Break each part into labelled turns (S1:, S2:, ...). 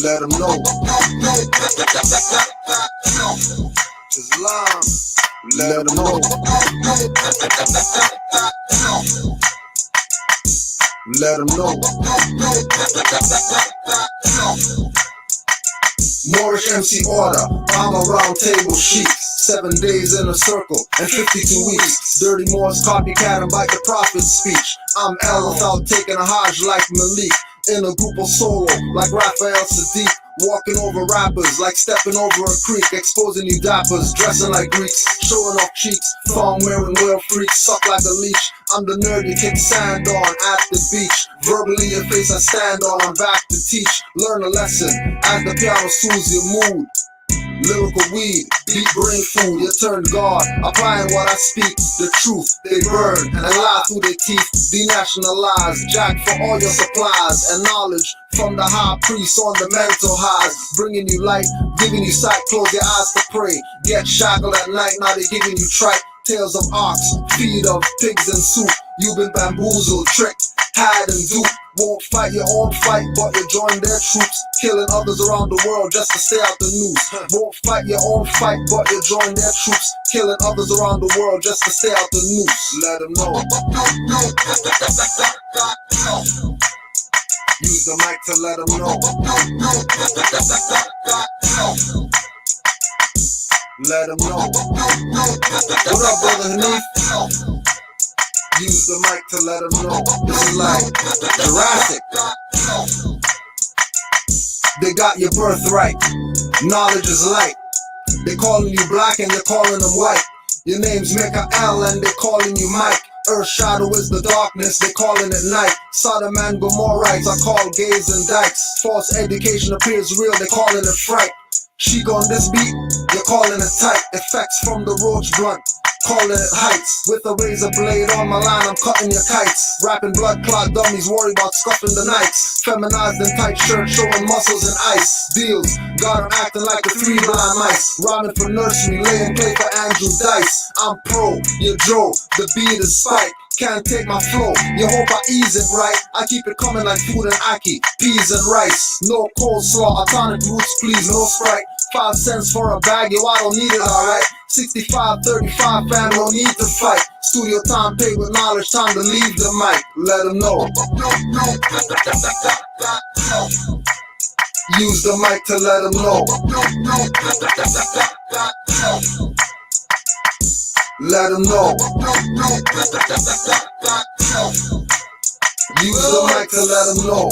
S1: Let them know. Islam. Let them know. Let them know. Moorish MC order, I'm a round table sheet. 7 days in a circle and 52 weeks. Dirty Moors copycat and bite the prophet's speech. I'm El without taking a Hajj like Malik. In a group of solo like Raphael Sadiq. Walking over rappers like stepping over a creek. Exposing you dappers, dressing like Greeks. Showing off cheeks, thong wearing whale freaks. Suck like a leech, I'm the nerd you kick sand on at the beach. Verbally your face I stand on, I'm back to teach. Learn a lesson, as the piano soothes your mood. Lyrical weed, deep brain food, you turn God. Applying what I speak, the truth, they burn and lie through their teeth. Denationalize, jack for all your supplies and knowledge from the high priest on the mental highs. Bringing you light, giving you sight, close your eyes to pray. Get shackled at night, now they're giving you tripe. Tales of ox, feed of pigs and soup. You've been bamboozled, tricked, hide and dupe. Won't fight your own fight, but you join their troops. Killing others around the world just to stay out the news. Won't fight your own fight, but you join their troops. Killing others around the world just to stay out the news. Let them know. Use the mic to let them know. Let them know. What up, brother Hanif? Use the mic to let them know. This is like Jurassic. They got your birthright. Knowledge is light. They calling you black and you're calling them white. Your name's Mikael and they calling you Mike. Earth shadow is the darkness, they calling it night. Sodom and Gomorrites are called gays and dykes. False education appears real, they calling it fright. Chic on this beat, you're calling it tight. Effects from the roach blunt, calling it heights. With a razor blade on my line, I'm cutting your kites. Rapping blood clot dummies, worry about scuffing the nights. Feminized in tight shirts, showing muscles and ice. Deals, got 'em acting like the 3 blind mice. Rhyming for nursery, laying play for Andrew Dice. I'm pro, you're Joe, the beat is spike. Can't take my flow, you hope I ease it right. I keep it coming like food and Enqi, peas and rice. No coleslaw, tonic roots please, no Sprite. 5 cents for a bag, yo I don't need it alright. 65-35 fam, no need to fight. Studio time paid with knowledge, time to leave the mic. Let them know. Use the mic to let them know. Let them know. Use the mic to let them know.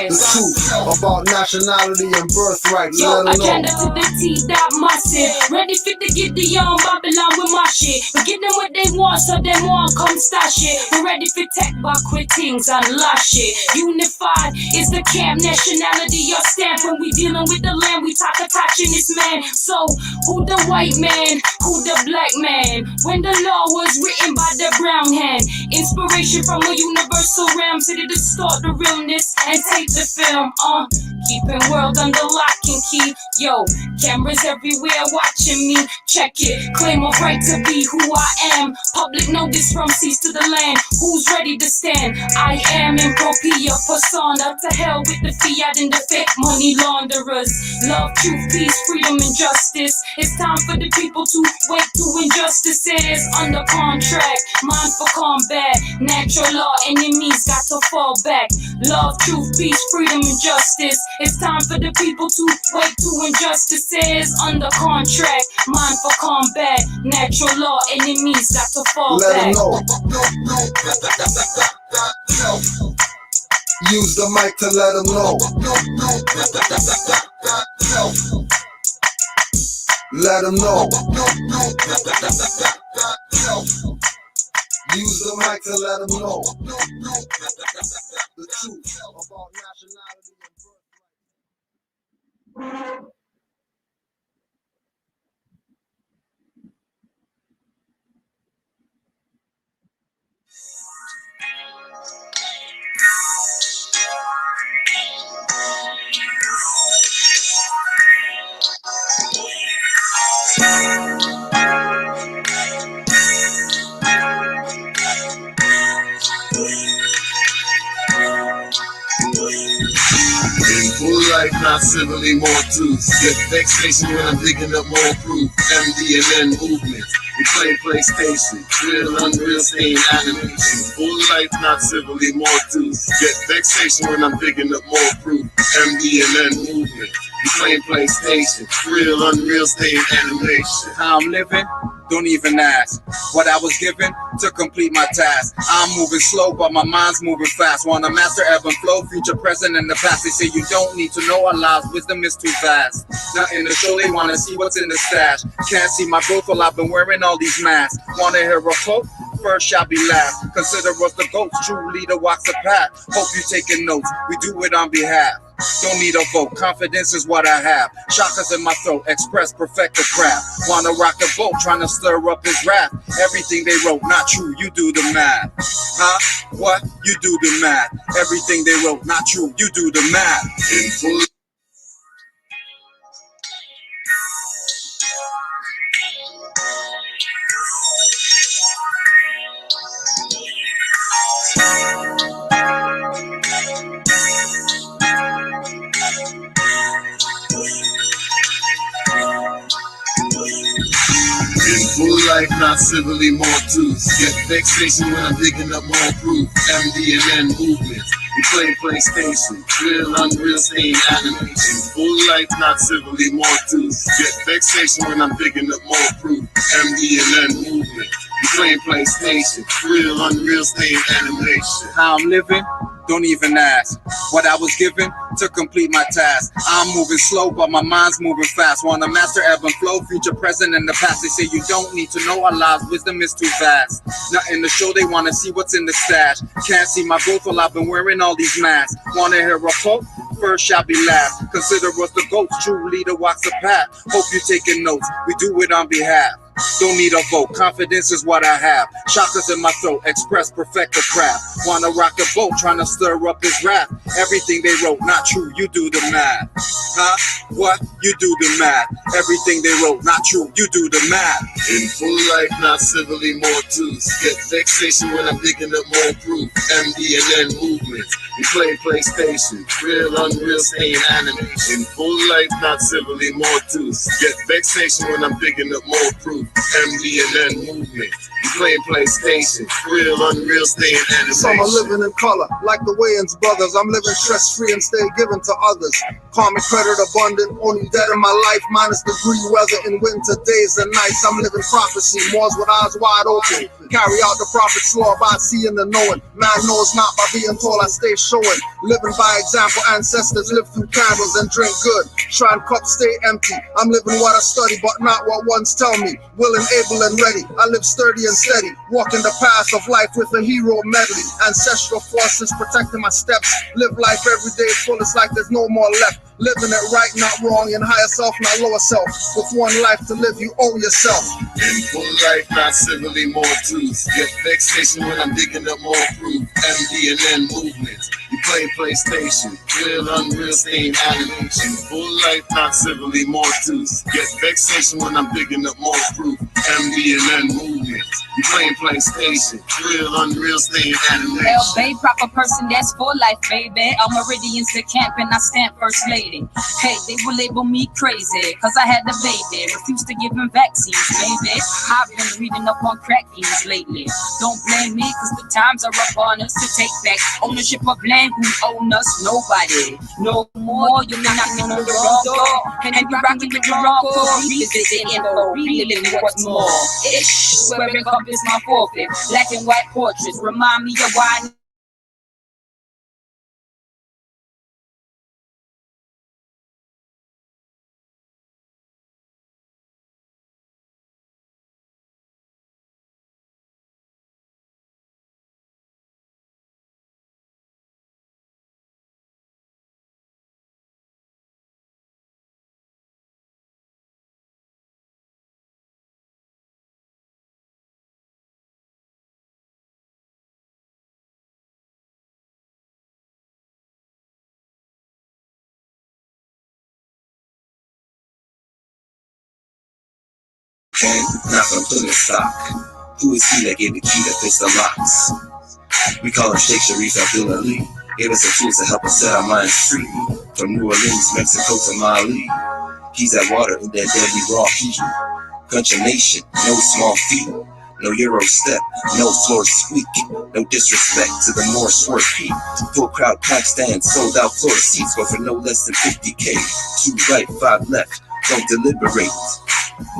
S1: The truth about nationality and birthright.
S2: Yo, agenda to the T, that massive. Ready fit to get the young Babylon with my shit. We get them what they want, so them want come stash it. We ready for tech back with things and lash it. Unified is the camp, nationality your stamp. When we dealing with the land, we talk attaching this man. So, who the white man? Who the black man? When the law was written by the brown hand. Inspiration from a universal realm to distort the realness and take the film. Keeping world under lock and key. Yo, cameras everywhere watching me. Check it, claim a right to be who I am. Public notice from seas to the land. Who's ready to stand? I am impropia persona. To hell with the fiat and the fake money launderers. Love, truth, peace, freedom, and justice. It's time for the people to wake to injustices. Under contract, mind for combat. Natural law, enemies got to fall back. Love, truth, peace, freedom, and justice. It's time for the people to wake to injustices. Under contract, mind for combat. Natural law, enemies got to fall
S1: back.
S2: Let
S1: them know. Use the mic to let them know. Let them know. Use the mic to let them know. The truth about nationality and birthright. life, not civilly, more truth. Get vexation when I'm digging up more proof. MD&N movement. We play PlayStation. Real, unreal, staying animation. Full life, not civilly, more truth. Get vexation when I'm digging up more proof. MD&N movement. We playing PlayStation. Real, unreal, staying animation.
S3: How I'm living? Don't even ask. What I was given to complete my task. I'm moving slow, but my mind's moving fast. Wanna master ebb and flow, future, present, and the past. They say you don't need to know Allah's wisdom is too vast. Nothing to show, they wanna see what's in the stash. Can't see my growth while I've been wearing all these masks. Wanna hear a quote? First shall be last. Consider us the goats, true leader walks the path. Hope you taking notes, we do it on behalf. Don't need a vote, confidence is what I have. Chakras in my throat, express, perfect the craft. Wanna rock the boat, trying to stir up his wrath. Everything they wrote, not true, you do the math. Huh? What? You do the math. Everything they wrote, not true, you do the math.
S1: In full life, not civilly, more truth. Get vexation when I'm digging up more proof. MD&N movement. We play PlayStation. Real, unreal, staying animation. Full life, not civilly, more truth. Get vexation when I'm digging up more proof. MD&N movement. We playing PlayStation. Real, unreal, staying animation.
S3: How I'm living? Don't even ask. What I was given to complete my task. I'm moving slow, but my mind's moving fast. Wanna master ebb and flow, future, present, and the past. They say you don't need to know Allah's wisdom is too vast. Nothing to show, they wanna see what's in the stash. Can't see my growth while I've been wearing all these masks. Wanna hear a quote? First shall be last. Consider us the goats, true leader walks the path. Hope you taking notes, we do it on behalf. Don't need a vote, confidence is what I have. Chakras in my throat, express, perfect the craft. Wanna rock the boat, trying to stir up his wrath. Everything they wrote, not true, you do the math. Huh? What? You do the math. Everything they wrote, not true, you do the math.
S1: In full life, not civilly, more truth. Get vexation when I'm digging up more proof. MD&N movement. We play PlayStation. Real, unreal, staying animation. In full life, not civilly, more truth. Get vexation when I'm digging up more proof. MD&N movement. We playing PlayStation. Real, unreal, staying animation.
S4: Some are living in color, like the Wayans brothers. I'm living stress-free and stay given to others. Karmic credit abundant, only dead in my life, minus degree weather in winter days and nights. I'm living prophecy, Moors with eyes wide open. Carry out the prophet's law by seeing the knowing. Man knows not by being told, I stay showing. Living by example, ancestors live through candles and drink good. Shrine cups stay empty. I'm living what I study, but not what ones tell me. Willing, able, and ready. I live sturdy and steady, walking the path of life with a hero medley. Ancestral forces protecting my steps. Live life every day full, it's like there's no more left. Living it right, not wrong, in higher self, not lower self. With one life to live, you owe yourself.
S1: In full life, not civilly, more truth. Get vexation when I'm digging up more proof. MD&N movement. You play PlayStation. Real, unreal, staying animation. Full life, not civilly, more truth. Get vexation when I'm digging up more proof. MD&N movement. You playing PlayStation. Real, unreal, staying animation.
S2: Hell, babe, proper person, that's for life, baby. I'm Meridians to camp and I stand first lady. Hey, they will label me crazy, cause I had the baby. Refused to give him vaccines, baby. I've been reading up on crack fiends lately. Don't blame me, cause the times are up on us to take back ownership of land. Who own us? Nobody. No more, you're knocking on the wrong door. And you rocking with the wrong core. Revisit the info, reliving what's more. Ish, where encompass my forfeit. Black and white portraits remind me of why
S5: Okay, not gonna put in stock. Who is he that gave the key that fits the locks? We call him Sheikh Sharif Abdul Ali. Gave us the tools to help us set our minds free. From New Orleans, Mexico to Mali. He's that water in that deadly raw heat. Country nation, no small feet. No Euro step, no floor squeak. No disrespect to the more swerve heat. Full crowd pack stand, sold out floor seats. Go for no less than 50K. 2 right, 5 left, don't deliberate.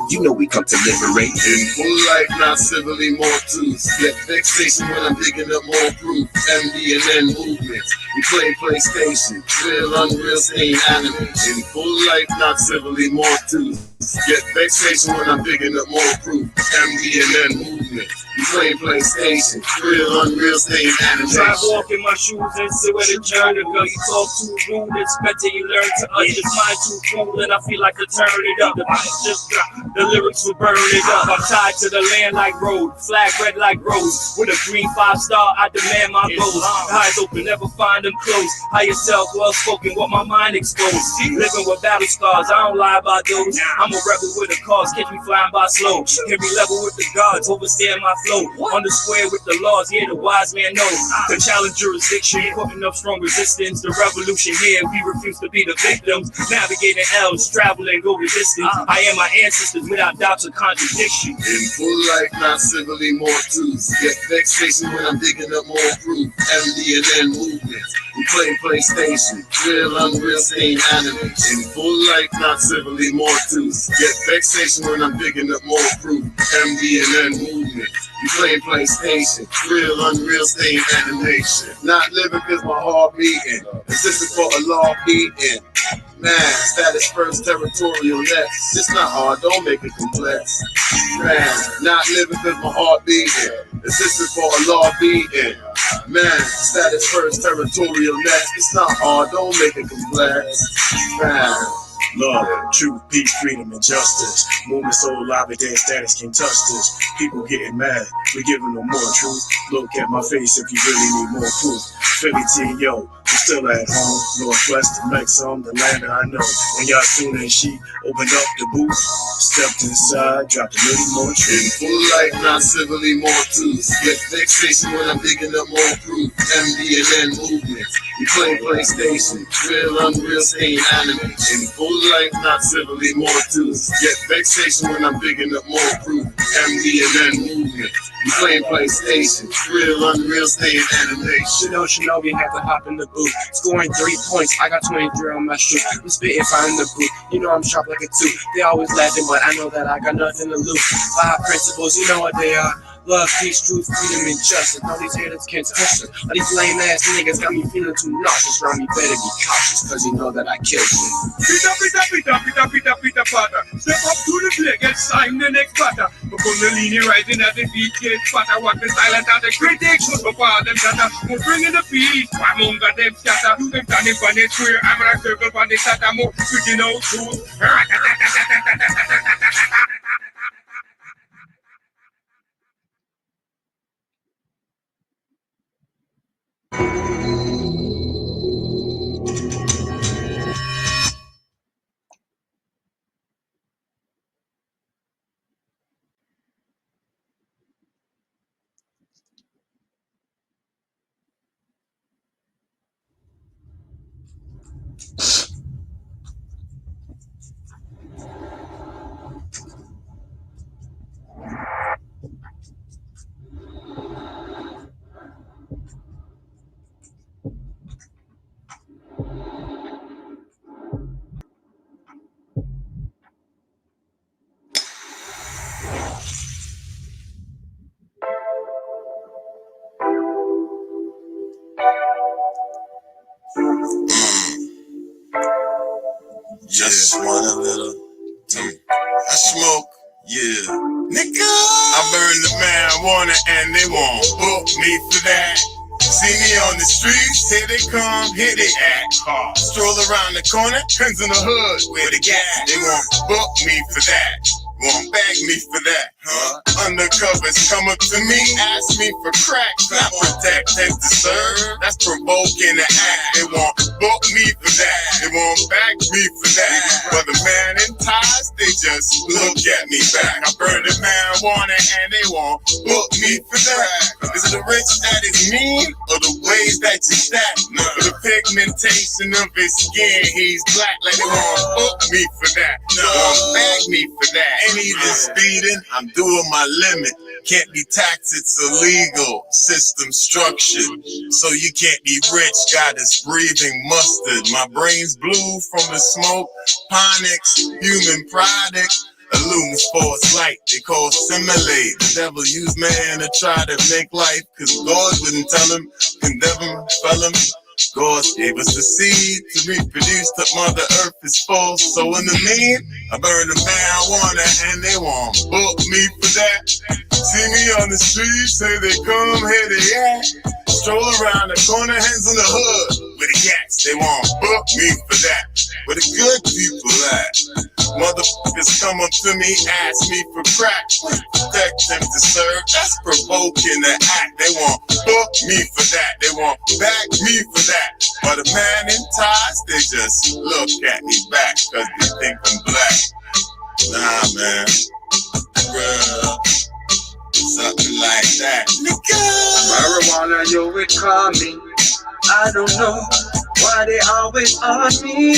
S5: You know we come to liberate.
S4: In full life, not civilly, more truths. Get vexation when I'm digging up more proof. MD&N movements. We play PlayStation. Real, unreal, stain anime. In full life, not civilly, more truths. Get vexation when I'm digging up more proof. MD&N movements. We play PlayStation. Real, unreal, stain anime.
S6: Try walk in my shoes and sit where the journey go. You talk too rude, it's better you learn to us. It's mine too cool and I feel like I turn it up. The beat just dropped, the lyrics will burn it up. I'm tied to the land like road, flag red like rose. With a green 5-star, I demand my goals. Eyes open, never find them closed. Higher self, well spoken, what my mind exposed. Living with battle scars, I don't lie about those. I'm a rebel with a cause, catch me flying by slow. Hit me level with the gods, overstand my flow. On the square with the laws, yeah, the wise man knows. To challenge jurisdiction, putting up strong resistance. The revolution here, we refuse to be the victims. Navigating L's, traveling, go the distance. I am my ancestors without doubts or contradiction.
S4: In full life, not civilly, more truths. Get vexation when I'm digging up more proof. MD&N movements. We play PlayStation. Real, unreal, stain anime. In full life, not civilly, more truths. Get vexation when I'm digging up more proof. MD&N movements. We play PlayStation. Real, unreal, stain animation. Not living cause my heart beating. Assisting for a law beating. Man, status first, territorial next. It's not hard, don't make it complex. Man, not living cause my heart beating. Assisting for a law beating. Man, status first, territorial next. It's not hard, don't make it complex. Man.
S7: Love, truth, peace, freedom, and justice. Movement so alive, but their status can't touch this. People getting mad, we giving them more truth. Look at my face if you really need more proof. Philly T, yo, I'm still at home. Northwest to Mexham, the land I know. When y'all soon and she opened up the booth, stepped inside, dropped a little more
S4: In
S7: truth.
S4: full life, not civilly, more truths. Get vexation when I'm digging up more proof. MD&N movements. We play PlayStation. Real, unreal, stain anime. In full life, not civilly, more truths. Get vexation when I'm digging up more proof. MD&N movements. We play PlayStation. Real, unreal, stain animation.
S8: Shinobi had to hop in the booth. Scoring 3 points, I got 23 on my shoe. I'm spitting fire in the booth. You know I'm sharp like a 2. They always laughing, but I know that I got nothing to lose. 5 principles, you know what they are. Love, peace, truth, freedom, and justice. All these haters can't touch us. All these lame ass niggas got me feeling too nauseous. Round me better be cautious, cause you know that I kill shit.
S6: Pita, patter. Step up to the plate, get signed the next batter. Kundalini rising at the beat, get fatter. Walk the silent at the critics. So far them shatter. We're bringing the peace. Among them scatter. Them standing on the square. I'm gonna circle on the shatter. More freaking out truth.
S9: Just want a little tape. I smoke, yeah. Nigga, I burn the marijuana and they won't book me for that. See me on the streets, here they come, here they act. Stroll around the corner, pins in the hood, where they got. They won't book me for that. Won't bag me for that, huh? Undercovers come up to me, ask me for crack. Not protect and to serve, that's provoking the act. They won't book me for that. They won't back me for that. But the man in ties, they just look at me back. I burn the marijuana and they won't book me for that. Is it the rich that is mean or the ways that you stack? Or the pigmentation of his skin, he's black. Like they won't book me for that. They won't bag me for that. Ain't even speeding, I'm doing my limit. Can't be taxed, it's illegal. System structured, so you can't be rich. God is breathing mustard. My brain's blue from the smoke. Ponics, human product. Illumines false light, they call simulate. The devil used man to try to make life, cause God wouldn't tell him, condemn him, fell him. God gave us the seed to reproduce, that Mother Earth is false. So in the mean, I burn the marijuana and they won't book me for that. See me on the street, say they come, here they at. Stroll around the corner, hands in the hood with the cats. They won't book me for that. Where the good people at? Motherfuckers come up to me, ask me for crack. Protect them to serve, that's provoking the act. They won't book me for that. They won't back me for that. But a man in ties, they just look at me back, cause they think I'm black. Nah, man. Bruh. Something like that.
S10: Marijuana, yo, it call me. I don't know why they always on me.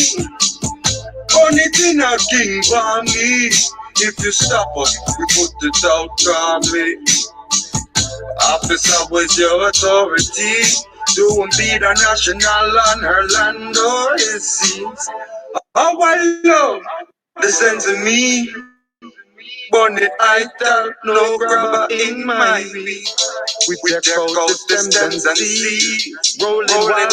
S10: Only thing I king for me. If you stop us, we put it out calmly. Officer was your authority. Don't be the national on her land or his seas. How I love the sense of me. Bonnet I tell no grabber in my weed. We check out the tendency. Rolling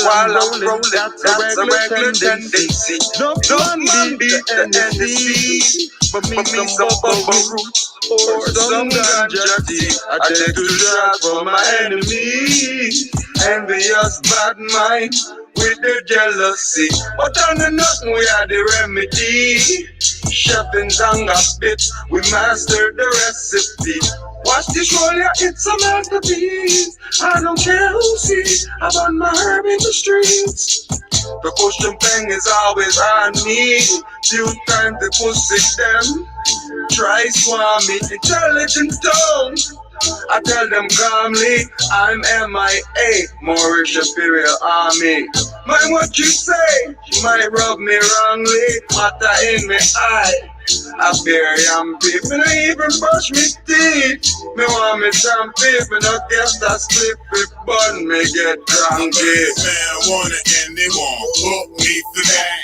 S10: while I'm rolling, that's a regular tendency. No one be the NC, but me some bubble roots or some ganja tea. I take to drag for my enemies. Envious bad mind with the jealousy, but on the nothing we are the remedy. Chef in Zanga bits, we mastered the recipe. Watch this roll, yeah, it's a masterpiece. I don't care who sees, I burn my herb in the streets. The ocean thing is always on me. Few times the pussy them try swami, intelligent tongue. I tell them calmly, I'm MIA, Moorish Imperial Army. Mind what you say, you might rub me wrongly, matter in me eye. I fear I'm beef, and I even brush me teeth. Me want me some beef, and I guess that split it, but me get drunk.
S9: Marijuana and they won't book me for that.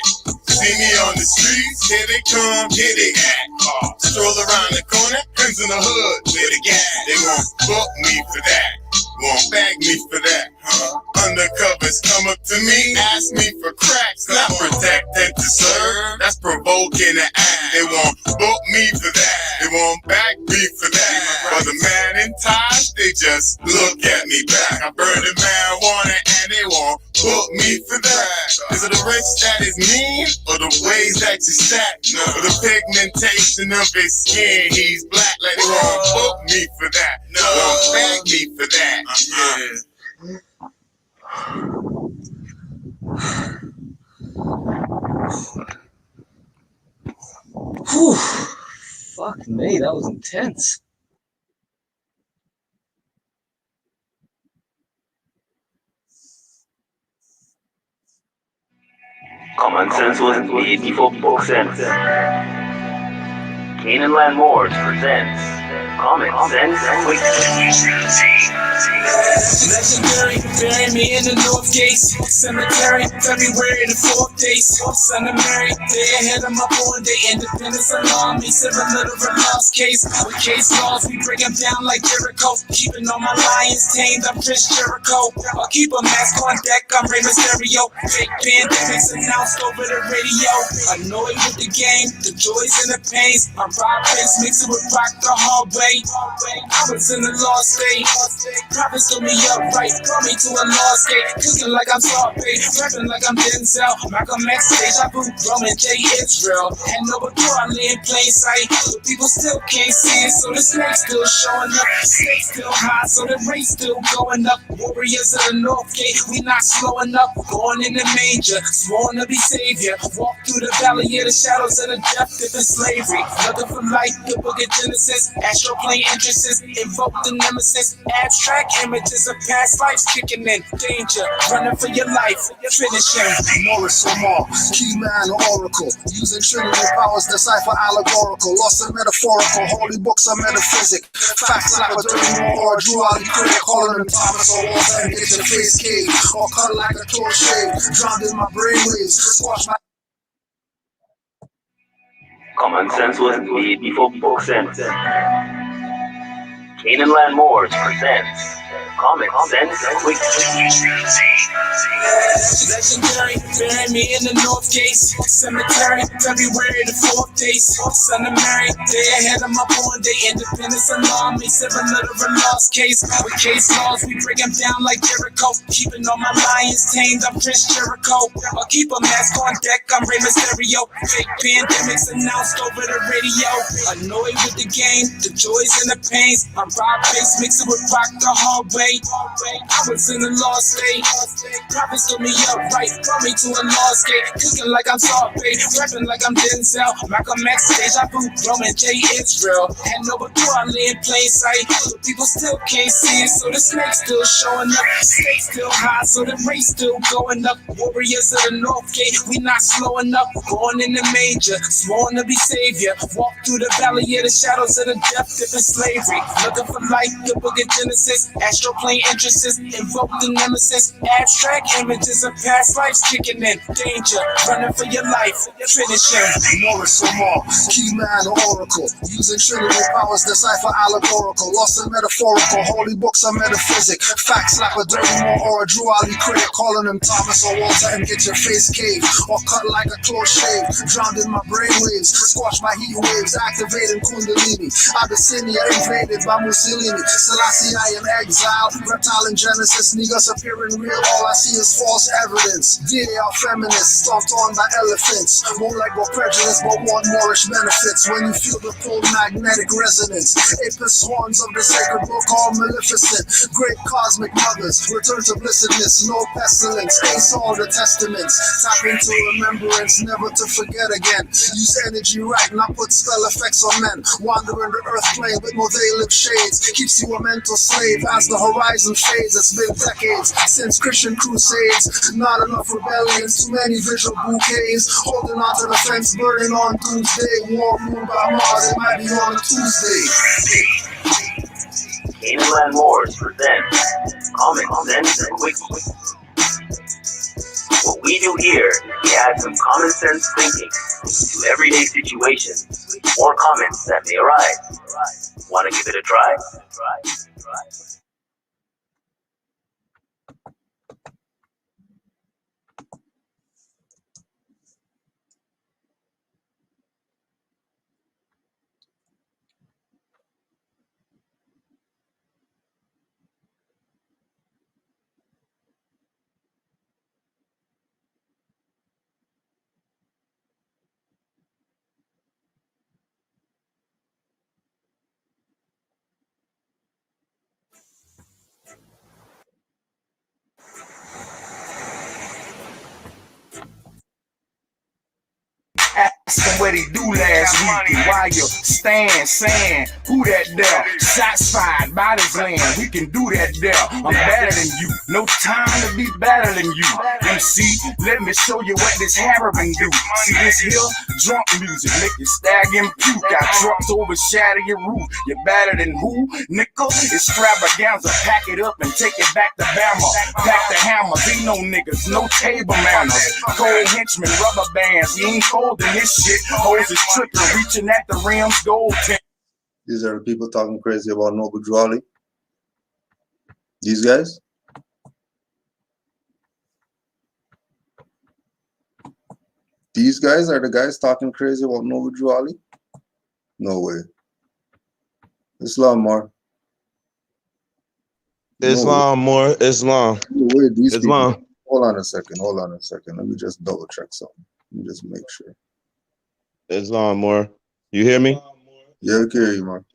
S9: See me on the streets, here they come, here they act. Stroll around the corner, hands in the hood, where they gat. They won't book me for that. Won't bag me for that, Undercovers come up to me, ask me for cracks. Not protected to serve, that's provoking the act. They won't book me for that. They won't back me for that. But the man in ties, they just look at me back. I burn the marijuana and they won't book me for that. Is it the rich that is mean or the ways that you stack? Or the pigmentation of his skin, he's black. Like they won't book me for that. Won't bag me for that.
S11: Whew. Fuck me, that was intense.
S12: Common sense wasn't made before book sense. Canaanland Moors presents Common Sense.
S6: Legendary, bury me in the North Gates Cemetery, February the 4th days. Son of Mary, day ahead of my born day. Independence alarm me, civil literal lost case. With case laws, we bring them down like Jericho. Keeping all my lions tamed, I'm Chris Jericho. I'll keep a mask on deck, I'm Rey Mysterio. Fake pandemics announced over the radio. Annoyed with the game, the joys and the pains. My rock face mixing with rock the hard way. I was in the lost state. Prophets told me upright, brought me to
S8: to a lost gate, cooking like I'm Scarface, rapping like I'm Denzel, Malcolm X, Deja Vu, Roman J. Israel, and no Charlie in plain sight, but people still can't see it, so the snake still showing up, stakes still high, so the race still going up, warriors of the North Gate, we not slowing up, born in the manger, sworn to be savior, walk through the valley of the shadows of the death, different slavery, looking for light, the book of Genesis, astral plane entrances, invoke the nemesis, abstract images of past lives kicking in, danger, running for your life, finishing.
S1: Morris Omar, key man oracle, using trinity powers, decipher allegorical, lost and metaphorical, holy books are metaphysic, facts like a dirty war or a Drew Ali critic, calling him Thomas or Walter and get your face caved, or cut like a close shave, drowned in my brainwaves, squash my
S12: Common sense was made before book sense. Canaanland Moors presents Common Sense Quick.
S8: Legendary, bury me in the North Case Cemetery, February the 4th day. Son of Mary, day ahead of my born day. Independence alarm me, similar to a lost case. With case laws, we bring them down like Jericho. Keeping all my lions tamed, I'm Chris Jericho. I'll keep a mask on deck, I'm Rey Mysterio. Fake pandemics announced over the radio. Annoyed with the game, the joys and the pains. I'm Rob Bass, mixing with rock the hard way. I was in a lost state. Prophets told me up right, brought me to a lost gate. Cooking like I'm Scarface, rapping like I'm Denzel, Malcolm X, Deja Vu, Roman J. Israel, and no Charlie in plain sight. But people still can't see it, so the snake still showing up. Stakes still high, so the race still going up. Warriors of the North Gate, we not slowing up. Born in the manger, sworn to be savior. Walk through the valley of the shadows of the death, different slavery. Looking for light, the book of Genesis, astral plane entrances, invoke the nemesis, abstract images of past lives kicking in, danger, running for your life, finishing.
S1: Morris Omar, key man oracle, using trinity powers, decipher allegorical, lost and metaphorical, holy books are metaphysic, facts like a dirty war or a Drew Ali critic, calling him Thomas or Walter and get your face caved, or cut like a close shave, drowned in my brainwaves, squash my heat waves, activating Kundalini, Abyssinia invaded by Mussolini, Selassie I in exile, reptile in Genesis, niggas appearing real, all I see is false evidence, they are feminists, stomped on by elephants, won't like what prejudice but want Moorish benefits, when you feel the full magnetic resonance, apis horns of the sacred book all maleficent, great cosmic mothers, return to blessedness, no pestilence, ace all the testaments, tap into remembrance, never to forget again, use energy right, not put spell effects on men, wandering the earth plane with no veiled shades, keeps you a mental slave as the horizon fades, it's been decades since Christian crusades, not enough rebellions, too many visual bouquets, holding on to the fence, burning on doomsday, war ruled by Mars, it might be on a Tuesday.
S12: Canaanland Moors presents Common Sense Quick. What we do here, we add some common sense thinking to everyday situations or comments that may arise. Want to give it a try?
S13: Ask him what he do last week and why you stand saying who that there? Shots fired, bodies laying, we can do that there. I'm better than you, no time to be better than you. MC, let me show you what this heroin do. See this here? Drunk music, make you stag and puke. Got trucks overshadow your roof. You're better than who? Nickel, extravaganza, pack it up and take it back to Bama. Pack the hammers, ain't no niggas, no table manners. Cold henchmen, rubber bands, you ain't cold in this shit. Hoes is tripping, reaching at the rims, gold tint.
S4: These are the people talking crazy about Noble Drew Ali. These guys. These guys are the guys talking crazy about Noble Drew Ali? No way. Islam more. No,
S14: Islam, more Islam.
S4: no way these people.
S14: Islam.
S4: Hold on a second. Hold on a second. Let me just double check something. Let me just make sure.
S14: Islam, more. You hear me?
S4: Yeah, I can hear you, man.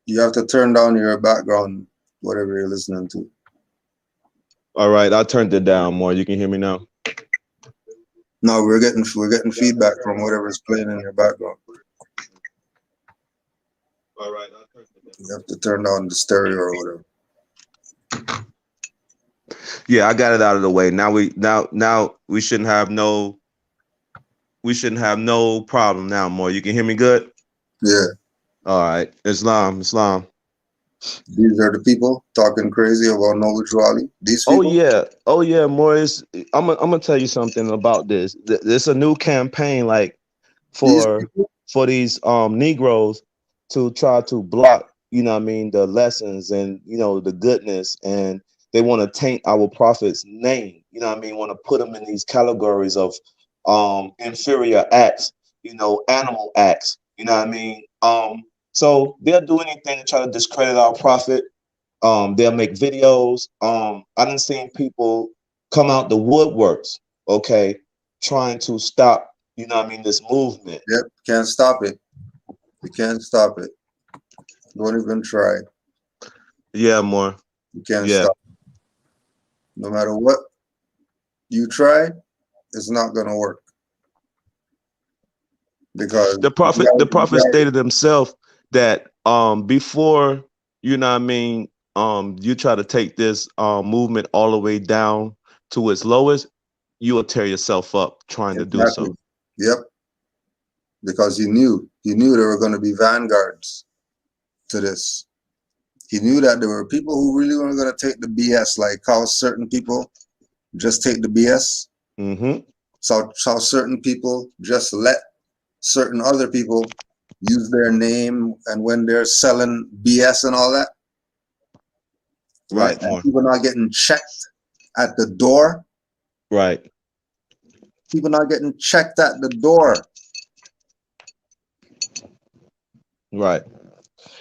S4: You have to turn down your background, whatever you're listening to.
S14: All right, I turned it down more. You can hear me now.
S4: No, we're getting feedback from whatever's playing in your background.
S14: All right, I turned it down.
S4: You have to turn down the stereo or whatever.
S14: Yeah, I got it out of the way. Now we shouldn't have no problem now, more. You can hear me good?
S4: Yeah.
S14: All right. Islam.
S4: These are the people talking crazy about Knowledge Rally. These people?
S14: Oh yeah, more is I'm gonna tell you something about this. There's a new campaign like for these Negroes to try to block, the lessons and the goodness, and they want to taint our prophet's name, want to put them in these categories of inferior acts, animal acts, so they'll do anything to try to discredit our prophet. They'll make videos. I done seen people come out the woodworks, okay, trying to stop, this movement.
S4: Yep, can't stop it. You can't stop it. Don't even try.
S14: Yeah, more.
S4: You can't stop it. No matter what you try, it's not gonna work. Because
S14: the prophet stated himself that before, you try to take this movement all the way down to its lowest, you will tear yourself up trying to do so.
S4: Yep. Because he knew there were going to be vanguards to this. He knew that there were people who really were going to take the BS, like how certain people just take the BS.
S14: Mm-hmm.
S4: So how certain people just let certain other people use their name, and when they're selling BS and all that,
S14: right?
S4: And people not getting checked at the door,
S14: right?
S4: People not getting checked at the door,
S14: right?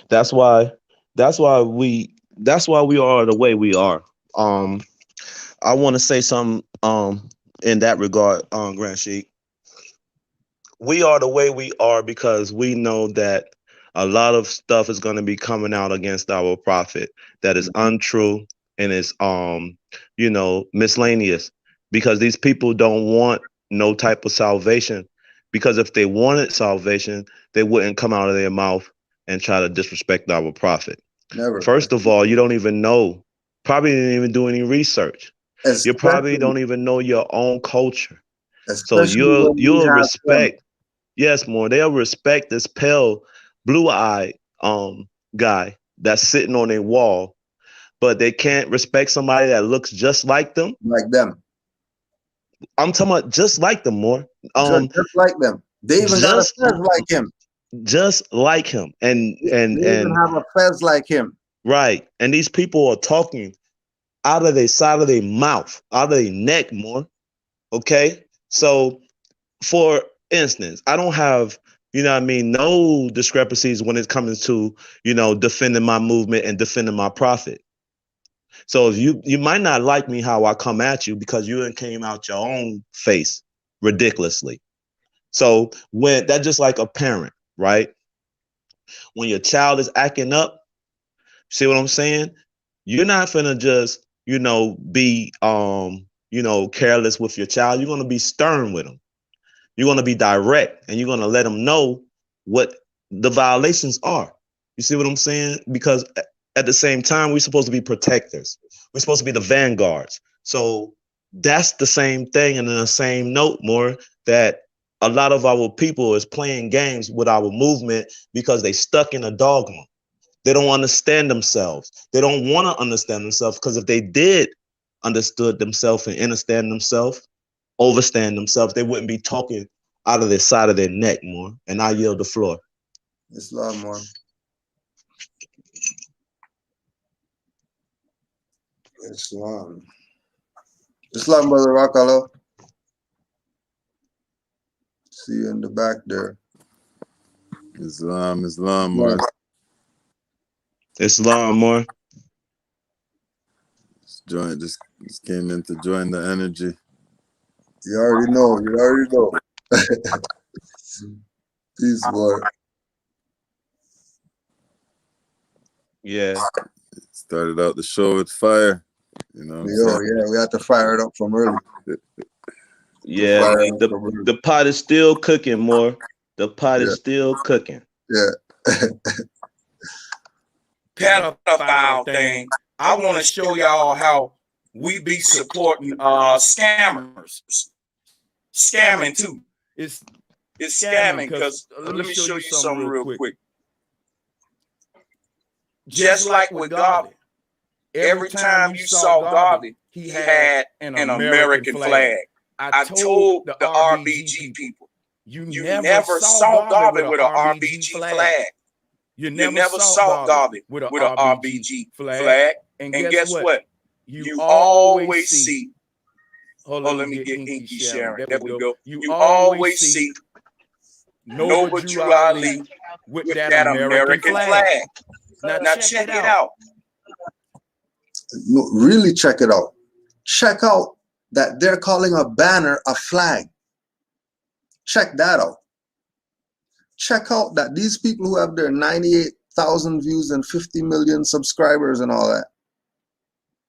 S14: That's why we are the way we are. I want to say something in that regard, Grand Sheik. We are the way we are because we know that a lot of stuff is going to be coming out against our prophet that is untrue and is miscellaneous, because these people don't want no type of salvation, because if they wanted salvation, they wouldn't come out of their mouth and try to disrespect our prophet.
S4: Never.
S14: First of all, you don't even know, probably didn't even do any research. You probably don't even know your own culture. So you'll respect. Yes, more. They'll respect this pale, blue-eyed guy that's sitting on a wall, but they can't respect somebody that looks just like them.
S4: Like them.
S14: I'm talking about just like them, more.
S4: Just like them. They even got a fez like him.
S14: Just like him. And
S4: they even have a fez like him.
S14: Right. And these people are talking out of their side of their mouth, out of their neck, more. Okay? So for instance, I don't have, no discrepancies when it comes to, defending my movement and defending my prophet. So if you might not like me how I come at you because you came out your own face ridiculously. So when that's just like a parent, right? When your child is acting up, see what I'm saying? You're not finna just, be careless with your child. You're gonna be stern with them. You're going to be direct, and you're going to let them know what the violations are. You see what I'm saying? Because at the same time, we're supposed to be protectors. We're supposed to be the vanguards. So that's the same thing. And in the same note, more that a lot of our people is playing games with our movement because they stuck in a dogma. They don't understand themselves. They don't want to understand themselves, because if they did understood themselves and understand themselves, overstand themselves, they wouldn't be talking out of the side of their neck, more. And I yield the floor.
S4: Islam, more. Islam, brother Rakalo. See you in the back there.
S1: Islam, more.
S14: Islam, more.
S1: Just came in to join the energy.
S4: You already know. Peace, boy.
S14: Yeah.
S1: Started out the show with fire. You know what I'm saying?
S4: Yeah, we had to fire it up from early.
S14: Yeah, the pot is still cooking, more. The pot is still cooking.
S4: Yeah.
S13: Pedophile thing. I want to show y'all how we be supporting scammers. Scamming too. It's scamming because let me show you something real quick. Just like with Garvey, every time you saw Garvey, he had an American flag. I told the RBG people, you never saw Garvey with an RBG flag. You never saw Garvey with an RBG flag. And guess what? You always see. Hold on, let me get Enqi sharing. There we go. You always see Noble Drew Ali with that American flag. Now check it out.
S4: No, really check it out. Check out that they're calling a banner a flag. Check that out. Check out that these people who have their 98,000 views and 50 million subscribers and all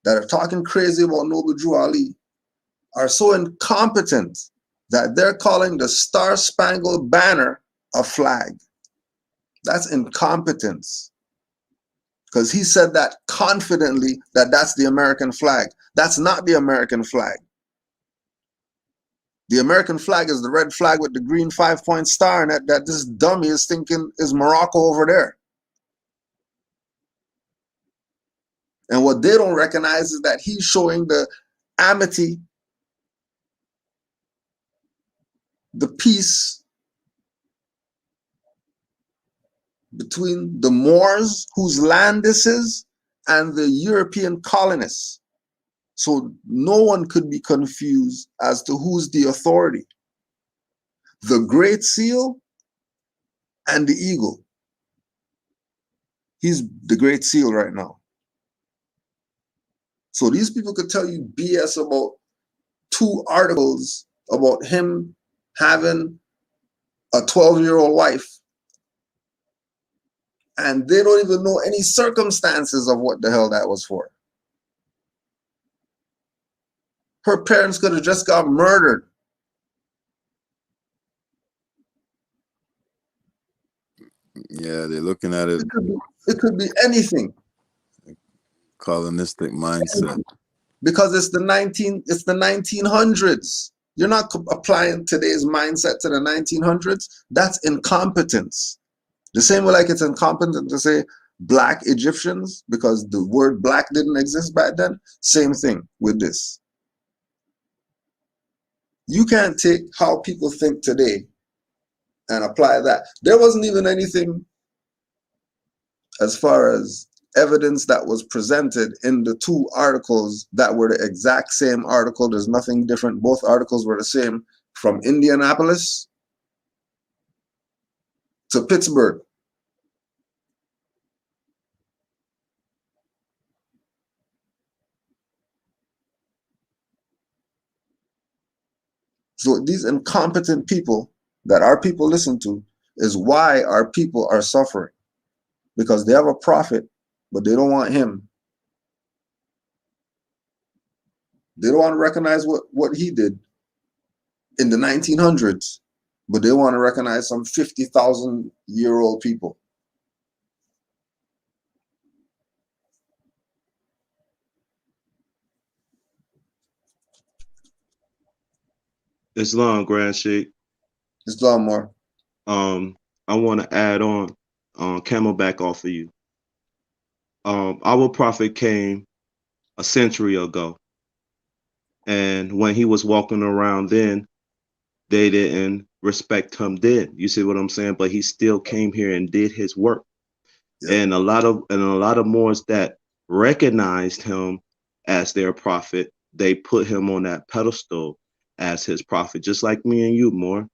S4: that are talking crazy about Noble Drew Ali, are so incompetent that they're calling the Star Spangled Banner a flag. That's incompetence. Because he said that confidently that that's the American flag. That's not the American flag. The American flag is the red flag with the green 5-point star, and that this dummy is thinking is Morocco over there. And what they don't recognize is that he's showing the amity, the peace between the Moors, whose land this is, and the European colonists. So no one could be confused as to who's the authority. The Great Seal and the Eagle. He's the Great Seal right now. So these people could tell you BS about 2 articles about him having a 12-year-old wife, and they don't even know any circumstances of what the hell that was for. Her parents could have just got murdered.
S1: Yeah, they're looking at it.
S4: It could be anything.
S1: Colonistic mindset.
S4: Because it's the 1900s. You're not applying today's mindset to the 1900s. That's incompetence. The same way like it's incompetent to say black Egyptians because the word black didn't exist back then. Same thing with this. You can't take how people think today and apply that. There wasn't even anything as far as evidence that was presented in the 2 articles that were the exact same article. There's nothing different. Both articles were the same, from Indianapolis to Pittsburgh. So these incompetent people that our people listen to is why our people are suffering. Because they have a prophet, but they don't want him. They don't want to recognize what he did in the 1900s, but they want to recognize some 50,000-year-old people.
S14: Islam, Grand Sheikh.
S4: Islam, more.
S14: I want to add on Camelback off of you. Our prophet came a century ago, and when he was walking around then, they didn't respect him then. You see what I'm saying? But he still came here and did his work. Yeah. And a lot of Moors that recognized him as their prophet, they put him on that pedestal as his prophet, just like me and you, Moor.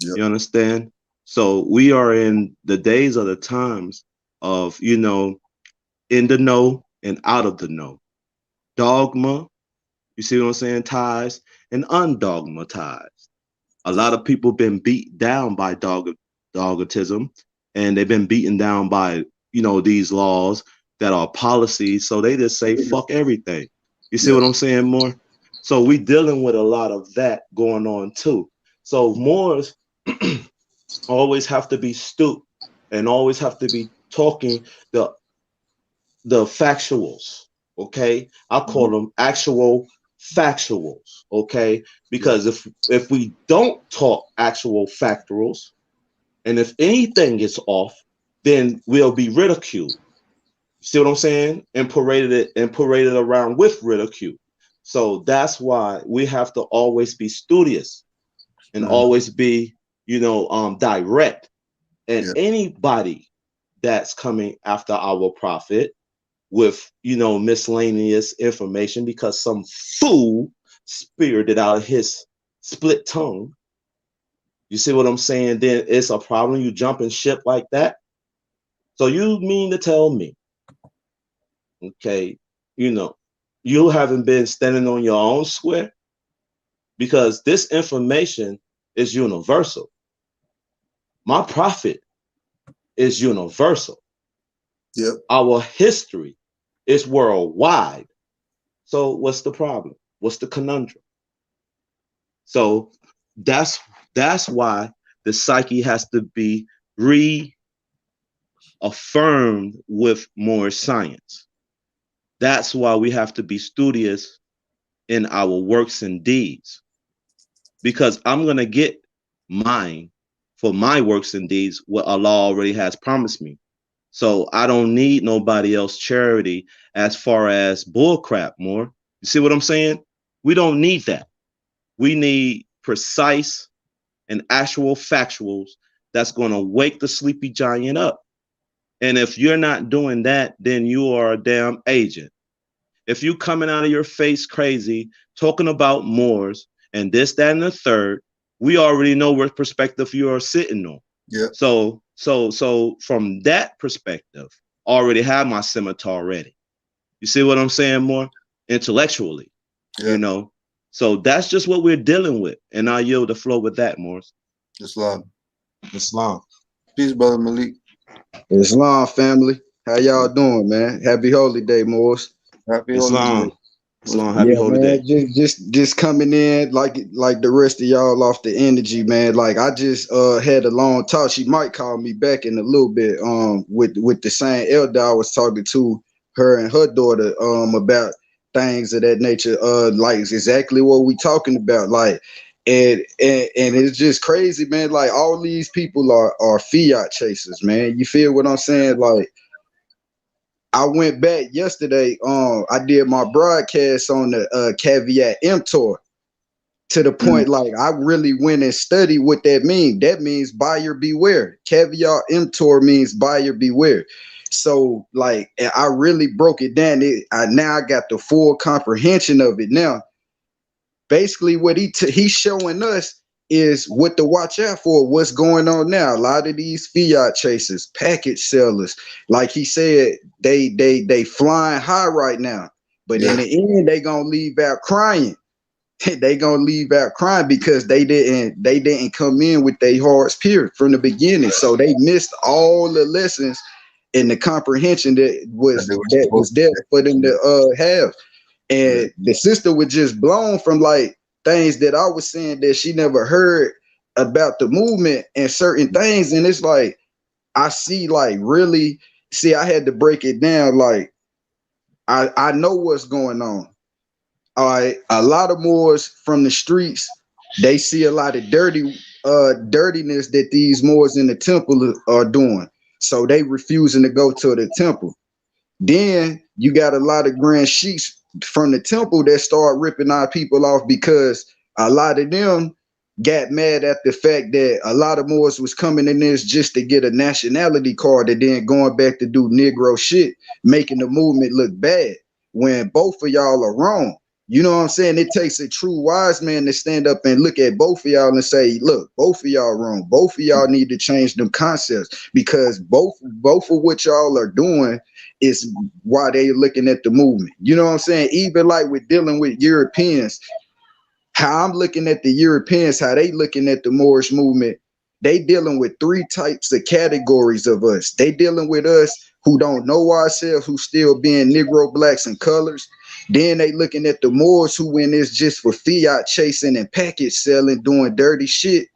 S14: You understand? So we are in the days of the times of, you know, in the know and out of the know. Dogma, you see what I'm saying? Ties and undogmatized. A lot of people been beat down by dogmatism, and they've been beaten down by, you know, these laws that are policies. So they just say fuck everything. You see what I'm saying, more? So we dealing with a lot of that going on too. So Moors always have to be stupid and always have to be talking the factuals. Okay, I call them actual factuals. Okay, because if we don't talk actual factuals, and if anything is off, then we'll be ridiculed. See what I'm saying? And paraded around with ridicule. So that's why we have to always be studious and always be, you know, direct. And anybody that's coming after our prophet with, you know, miscellaneous information because some fool spirited out of his split tongue. You see what I'm saying? Then it's a problem. You jumping ship like that. So you mean to tell me, okay, you know, you haven't been standing on your own square? Because this information is universal. My prophet is universal. Our history is worldwide. So what's the problem? What's the conundrum? So that's why the psyche has to be reaffirmed with more science. That's why we have to be studious in our works and deeds. Because I'm going to get mine for my works and deeds, what Allah already has promised me. So I don't need nobody else charity as far as bullcrap more. You see what I'm saying? We don't need that. We need precise and actual factuals that's going to wake the sleepy giant up. And if you're not doing that, then you are a damn agent. If you coming out of your face crazy, talking about Moors and this, that, and the third, we already know what perspective you are sitting on. So from that perspective, I already have my scimitar ready. You see what I'm saying, more intellectually, you know? So that's just what we're dealing with. And I yield the flow with that, Morris.
S4: Islam.
S15: Peace, Brother Malik. Islam family. How y'all doing, man? Happy holy day, Morris.
S4: Happy
S14: Islam.
S4: holy day.
S14: Islam, happy holy day.
S15: Just coming in like the rest of y'all off the energy, man. Like I just had a long talk. She might call me back in a little bit with the same elder I was talking to, her and her daughter about things of that nature, like exactly what we talking about, like and it's just crazy, man. Like all these people are fiat chasers, man. You feel what I'm saying? Like I went back yesterday. I did my broadcast on the caveat emptor to the point like I really went and studied what that means. That means buyer beware. Caveat emptor means buyer beware. So like I really broke it down. Now I got the full comprehension of it. Now, basically, what he's showing us is what to watch out for. What's going on now? A lot of these fiat chasers, package sellers, like he said, they flying high right now. But in the end, they gonna leave out crying. They gonna leave out crying because they didn't come in with their hearts pure from the beginning. So they missed all the lessons and the comprehension that was there for them to have. And the sister was just blown from like things that I was saying that she never heard about the movement and certain things. And it's like, I see like really, see, I had to break it down. Like, I know what's going on. All right. A lot of Moors from the streets, they see a lot of dirtiness that these Moors in the temple are doing. So they refusing to go to the temple. Then you got a lot of grand sheiks from the temple that start ripping our people off because a lot of them got mad at the fact that a lot of Moors was coming in this just to get a nationality card and then going back to do Negro shit, making the movement look bad when both of y'all are wrong. You know what I'm saying? It takes a true wise man to stand up and look at both of y'all and say, look, both of y'all wrong. Both of y'all need to change them concepts, because both of what y'all are doing is why they looking at the movement. You know what I'm saying? Even like with dealing with Europeans, how I'm looking at the Europeans, how they looking at the Moorish movement, they dealing with three types of categories of us. They dealing with us who don't know ourselves, who still being Negro, blacks, and colors. Then they looking at the Moors who when it's just for fiat chasing and package selling, doing dirty shit.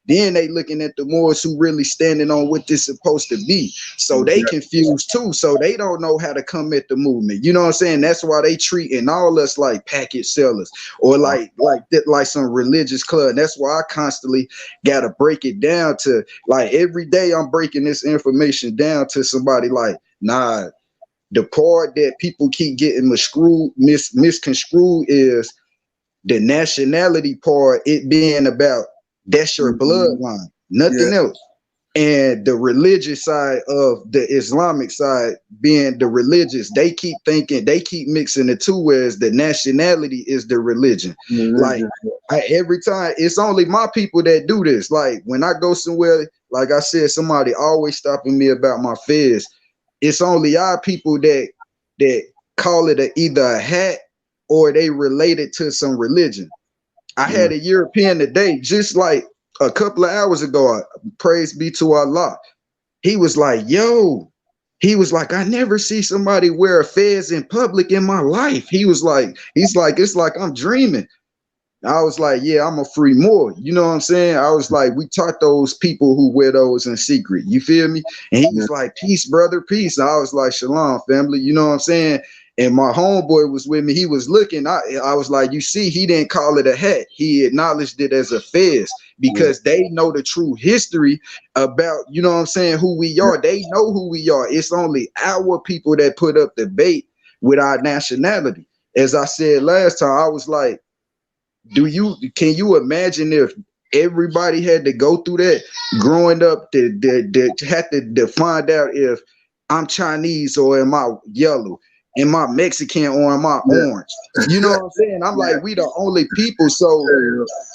S15: Then they looking at the Moors who really standing on what this supposed to be. So they confused too. So they don't know how to come at the movement. You know what I'm saying? That's why they treating all us like package sellers or like some religious club. And that's why I constantly gotta break it down to, like, every day I'm breaking this information down to somebody like, nah, the part that people keep getting misconstrued is the nationality part, it being about that's your bloodline, nothing else. And the religious side of the Islamic side being the religious, they keep thinking, they keep mixing the two, whereas the nationality is the religion. Like every time, it's only my people that do this. Like when I go somewhere, like I said, somebody always stopping me about my feds. It's only our people that call it either a hat or they related to some religion. I had a European today, just like a couple of hours ago, praise be to Allah. He was like, yo, he was like, I never see somebody wear a fez in public in my life. He's like, it's like I'm dreaming. I was like, yeah, I'm a free Moor. You know what I'm saying? I was like, we taught those people who wear those in secret. You feel me? And he was like, peace, brother, peace. And I was like, shalom, family. You know what I'm saying? And my homeboy was with me. He was looking. I was like, you see, he didn't call it a hat. He acknowledged it as a fez because they know the true history about, you know what I'm saying, who we are. They know who we are. It's only our people that put up the bait with our nationality. As I said last time, I was like, can you imagine if everybody had to go through that growing up, had to find out if I'm Chinese or am I yellow? Am I Mexican or am I orange? You know what I'm saying? I'm like, we the only people. So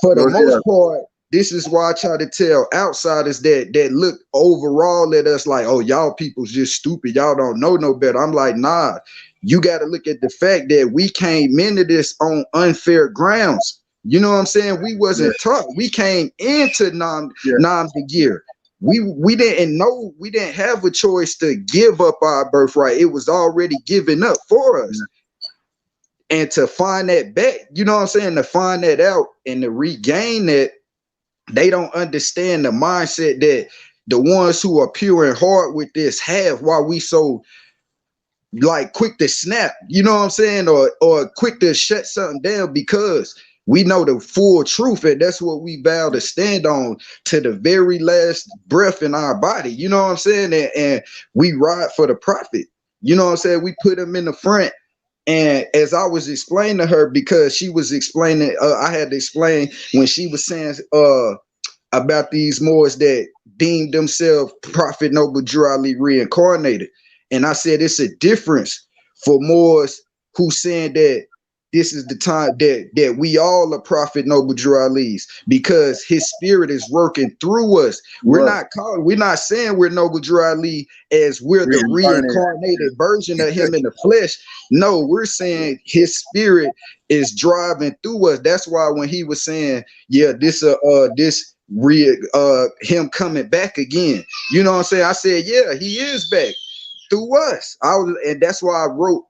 S15: for the most part, this is why I try to tell outsiders that look overall at us like, oh, y'all people's just stupid. Y'all don't know no better. I'm like, nah, you got to look at the fact that we came into this on unfair grounds. You know what I'm saying? We wasn't taught. We came into Nam Gear. We didn't know, we didn't have a choice to give up our birthright. It was already given up for us. And to find that back, you know what I'm saying? To find that out and to regain that, they don't understand the mindset that the ones who are pure and hard with this have, why we so like quick to snap, you know what I'm saying? Or quick to shut something down because we know the full truth, and that's what we vow to stand on to the very last breath in our body. You know what I'm saying? And we ride for the prophet. You know what I'm saying? We put him in the front. And as I was explaining to her, because she was explaining, I had to explain when she was saying about these Moors that deemed themselves Prophet Noble Drew Ali reincarnated. And I said, it's a difference for Moors who saying that this is the time that we all are Prophet Noble Drew Ali's, because his spirit is working through us. We're not saying we're Noble Drew Ali as we're the reincarnated version of him in the flesh. No, we're saying his spirit is driving through us. That's why when he was saying, yeah, him coming back again, you know what I'm saying? I said, yeah, he is back through us. And that's why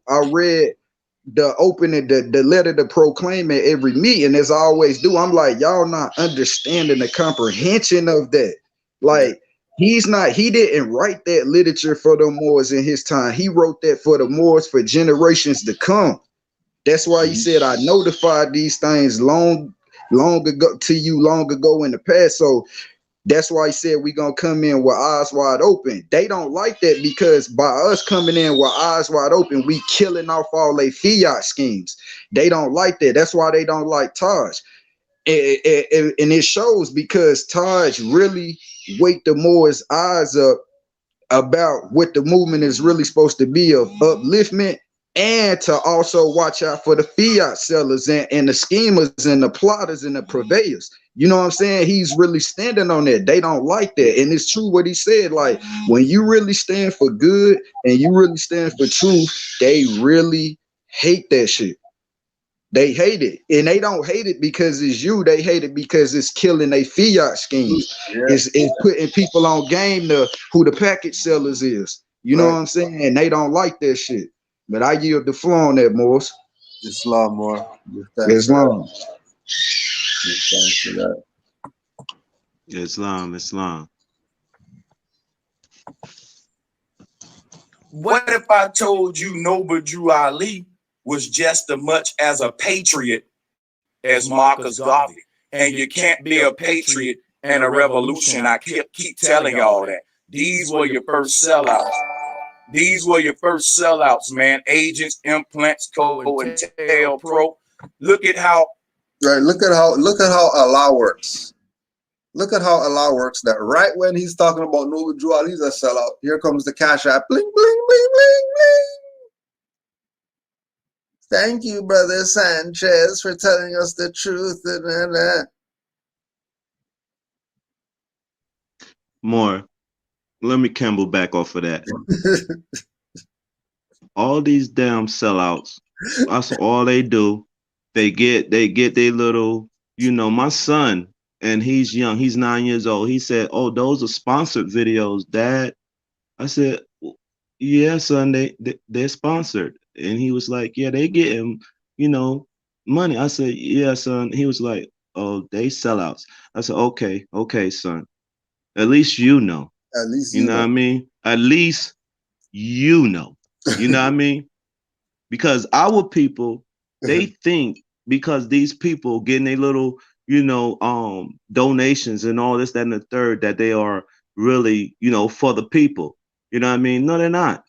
S15: I read the opening, the letter to proclaim at every meeting, as I always do. I'm like, y'all not understanding the comprehension of that. Like, he didn't write that literature for the Moors in his time. He wrote that for the Moors for generations to come. That's why he said, I notified these things long ago in the past. So that's why he said we gonna come in with eyes wide open. They don't like that, because by us coming in with eyes wide open, we killing off all their fiat schemes. They don't like that. That's why they don't like Taj. And it shows, because Taj really wake the Moors' eyes up about what the movement is really supposed to be, of upliftment and to also watch out for the fiat sellers and the schemers and the plotters and the purveyors. You know what I'm saying? He's really standing on that. They don't like that. And it's true what he said. Like, when you really stand for good and you really stand for truth, they really hate that shit. They hate it. And they don't hate it because it's you. They hate it because it's killing their fiat schemes.
S4: Yeah.
S15: It's putting people on game to who the package sellers is. You know what I'm saying? And they don't like that shit. But I yield the floor on that, Morris.
S4: Islam, more.
S15: Islam.
S4: Thanks for that.
S13: Islam.
S16: What if I told you Noble Drew Ali was just as much as a patriot as Marcus Garvey? And you can't be a patriot and a revolution. I keep telling y'all that. These were your first sellouts. These were your first sellouts, man. Agents, Implants, Co, and Tail Pro. Look at how.
S4: Right. Look at how Allah works. Look at how Allah works. That right when he's talking about Noble Drew Ali's a sellout, here comes the Cash App. Bling, bling, bling, bling, bling. Thank you, brother Sanchez, for telling us the truth.
S14: More. Let me Campbell back off of that. All these damn sellouts, that's all they do. They get their little, you know, my son, and he's young, he's 9 years old. He said, "Oh, those are sponsored videos, Dad." I said, "Yeah, son, they're sponsored." And he was like, "Yeah, they get him, you know, money." I said, "Yeah, son." He was like, "Oh, they sellouts." I said, okay, son. At least you know.
S4: At least
S14: you know what I mean? At least you know. You know what I mean? Because our people, they think because these people getting a little, you know, donations and all this, that, and the third, that they are really, you know, for the people. You know what I mean? No, they're not.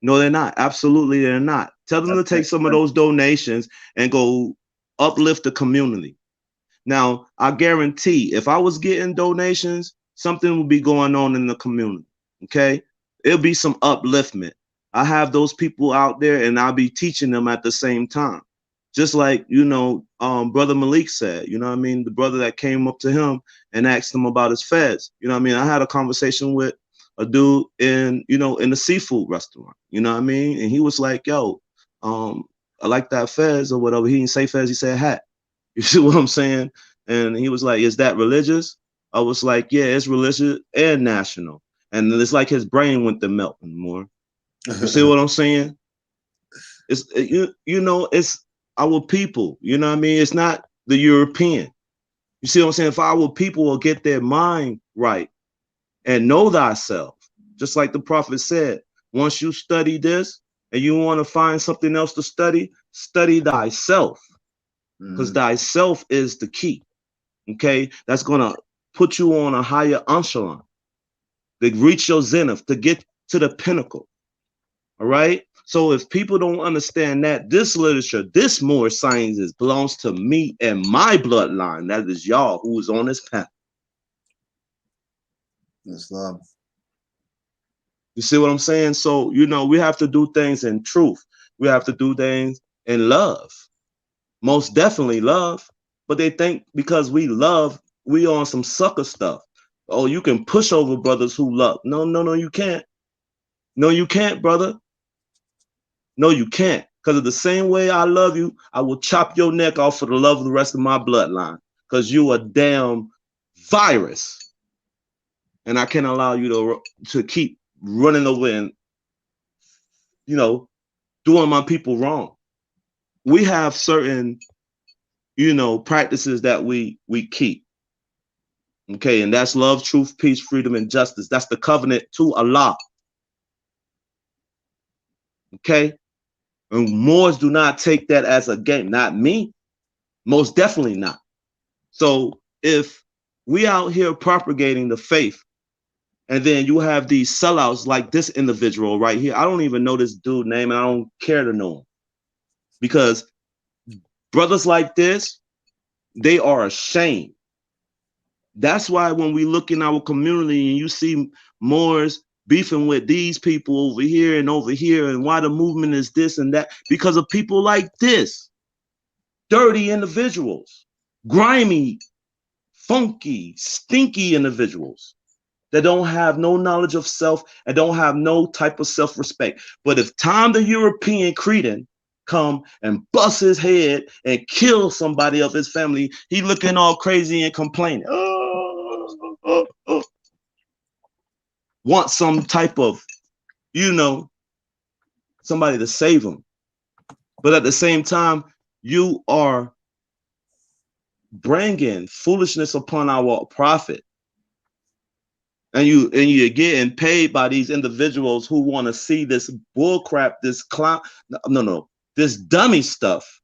S14: No, they're not. Absolutely, they're not. Tell them to take some of those donations and go uplift the community. Now, I guarantee if I was getting donations, something would be going on in the community. Okay? It'll be some upliftment. I have those people out there and I'll be teaching them at the same time. Just like, you know, Brother Malik said, you know what I mean? The brother that came up to him and asked him about his feds. You know what I mean? I had a conversation with a dude in, you know, in the seafood restaurant, you know what I mean? And he was like, "Yo, I like that fez," or whatever. He didn't say fez, he said hat. You see what I'm saying? And he was like, "Is that religious?" I was like, "Yeah, it's religious and national." And it's like his brain went to melting more. You see what I'm saying? It's you know, it's our people, you know what I mean? It's not the European. You see what I'm saying? If our people will get their mind right and know thyself, just like the prophet said, once you study this and you want to find something else to study thyself, because thyself is the key. Okay, that's gonna put you on a higher echelon, to reach your zenith, to get to the pinnacle. All right. So if people don't understand that, this literature, this more sciences belongs to me and my bloodline. That is y'all who is on this path.
S4: Islam.
S14: You see what I'm saying? So, you know, we have to do things in truth. We have to do things in love. Most definitely love. But they think because we love, we on some sucker stuff. Oh, you can push over brothers who love. No, you can't. No, you can't, brother. No, you can't. Because of the same way I love you, I will chop your neck off for the love of the rest of my bloodline. Because you a damn virus. And I can't allow you to keep running over and, you know, doing my people wrong. We have certain, you know, practices that we keep. Okay, and that's love, truth, peace, freedom, and justice. That's the covenant to Allah. Okay? And Moors do not take that as a game. Not me. Most definitely not. So if we out here propagating the faith, and then you have these sellouts like this individual right here. I don't even know this dude's name, and I don't care to know him. Because brothers like this, they are ashamed. That's why when we look in our community and you see Moors beefing with these people over here and over here, and why the movement is this and that, because of people like this. Dirty individuals, grimy, funky, stinky individuals that don't have no knowledge of self and don't have no type of self-respect. But if Tom the European Cretan come and bust his head and kill somebody of his family, he looking all crazy and complaining. Want some type of, somebody to save him. But at the same time, you are bringing foolishness upon our prophet. And you're getting paid by these individuals who want to see this bullcrap, this clown, this dummy stuff.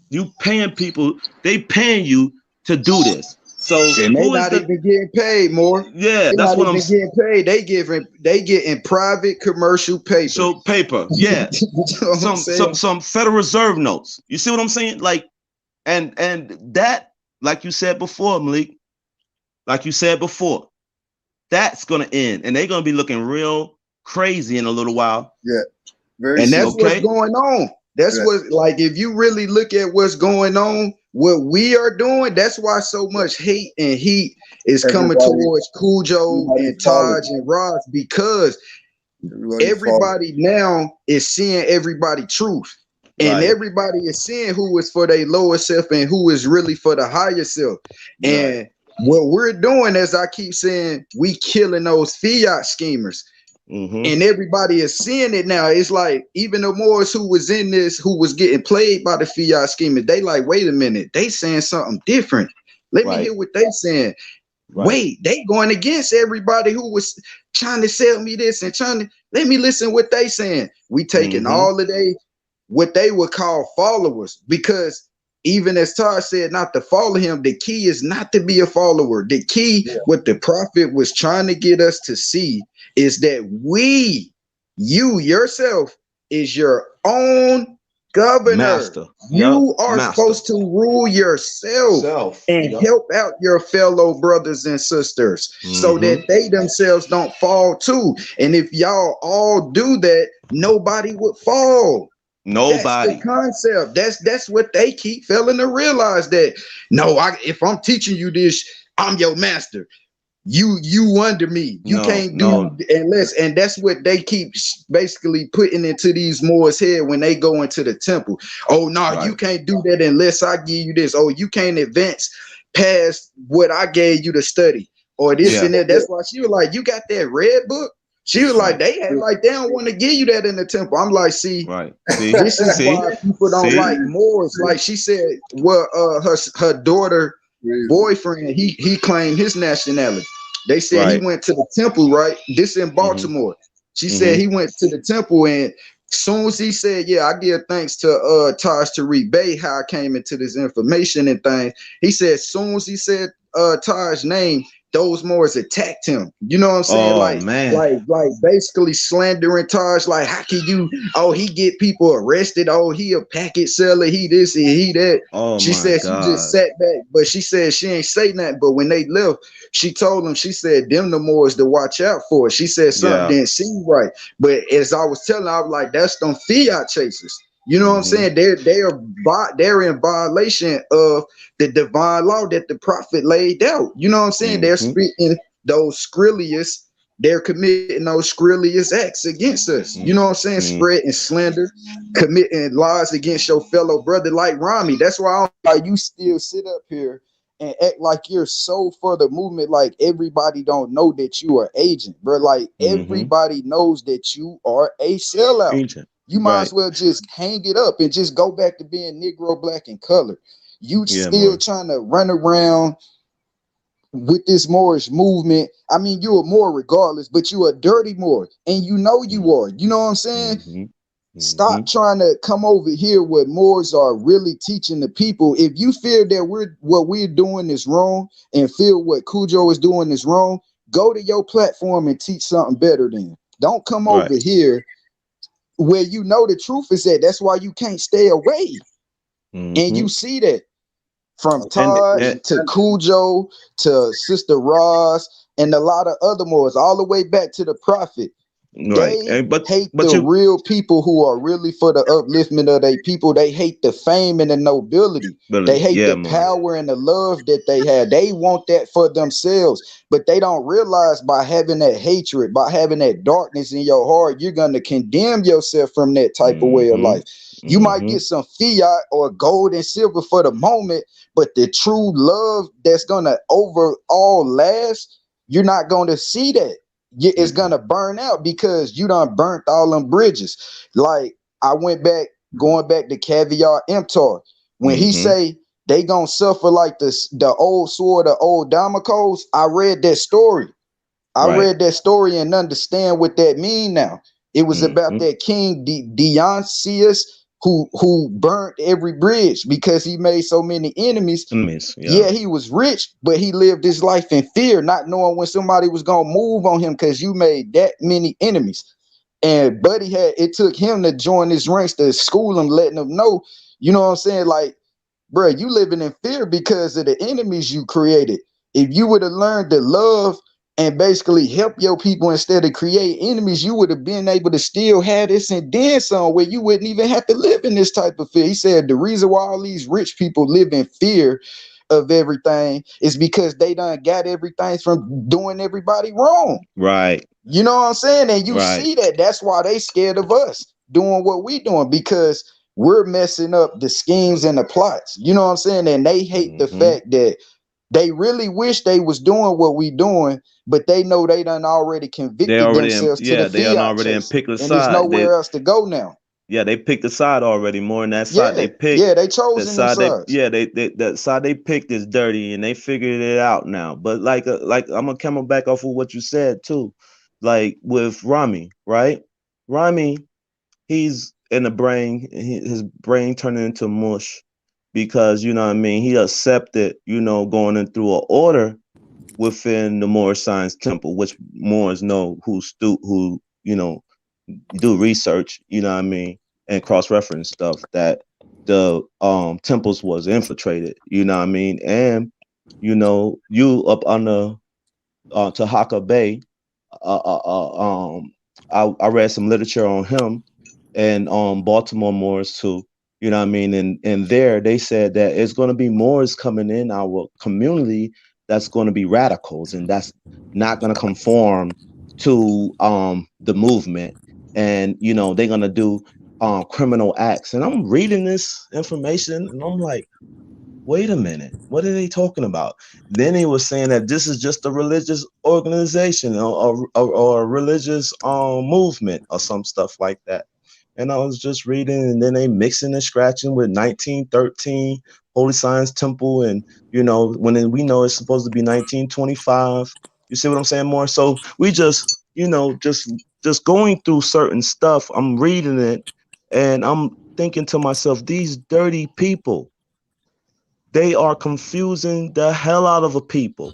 S14: You paying people, they paying you to do this. So
S15: and they not even getting paid more.
S14: Yeah, that's what I'm
S15: saying. Getting paid. They getting private commercial paper.
S14: So paper, yeah. some Federal Reserve notes. You see what I'm saying? Like, and that, like you said before, Malik, that's gonna end, and they're gonna be looking real crazy in a little while.
S15: Yeah, and that's what's going on. That's what, like, if you really look at what's going on, what we are doing, that's why so much hate and heat is coming towards Cujo and Taj and Ross, because everybody now is seeing everybody truth. And everybody is seeing who is for their lower self and who is really for the higher self. And what we're doing, as I keep saying, we killing those fiat schemers. And everybody is seeing it now. It's like, even the Moors who was in this, who was getting played by the fiat schemers, they like, wait a minute, they saying something different. Let me hear what they saying. Wait, they going against everybody who was trying to sell me this and let me listen what they saying. We taking all of what they would call followers, because even as Taj said, not to follow him, the key is not to be a follower. The key, what the prophet was trying to get us to see, is that you yourself is your own governor.
S14: Master.
S15: You are supposed to rule yourself and help out your fellow brothers and sisters so that they themselves don't fall too. And if y'all all do that, nobody would fall.
S14: Nobody.
S15: That's the concept. That's what they keep failing to realize, that if I'm teaching you this, I'm your master. You under me. You can't do unless, and that's what they keep basically putting into these Moors' head when they go into the temple. Oh no, you can't do that unless I give you this. Oh, you can't advance past what I gave you to study, or this and that. That's why she was like, you got that red book? She was like, they don't want to give you that in the temple. I'm like, see, this is why people don't like Moors. Like she said, well, her daughter boyfriend, he claimed his nationality. They said he went to the temple, right? This in Baltimore. She said he went to the temple, and soon as he said, yeah, I give thanks to Taj Tariq Bey, how I came into this information and things. He said, soon as he said Taj's name, those Moors attacked him. You know what I'm saying? Like basically slandering Taj. Like, how can you? Oh, he get people arrested. Oh, he a packet seller. He this and he that. She said she just sat back, but she said she ain't say nothing. But when they left, she told them, she said, them the Moors to watch out for. She said something didn't seem right. But as I was telling her, I was like, that's them fiat chasers. You know what I'm saying? They're in violation of the divine law that the prophet laid out. You know what I'm saying? They're speaking those scurrilous, they're committing those scurrilous acts against us. You know what I'm saying? Spreading slander, committing lies against your fellow brother like Rami. That's why you still sit up here and act like you're so for the movement, like everybody don't know that you are agent, bro. Like everybody knows that you are a sellout. Agent. You might as well just hang it up and just go back to being Negro, black, and color. You still trying to run around with this Moorish movement. I mean, you're a Moor regardless, but you're a dirty Moor, and you know you are. You know what I'm saying? Stop trying to come over here where Moors are really teaching the people. If you feel that what we're doing is wrong and feel what Cujo is doing is wrong, go to your platform and teach something better then. Don't come over here where you know the truth is at. That's why you can't stay away. And you see that from Taj to Cujo to Sister Roz, and a lot of other Moors, all the way back to the prophet.
S14: Right.
S15: They
S14: But
S15: hate the
S14: you
S15: real people who are really for the upliftment of their people. They hate the fame and the nobility. They hate
S14: yeah,
S15: the
S14: man.
S15: power and the love that they have. They want that for themselves, but they don't realize by having that hatred, by having that darkness in your heart, you're going to condemn yourself from that type of way of life. You might get some fiat or gold and silver for the moment, but the true love that's going to overall last, you're not going to see that. It's gonna burn out because you done burnt all them bridges. Like I went back, going back to Caviar Emptor, when he say they gonna suffer like the old sword of old Damocles. I read that story. I read that story and understand what that mean now. It was about that King Dionysius who burnt every bridge because he made so many enemies. Yeah, he was rich, but he lived his life in fear, not knowing when somebody was gonna move on him because you made that many enemies. And Buddy it took him to join his ranks to school him, letting him know, you know what I'm saying? Like, bro, you living in fear because of the enemies you created. If you would have learned to love and basically help your people instead of create enemies, you would have been able to still have this and then some where you wouldn't even have to live in this type of fear. He said the reason why all these rich people live in fear of everything is because they done got everything from doing everybody wrong.
S14: Right.
S15: You know what I'm saying? And you see that. That's why they scared of us doing what we doing, because we're messing up the schemes and the plots. You know what I'm saying? And they hate the fact that they really wish they was doing what we doing, but they know they done already convicted themselves to the
S14: they done
S15: fiat
S14: already
S15: chase,
S14: picked a
S15: and
S14: side.
S15: there's nowhere else to go now.
S14: Yeah, they picked the side already. More than that side they picked.
S15: Yeah, they chosen
S14: the side
S15: sides.
S14: that side they picked is dirty, and they figured it out now. But like I'm gonna come back off of what you said too, like with Rami, right? Rami, he's in the brain, his brain turning into mush because you know what I mean. He accepted, going in through an order within the Moorish Science Temple, which Moors know who do research, you know what I mean, and cross-reference stuff, that the temples was infiltrated, you know what I mean, and you up on the Tahaka Bay, I read some literature on him and Baltimore Moors too, you know what I mean, and there they said that it's going to be Moors coming in our community that's going to be radicals and that's not going to conform to the movement, and they're going to do criminal acts. And I'm reading this information and I'm like, wait a minute, what are they talking about? Then he was saying that this is just a religious organization or a religious movement or some stuff like that. And I was just reading, and then they mixing and scratching with 1913 Holy Science Temple, and when we know it's supposed to be 1925. You see what I'm saying? More so we just just going through certain stuff. I'm reading it and I'm thinking to myself, these dirty people, they are confusing the hell out of a people.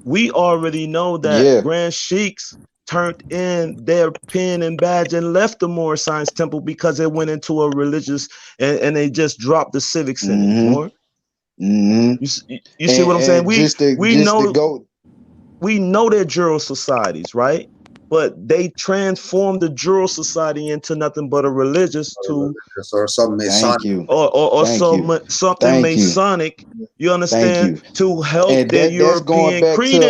S14: We already know that Grand Sheiks turned in their pin and badge and left the Moorish Science Temple because it went into a religious, and they just dropped the civics in it. More. You see what I'm saying? We know they're jural societies, right? But they transformed the jural society into nothing but a religious
S1: or something Masonic,
S14: or something Masonic. You understand? To help their European creed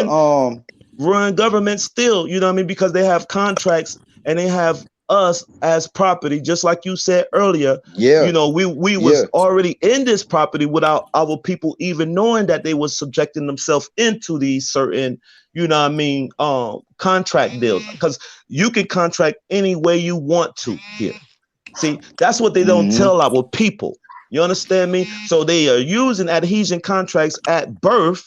S14: run government still. You know what I mean? Because they have contracts and they have us as property, just like you said earlier. We was already in this property without our people even knowing that they was subjecting themselves into these certain, contract deals, because you can contract any way you want to here. See, that's what they don't tell our people. You understand me? So they are using adhesion contracts at birth,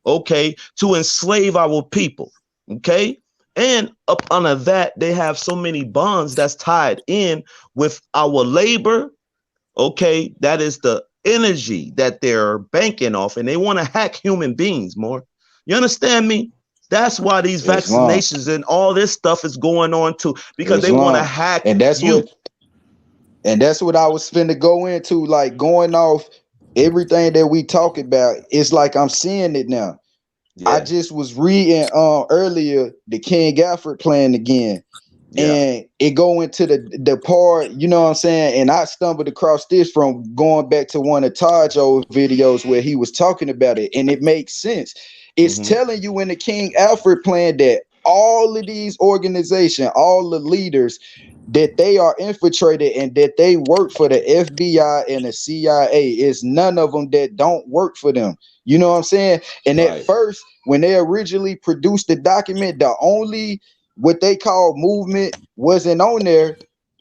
S14: okay, to enslave our people, okay? And up under that, they have so many bonds that's tied in with our labor, okay? That is the energy that they're banking off, and they want to hack human beings more. You understand me? That's why these vaccinations and all this stuff is going on too, because they want to hack you.
S15: And that's what I was finna go into, like going off everything that we talk about. It's like I'm seeing it now. I just was reading earlier the King Alfred plan again. And it go into the part, you know what I'm saying? And I stumbled across this from going back to one of Todd's old videos where he was talking about it, and it makes sense. It's telling you in the King Alfred plan that all of these organizations, all the leaders, that they are infiltrated and that they work for the FBI and the CIA. Is none of them that don't work for them. You know what I'm saying? And at first, when they originally produced the document, the only what they call movement wasn't on there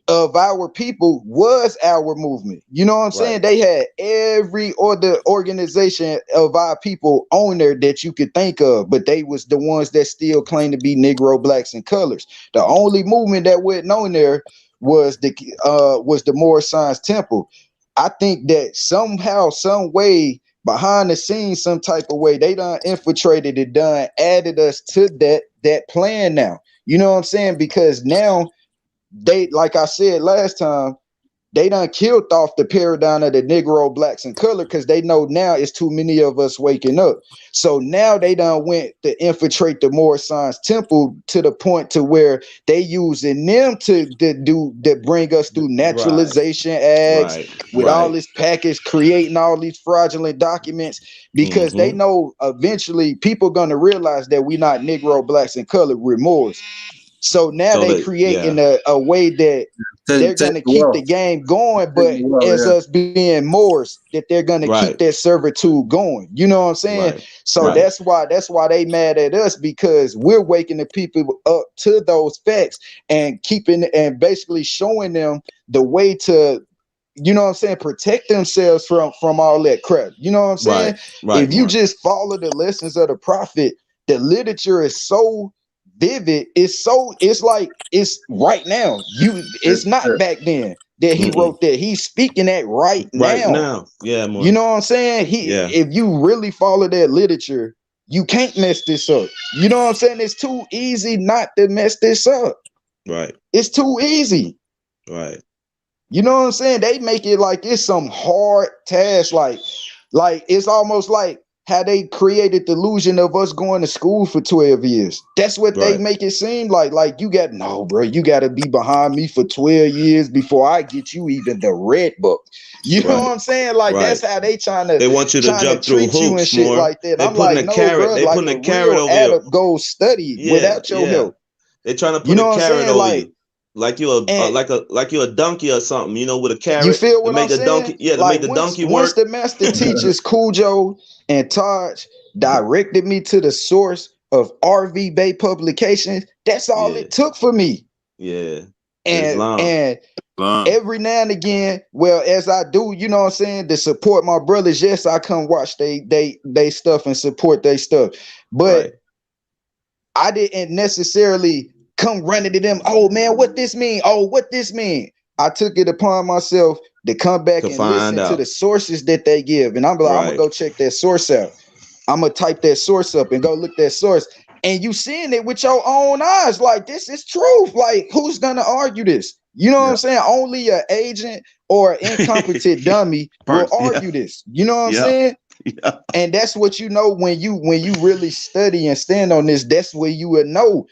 S15: of our people was our movement. You know what I'm saying? They had every other organization of our people on there that you could think of, but they was the ones that still claim to be Negro, blacks, and colors. The only movement that wasn't on there was the Moorish Science Temple. I think that somehow, some way, behind the scenes, some type of way, they done infiltrated it, done added us to that plan now. You know what I'm saying? Because now they, like I said last time, they done killed off the paradigm of the Negro, blacks, and color because they know now it's too many of us waking up. So now they done went to infiltrate the Moorish Science Temple to the point to where they using them to bring us through naturalization acts with all this package, creating all these fraudulent documents because they know eventually people gonna realize that we not Negro, blacks, and color, we're Moors. So now they creating a way that they're going to keep the game going, but as us being Moors, that they're going to keep that servitude going. You know what I'm saying? So that's why they mad at us, because we're waking the people up to those facts and keeping and basically showing them the way to, you know what I'm saying, protect themselves from all that crap. You know what I'm saying? If you just follow the lessons of the prophet, the literature is so vivid, it's like it's right now. It's not back then that he wrote that. He's speaking that right now.
S14: Yeah, man.
S15: You know what I'm saying? If you really follow that literature, you can't mess this up. You know what I'm saying? It's too easy not to mess this up. It's too easy. You know what I'm saying? They make it like it's some hard task, like it's almost like how they created the illusion of us going to school for 12 years. That's what they make it seem like. Like, you got, no, bro, you got to be behind me for 12 years before I get you even the red book. You know what I'm saying? Like, that's how they
S14: they want you to jump through hoops
S15: you and shit
S14: more.
S15: like that.
S14: They
S15: I'm
S14: putting
S15: like,
S14: a
S15: no,
S14: carrot.
S15: bro,
S14: They
S15: like
S14: putting a
S15: a
S14: carrot
S15: real
S14: over you.
S15: adult go study without your help.
S14: They're trying to put
S15: You know
S14: a
S15: what I'm
S14: carrot
S15: saying?
S14: over
S15: Like,
S14: you. Like you like you're a donkey or something, you know, with a carrot.
S15: you feel what
S14: to make
S15: I'm
S14: the
S15: saying?
S14: donkey, to
S15: Like,
S14: make the
S15: once
S14: donkey work.
S15: the master teachers Cujo and Taj directed me to the source of RV Bay publications, that's all it took for me. And every now and again, well, as I do, you know what I'm saying, to support my brothers, yes, I come watch they stuff and support their stuff. But I didn't necessarily come running to them, oh man, what this mean? Oh, what this mean? I took it upon myself to come back and listen to the sources that they give. And I'm like, I'm gonna go check that source out. I'm gonna type that source up and go look that source. And you seeing it with your own eyes, like, this is truth. Like, who's gonna argue this? You know what I'm saying? Only an agent or an incompetent dummy will argue this. You know what I'm saying? And that's what you know when you really study and stand on this. That's where you would know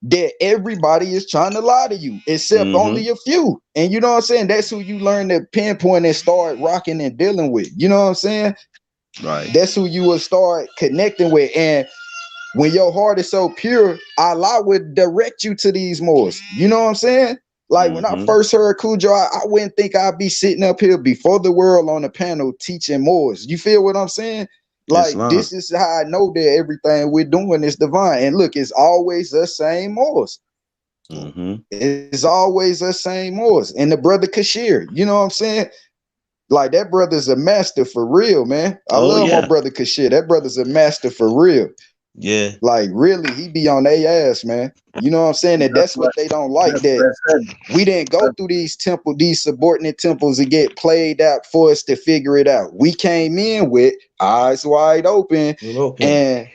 S15: that everybody is trying to lie to you, except only a few. And you know what I'm saying? That's who you learn to pinpoint and start rocking and dealing with. You know what I'm saying? That's who you will start connecting with. And when your heart is so pure, Allah would direct you to these Moors. You know what I'm saying? Like, when I first heard Cujo, I wouldn't think I'd be sitting up here before the world on a panel teaching Moors. You feel what I'm saying? Like, this is how I know that everything we're doing is divine. And look, it's always the same Moors. It's always the same Moors. And the brother Kashir, you know what I'm saying? Like, that brother's a master for real, man. I love my brother Kashir. That brother's a master for real. Like, really, he be on their ass, man. You know what I'm saying? And that's what they don't like, that we didn't go through these subordinate temples and get played out for us to figure it out. We came in with eyes wide open, and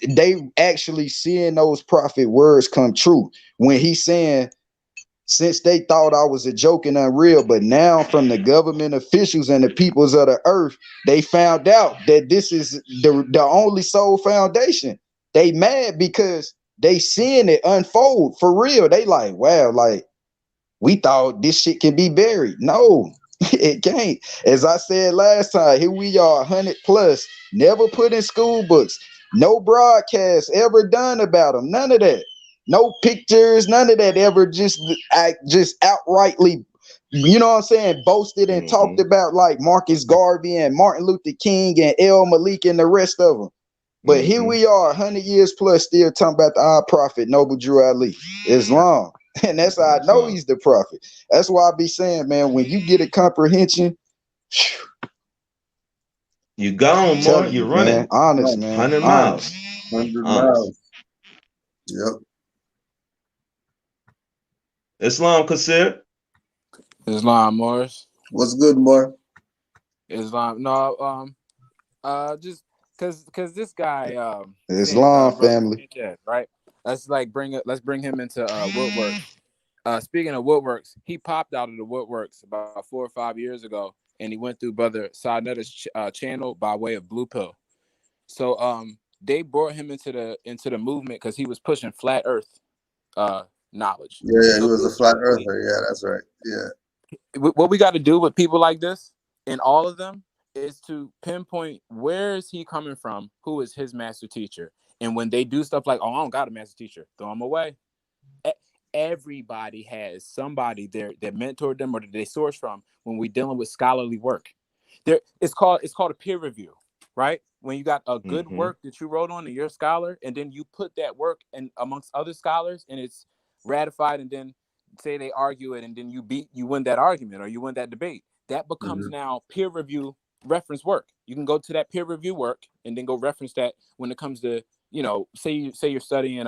S15: they actually seeing those prophet words come true when he's saying since they thought I was a joke and unreal. But now from the government officials and the peoples of the earth, they found out that this is the only soul foundation. They mad because they seeing it unfold for real. They like, wow, like we thought this shit can be buried. No, it can't. As I said last time, here we are 100 plus, never put in school books, no broadcast ever done about them, none of that. No pictures, none of that ever just outrightly, you know what I'm saying, boasted and talked about like Marcus Garvey and Martin Luther King and El Malik and the rest of them. But here we are 100 years plus still talking about the odd prophet, Noble Drew Ali, Islam. And that's how I know he's the prophet. That's why I be saying, man, when you get a comprehension,
S14: you gone, more. You're running.
S15: Man, honest, man.
S14: 100 miles.
S4: 100 miles. Yep.
S14: Islam Kasir.
S17: Islam Morris.
S4: What's good, more?
S17: Islam. No, just cause this guy
S15: Islam family.
S17: Sanchez, right? Let's bring him into Woodworks. Speaking of Woodworks, he popped out of the Woodworks about 4 or 5 years ago, and he went through Brother Sanetta's channel by way of Blue Pill. So they brought him into the movement because he was pushing flat Earth knowledge.
S4: Yeah, he was a flat earther. Yeah, that's right. Yeah.
S17: What we got to do with people like this, and all of them, is to pinpoint where is he coming from, who is his master teacher. And when they do stuff like, oh, I don't got a master teacher, throw him away. Everybody has somebody there that mentored them or that they source from when we're dealing with scholarly work. It's called a peer review, right? When you got a good work that you wrote on and you're a scholar, and then you put that work in amongst other scholars and it's ratified, and then say they argue it, and then you win that argument or you win that debate. That becomes now peer review reference work. You can go to that peer review work and then go reference that when it comes to, say you're studying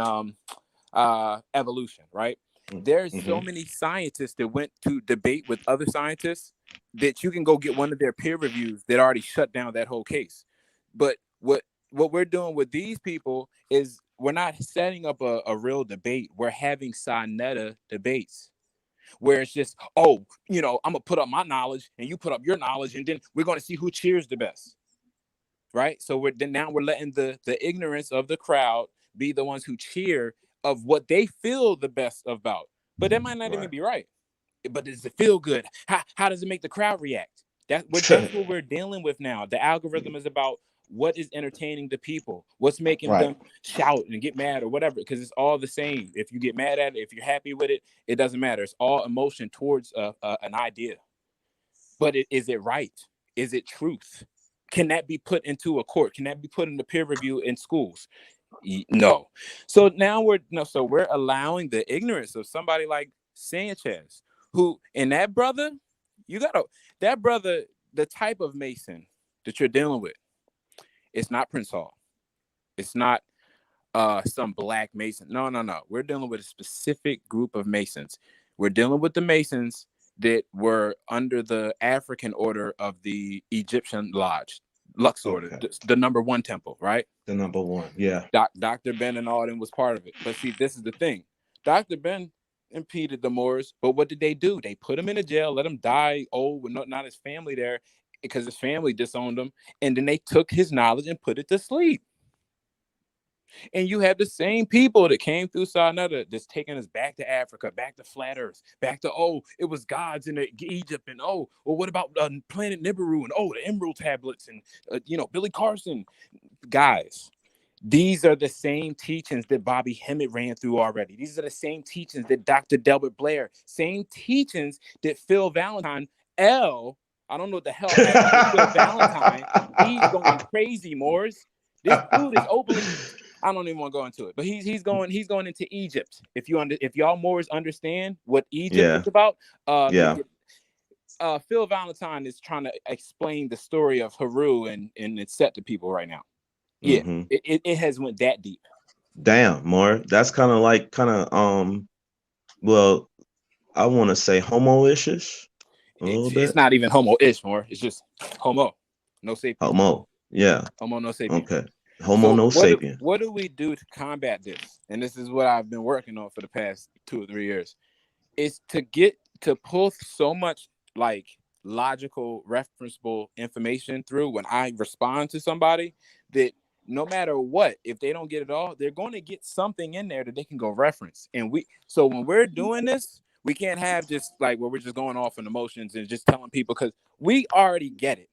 S17: evolution, right? There's so many scientists that went to debate with other scientists that you can go get one of their peer reviews that already shut down that whole case. But what we're doing with these people is we're not setting up a real debate. We're having Sanetta debates where it's just, I'm gonna put up my knowledge and you put up your knowledge, and then we're gonna see who cheers the best, right? So we're letting the ignorance of the crowd be the ones who cheer of what they feel the best about, but that might not even be right. But does it feel good? How does it make the crowd react? That's what we're dealing with now. The algorithm is about what is entertaining the people, what's making them shout and get mad or whatever, because it's all the same. If you get mad at it, if you're happy with it, it doesn't matter. It's all emotion towards an idea. But is it right? Is it truth? Can that be put into a court? Can that be put into peer review in schools? No. So now we're allowing the ignorance of somebody like Sanchez, who, and that brother, the type of Mason that you're dealing with, it's not Prince Hall. It's not some black Mason. No. We're dealing with a specific group of Masons. We're dealing with the Masons that were under the African order of the Egyptian Lodge, Luxor, the number 1 temple, right?
S14: The number 1, yeah.
S17: Dr. Ben and all them was part of it. But see, this is the thing. Dr. Ben impeded the Moors, but what did they do? They put him in a jail, let him die old with not his family there, because his family disowned him, and then they took his knowledge and put it to sleep. And you have the same people that came through Sanetta that's taking us back to Africa, back to flat Earth, back to, it was gods in Egypt, and what about planet Nibiru, and the Emerald tablets, and Billy Carson. Guys, these are the same teachings that Bobby Hemmett ran through already. These are the same teachings that Dr. Delbert Blair, same teachings that Phil Valentine, I don't know what the hell happened to Phil Valentine. He's going crazy, Moors. This dude is openly, I don't even want to go into it, but he's going into Egypt. If y'all Moors understand what Egypt is about, Phil Valentine is trying to explain the story of Haru and it's set to people right now. Yeah, it has went that deep.
S14: Damn, more. That's kind of well, I want to say homo-ish.
S17: It's not even homo-ish, more. It's just homo, no sapien.
S14: Homo, yeah.
S17: Homo no sapien.
S14: Okay. Homo no sapien.
S17: What do we do to combat this? And this is what I've been working on for the past 2 or 3 years. is to pull so much like logical, referenceable information through when I respond to somebody that no matter what, if they don't get it all, they're going to get something in there that they can go reference. And so when we're doing this, we can't have just like where we're just going off on emotions and just telling people, because we already get it.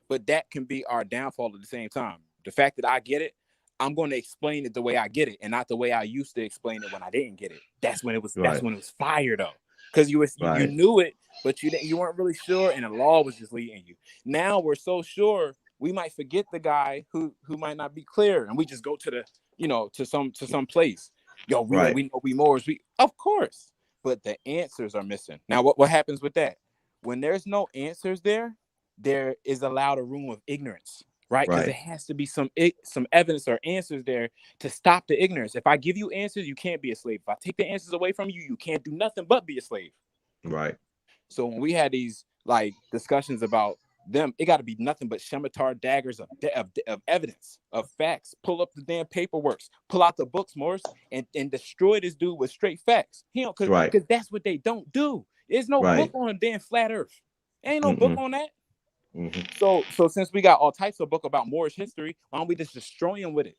S17: But that can be our downfall at the same time. The fact that I get it, I'm going to explain it the way I get it, and not the way I used to explain it when I didn't get it. That's when it was. That's when it was fire, though, because you knew it, but you weren't really sure, and the law was just leading you. Now we're so sure we might forget the guy who might not be clear, and we just go to the to some place. Yo, we know we Moors. Of course, but the answers are missing. Now what happens with that? When there's no answers there is allowed a room of ignorance. Right, because there has to be some evidence or answers there to stop the ignorance. If I give you answers, you can't be a slave. If I take the answers away from you, you can't do nothing but be a slave.
S14: Right.
S17: So when we had these like discussions about them, it got to be nothing but Shemitah daggers of evidence, of facts. Pull up the damn paperwork, pull out the books, Morris, and destroy this dude with straight facts. Because that's what they don't do. There's no book on damn flat Earth. Ain't no book on that.
S14: Mm-hmm.
S17: So since we got all types of book about Moorish history, why don't we just destroy them with it?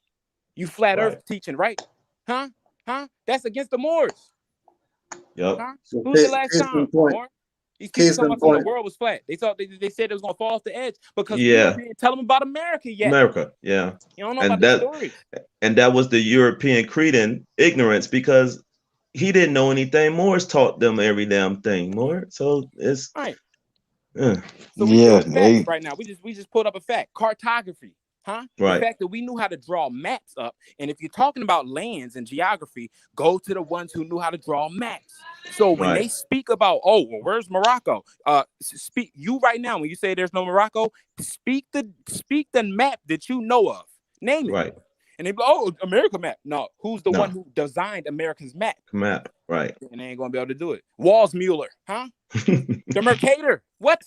S17: You flat Earth teaching, right? Huh? That's against the Moors.
S14: Yep.
S17: Huh? Who's the last time? These people talking about the world was flat. They thought they said it was gonna fall off the edge because we didn't tell them about America yet.
S14: America, yeah.
S17: You don't know about the story.
S14: And that was the European cretin ignorance, because he didn't know anything. Moors taught them every damn thing. So it's
S17: right.
S14: Yeah.
S17: So we doing facts right now. We just pulled up a fact. Cartography. Huh?
S14: Right.
S17: The fact that we knew how to draw maps up. And if you're talking about lands and geography, go to the ones who knew how to draw maps. So when they speak about, where's Morocco? Speak you right now when you say there's no Morocco, speak the map that you know of. Name it. Right. And they be like, America map. No, who's the one who designed America's map?
S14: Right.
S17: And they ain't gonna be able to do it. Walsmuller, huh? The Mercator. What?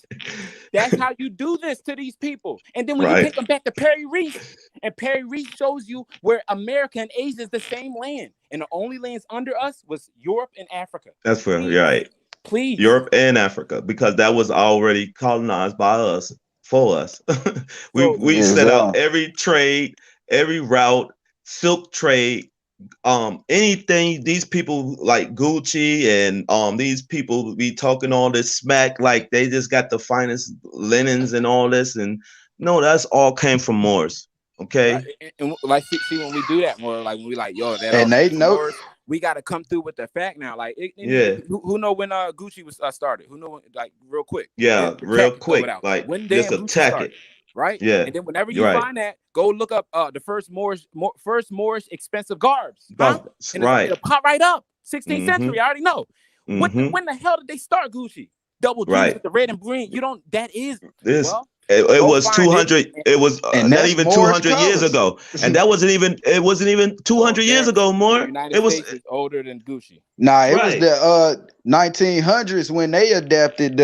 S17: That's how you do this to these people. And then when you take them back to Perry Reef, and Perry Reef shows you where America and Asia is the same land, and the only lands under us was Europe and Africa.
S14: That's fair. You're right.
S17: Please.
S14: Europe and Africa, because that was already colonized by us, for us. we set out every trade, every route, silk trade, anything. These people like Gucci and these people be talking all this smack like they just got the finest linens and all this, and no, that's all came from Moors. Okay.
S17: And like see when we do that more, like when we like, yo, that
S15: and they know
S17: Moors, we got to come through with the fact now. Like, who know when Gucci was started? Who know when, like real quick?
S14: Yeah, real quick. Like when just attack it.
S17: Right?
S14: Yeah.
S17: And then whenever you find that, go look up the first Moorish expensive garbs. Huh? It'll pop right up. 16th century, I already know. When the hell did they start Gucci? Double G's with the red and green. You don't. That is well.
S14: It was 200. It was not even 200 years ago, and that wasn't even. It wasn't even 200 years ago. More.
S17: It was older than Gucci.
S15: Nah, it was the 1900s when they adopted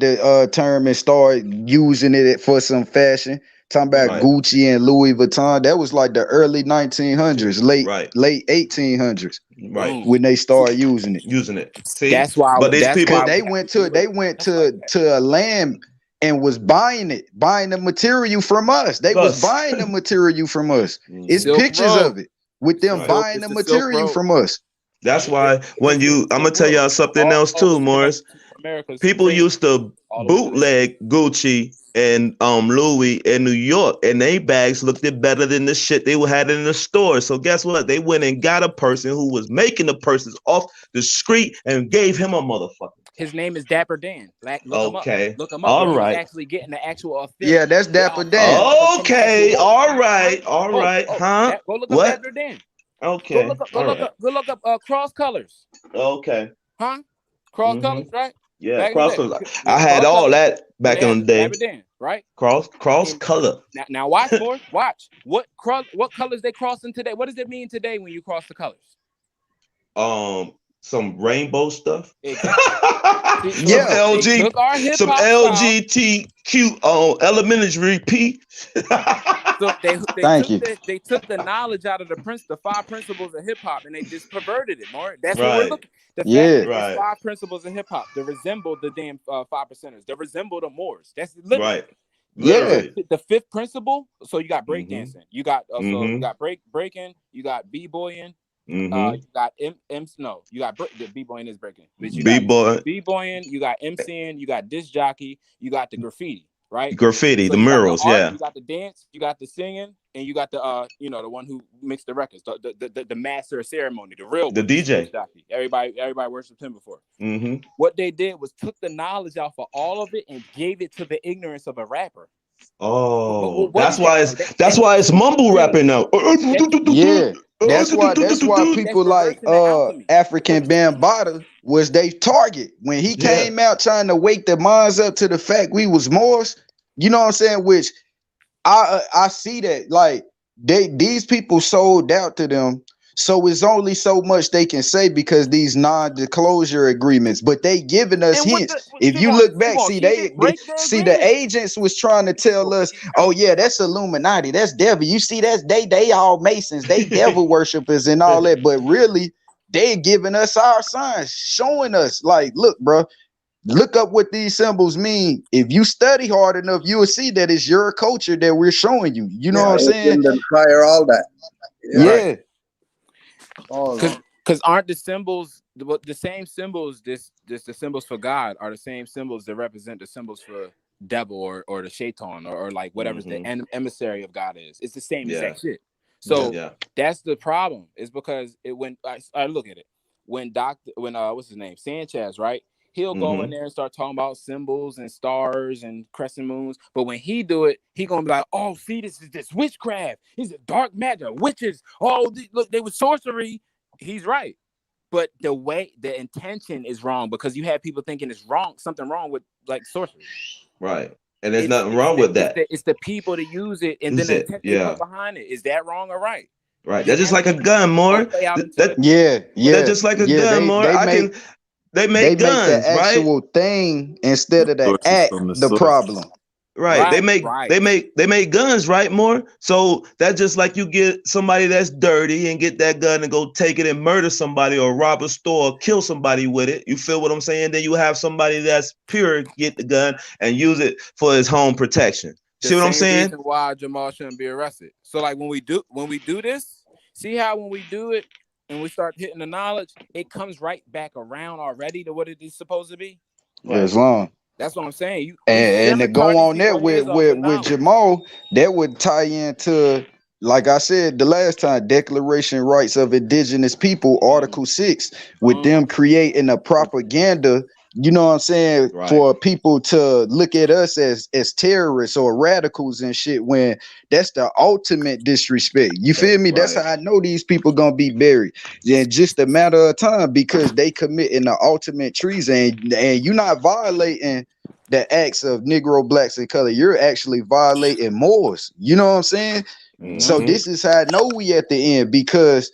S15: the term and started using it for some fashion. Talking about Gucci and Louis Vuitton. That was like the early 1900s, late 1800s.
S14: Right.
S15: When they started using it.
S14: See,
S17: that's why.
S14: But these people,
S15: they went to a land and was buying the material from us. They was buying the material from us. It's
S17: Silk
S15: pictures
S17: Road.
S15: of it with them buying the material from us.
S14: That's why when I'm gonna tell y'all something else too, Morris. People used to bootleg Gucci and Louis in New York, and they bags looked better than the shit they had in the store. So guess what? They went and got a person who was making the purses off the street and gave him a motherfucker.
S17: His name is Dapper Dan. Look him up. Look him up.
S14: All right.
S17: Actually getting the actual authentic.
S15: Yeah, that's Dapper Dan.
S14: Okay. All right. Huh?
S17: Go look up Dapper Dan.
S14: Okay.
S17: Go look up cross colors.
S14: Okay.
S17: Huh? Cross colors, right?
S14: Yeah, cross colors. I had all that back in the day.
S17: Dapper Dan, right?
S14: Cross color.
S17: Now watch, boy. Watch. What colors they crossing today? What does it mean today when you cross the colors?
S14: some rainbow stuff.
S17: Exactly.
S14: Some
S15: Yeah.
S17: They
S14: LG,
S17: took our hip
S14: some
S17: hop style.
S14: LGBTQ elementary P.
S17: So
S15: Thank you.
S17: they took the knowledge out of the 5 principles of hip hop and they just perverted it more. That's what we're
S14: Right.
S17: looking. The fact
S15: Yeah.
S17: that it's
S14: Right.
S17: 5 principles of hip hop that resemble the damn 5%ers. They resemble the Moors. That's literally
S14: Right.
S15: Yeah.
S14: Literally.
S17: the 5th principle. So you got breakdancing.
S14: Mhm.
S17: You got so you
S14: Mhm.
S17: got breaking. You got b-boying.
S14: Mhm.
S17: You got you got the b-boying is breaking. But you got
S14: B-boy,
S17: b-boying. You got MCing. You got disc jockey. You got the graffiti. Right.
S14: graffiti,
S17: So
S14: the
S17: you got the
S14: murals,
S17: art,
S14: yeah.
S17: you got the dance, you got the singing, and you got the the one who mixed the records, the master of ceremony, the real
S14: The
S17: one,
S14: DJ.
S17: Everybody worshipped him before.
S14: Mhm.
S17: What they did was took the knowledge off of all of it and gave it to the ignorance of a rapper.
S14: Oh,
S17: What is that?
S14: that's why it's mumble rapping now.
S15: Yeah. That's why people like African Bambaataa was they target when he
S14: Yeah.
S15: came out trying to wake the minds up to the fact we was Moors. You know what I'm saying? Which I see that like these people sold out to them. So it's only so much they can say because these non-disclosure agreements, but they giving us hints. If you look back, see the agents was trying to tell us, oh yeah, that's Illuminati, that's devil. You see, that's they all Masons, they devil worshippers and all that. But really, they giving us our signs, showing us like, look, bro, look up what these symbols mean. If you study hard enough, you will see that it's your culture that we're showing you. You know what I'm saying?
S4: Fire, all that.
S15: Yeah.
S17: Because aren't the symbols the same symbols? The symbols for God are the same symbols that represent the symbols for devil or the shaitan or like whatever's the emissary of God is. It's the same exact shit. So that's the problem. Is because when I look at it, when what's his name, Sanchez, right? He'll go in there and start talking about symbols and stars and crescent moons. But when he do it, he gonna be like, oh, see, this is this witchcraft. He's a dark magic, witches. Oh, look, they were sorcery. He's right. But the intention is wrong because you have people thinking it's wrong, something wrong with like sorcery.
S14: Right. And there's nothing wrong with that.
S17: It's the people that use it and then the intent they put behind it. Is that wrong or right?
S14: Right. That's just like a gun, more.
S15: That's
S14: just like a gun, more. They make guns,
S15: the actual thing instead of the act, the problem.
S14: Right. They make guns, right, more. So that's just like you get somebody that's dirty and get that gun and go take it and murder somebody or rob a store or kill somebody with it. You feel what I'm saying? Then you have somebody that's pure get the gun and use it for his home protection. See what I'm saying?
S17: Reason why Jamal shouldn't be arrested. So like when we do this, see how when we do it and we start hitting the knowledge, it comes right back around already to what it is supposed to be.
S15: As long.
S17: That's what I'm saying.
S15: And to go on there with Jamal, that would tie into, like I said the last time, Declaration Rights of Indigenous People, Article 6, with them creating a propaganda, you know what I'm saying, for people to look at us as terrorists or radicals and shit, when that's the ultimate disrespect. You feel me? That's how I know these people gonna be buried in just a matter of time, because they committing the ultimate treason, and you're not violating the acts of Negro, blacks, and color. You're actually violating Moors. You know what I'm saying? So this is how I know we at the end, because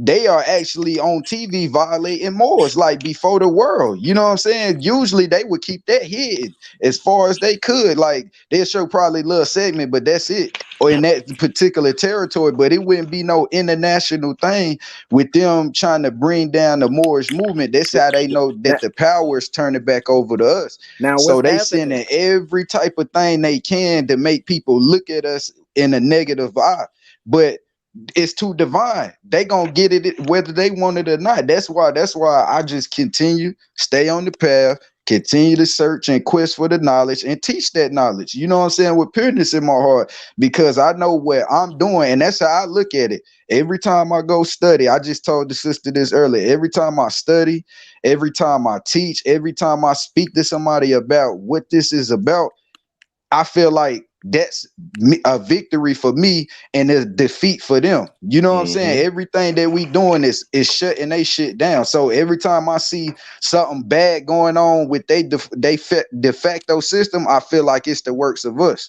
S15: they are actually on TV violating Moors like before the world. You know what I'm saying? Usually they would keep that hidden as far as they could. Like they'll show probably a little segment, but that's it. Or in that particular territory, but it wouldn't be no international thing with them trying to bring down the Moorish movement. That's how they know that the power is turning back over to us.
S17: Now,
S15: so they sending every type of thing they can to make people look at us in a negative eye. But it's too divine. They gonna get it whether they want it or not. That's why I just stay on the path, continue to search and quest for the knowledge and teach that knowledge. You know what I'm saying? With pureness in my heart, because I know what I'm doing, and that's how I look at it. Every time I go study, I just told the sister this earlier. Every time I study, every time I teach, every time I speak to somebody about what this is about, I feel like that's a victory for me and a defeat for them. You know what I'm saying? Everything that we doing is shutting they shit down. So every time I see something bad going on with they de facto system, I feel like it's the works of us.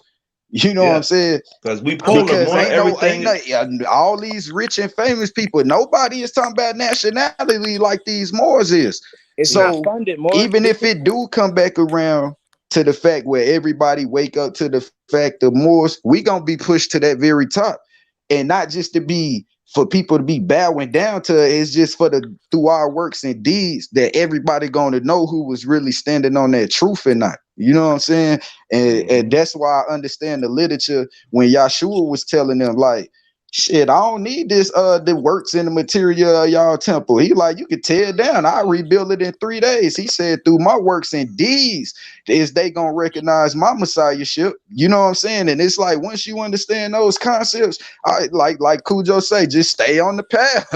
S15: You know what I'm saying?
S14: Because we polar
S15: Because
S14: more
S15: ain't no all these rich and famous people. Nobody is talking about nationality like these Moors is.
S17: It's not
S15: So
S17: funded more.
S15: even if it do come back around to the fact where everybody wake up to the fact of Moors, we gonna be pushed to that very top, and not just to be for people to be bowing down to it. It's just for the through our works and deeds that everybody gonna know who was really standing on that truth and not. You know what I'm saying? And that's why I understand the literature when Yahshua was telling them, like, shit, I don't need this the works in the material of y'all temple. He like, you can tear it down. I'll rebuild it in 3 days. He said, through my works and deeds is they gonna recognize my messiahship. You know what I'm saying? And it's like, once you understand those concepts, I like Cujo say, just stay on the path.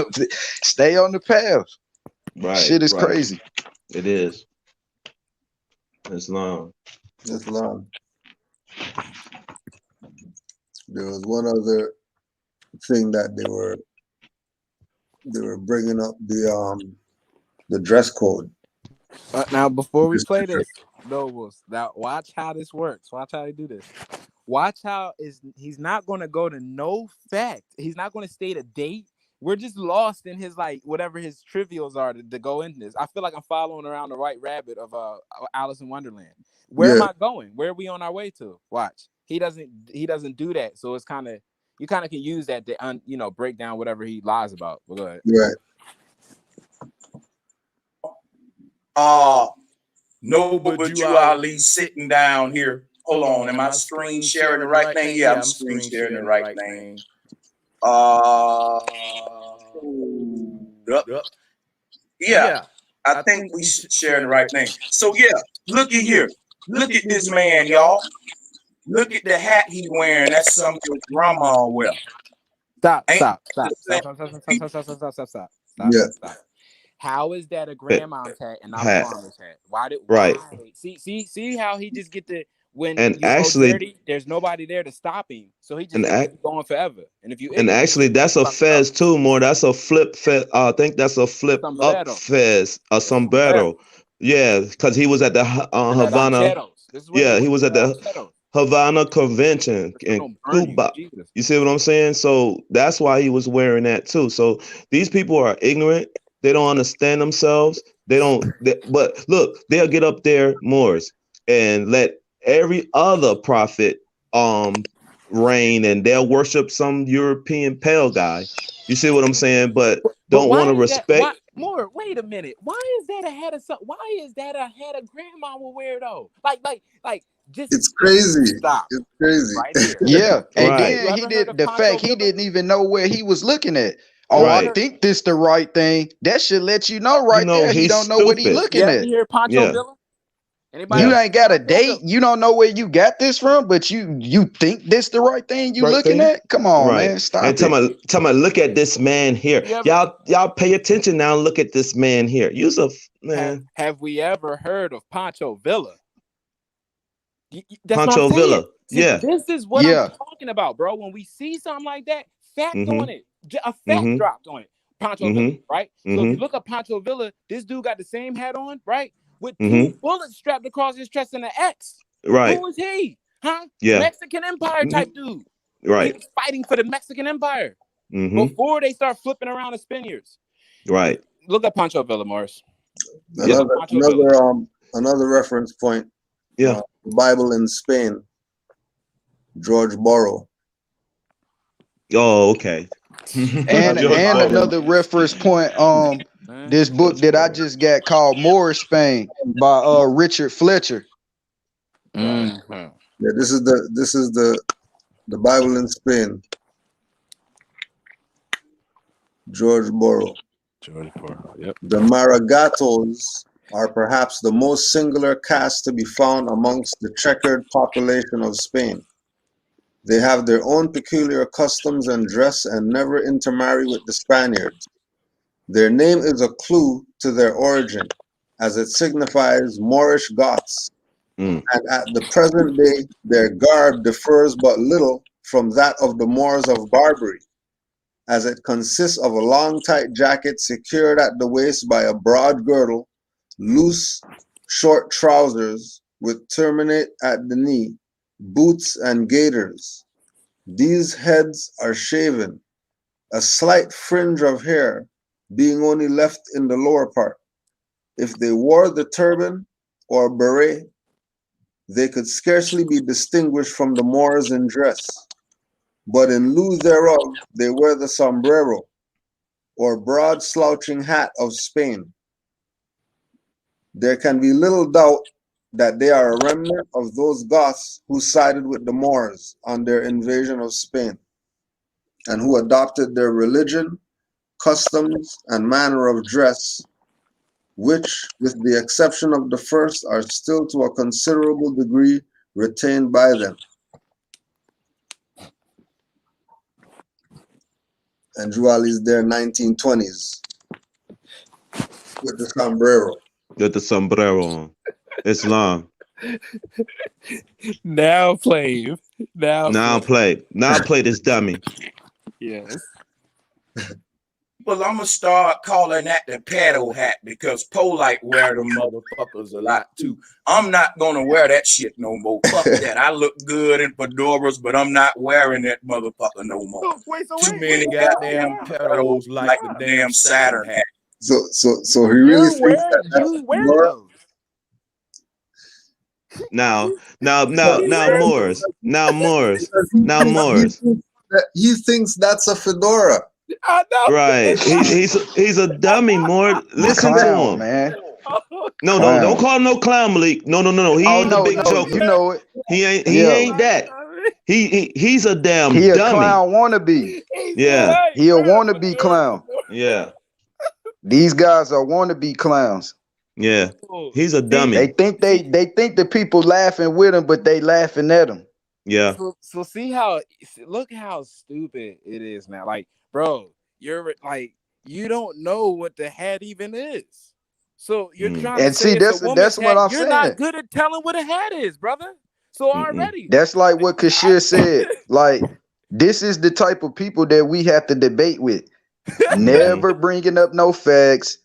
S15: Stay on the path.
S14: Right.
S15: Shit is crazy.
S14: It is. It's long.
S4: It's long. There was one other thing that they were bringing up, the dress code.
S17: Now, before we play this, Nobles, now watch how this works. Watch how they do this. Watch how he's not going to go to no fact. He's not going to state a date. We're just lost in his, like, whatever his trivials are to go into this. I feel like I'm following around the right rabbit of Alice in Wonderland. Where am I going? Where are we on our way to? Watch. He doesn't do that. So it's kind of, you kind of can use that to break down whatever he lies about. But go ahead.
S4: Right.
S16: No, but you Ali sitting down here. Hold on, am I screen sharing the right thing? Yeah, I'm screen sharing the right thing. Yeah, I think we sharing the right thing. So yeah, look at here. Look at this man, y'all. Look at the hat he wearing. That's something your grandma wear.
S17: Stop. How is that a grandma's hat and not a farmer's hat? Why? See how he just get the when
S14: and
S17: you
S14: actually,
S17: go dirty, there's nobody there to stop him, so he just keeps going forever. And if you
S14: actually, that's a fez too. More, that's a flip fez. I think that's a flip up fez, a sombrero. Yeah, because he was at the Havana. Yeah, he was at the Havana Convention in Cuba. You see what I'm saying? So that's why he was wearing that too. So these people are ignorant. They don't understand themselves. But look, they'll get up there, Moors, and let every other prophet reign, and they'll worship some European pale guy. You see what I'm saying? But don't want to respect.
S17: More. Wait a minute. Why is that a hat of something? Why is that a hat a grandma will wear though? Like. Just
S4: it's crazy.
S17: Stop.
S4: It's crazy.
S17: Right here.
S15: Yeah, and then he didn't even know where he was looking at. Oh, I think this the right thing. That should let you know there. He don't know what he looking at.
S17: You hear Pancho Villa?
S15: Anybody you ain't got a date. You don't know where you got this from, but you think this the right thing you looking at? Come on, man. Stop it.
S14: Tell me, look at this man here. Y'all pay attention now and look at this man here. Use a man.
S17: Have we ever heard of Pancho Villa?
S14: That's Pancho Villa.
S17: See, this is what I'm talking about, bro. When we see something like that, fact on it. A fact dropped on it. Pancho Villa, right? So if you look up Pancho Villa, this dude got the same hat on, right? With 2 bullets strapped across his chest and an X.
S14: Right.
S17: Who is he? Huh?
S14: Yeah.
S17: Mexican Empire type dude.
S14: Right.
S17: He was fighting for the Mexican Empire before they start flipping around the Spaniards.
S14: Right.
S17: Look at Pancho Villa, Morris.
S4: Another reference point.
S14: Yeah.
S4: Bible in Spain. George Borrow.
S14: Oh, okay.
S15: and another reference point. This book that I just got called Moorish Spain by Richard Fletcher.
S4: Yeah, this is the Bible in Spain. George Borrow.
S17: Yep.
S4: The Maragatos are perhaps the most singular caste to be found amongst the checkered population of Spain. They have their own peculiar customs and dress and never intermarry with the Spaniards. Their name is a clue to their origin, as it signifies Moorish Goths. And at the present day, their garb differs but little from that of the Moors of Barbary, as it consists of a long tight jacket secured at the waist by a broad girdle, loose short trousers with terminate at the knee, boots, and gaiters. These heads are shaven, a slight fringe of hair being only left in the lower part. If they wore the turban or beret, they could scarcely be distinguished from the Moors in dress. But in lieu thereof, they wear the sombrero, or broad slouching hat of Spain. There can be little doubt that they are a remnant of those Goths who sided with the Moors on their invasion of Spain, and who adopted their religion, customs, and manner of dress, which, with the exception of the first, are still to a considerable degree retained by them. And Juali's there 1920s with the sombrero.
S14: With the sombrero on. Islam.
S17: Now play.
S14: Now play this dummy.
S17: Yes.
S16: Well, I'm gonna start calling that the pedo hat because Polite wear them motherfuckers a lot too. I'm not gonna wear that shit no more. Fuck that. I look good in fedoras, but I'm not wearing that motherfucker no more. Too many goddamn pedos like the damn Saturn hat.
S4: So he really thinks that's fedora?
S14: Now, Morris.
S4: He thinks that's a fedora.
S17: I know.
S14: Right. He's a dummy, more. Listen to him,
S15: man.
S14: No, don't call him no clown, Malik. No. He ain't the big joker.
S15: You know it.
S14: He ain't that. He's a damn
S15: he a
S14: dummy.
S15: Clown wannabe.
S14: Yeah.
S15: He a wannabe clown.
S14: Yeah.
S15: These guys are wannabe clowns.
S14: Yeah. He's a dummy.
S15: They think the people laughing with him, but they laughing at him.
S14: Yeah.
S17: So look how stupid it is now. Like, bro, you're like, you don't know what the hat even is. So you're trying to say that's what I'm saying. You're not good at telling what a hat is, brother. So already.
S15: That's like what Kashir said. Like, this is the type of people that we have to debate with. Never bringing up no facts,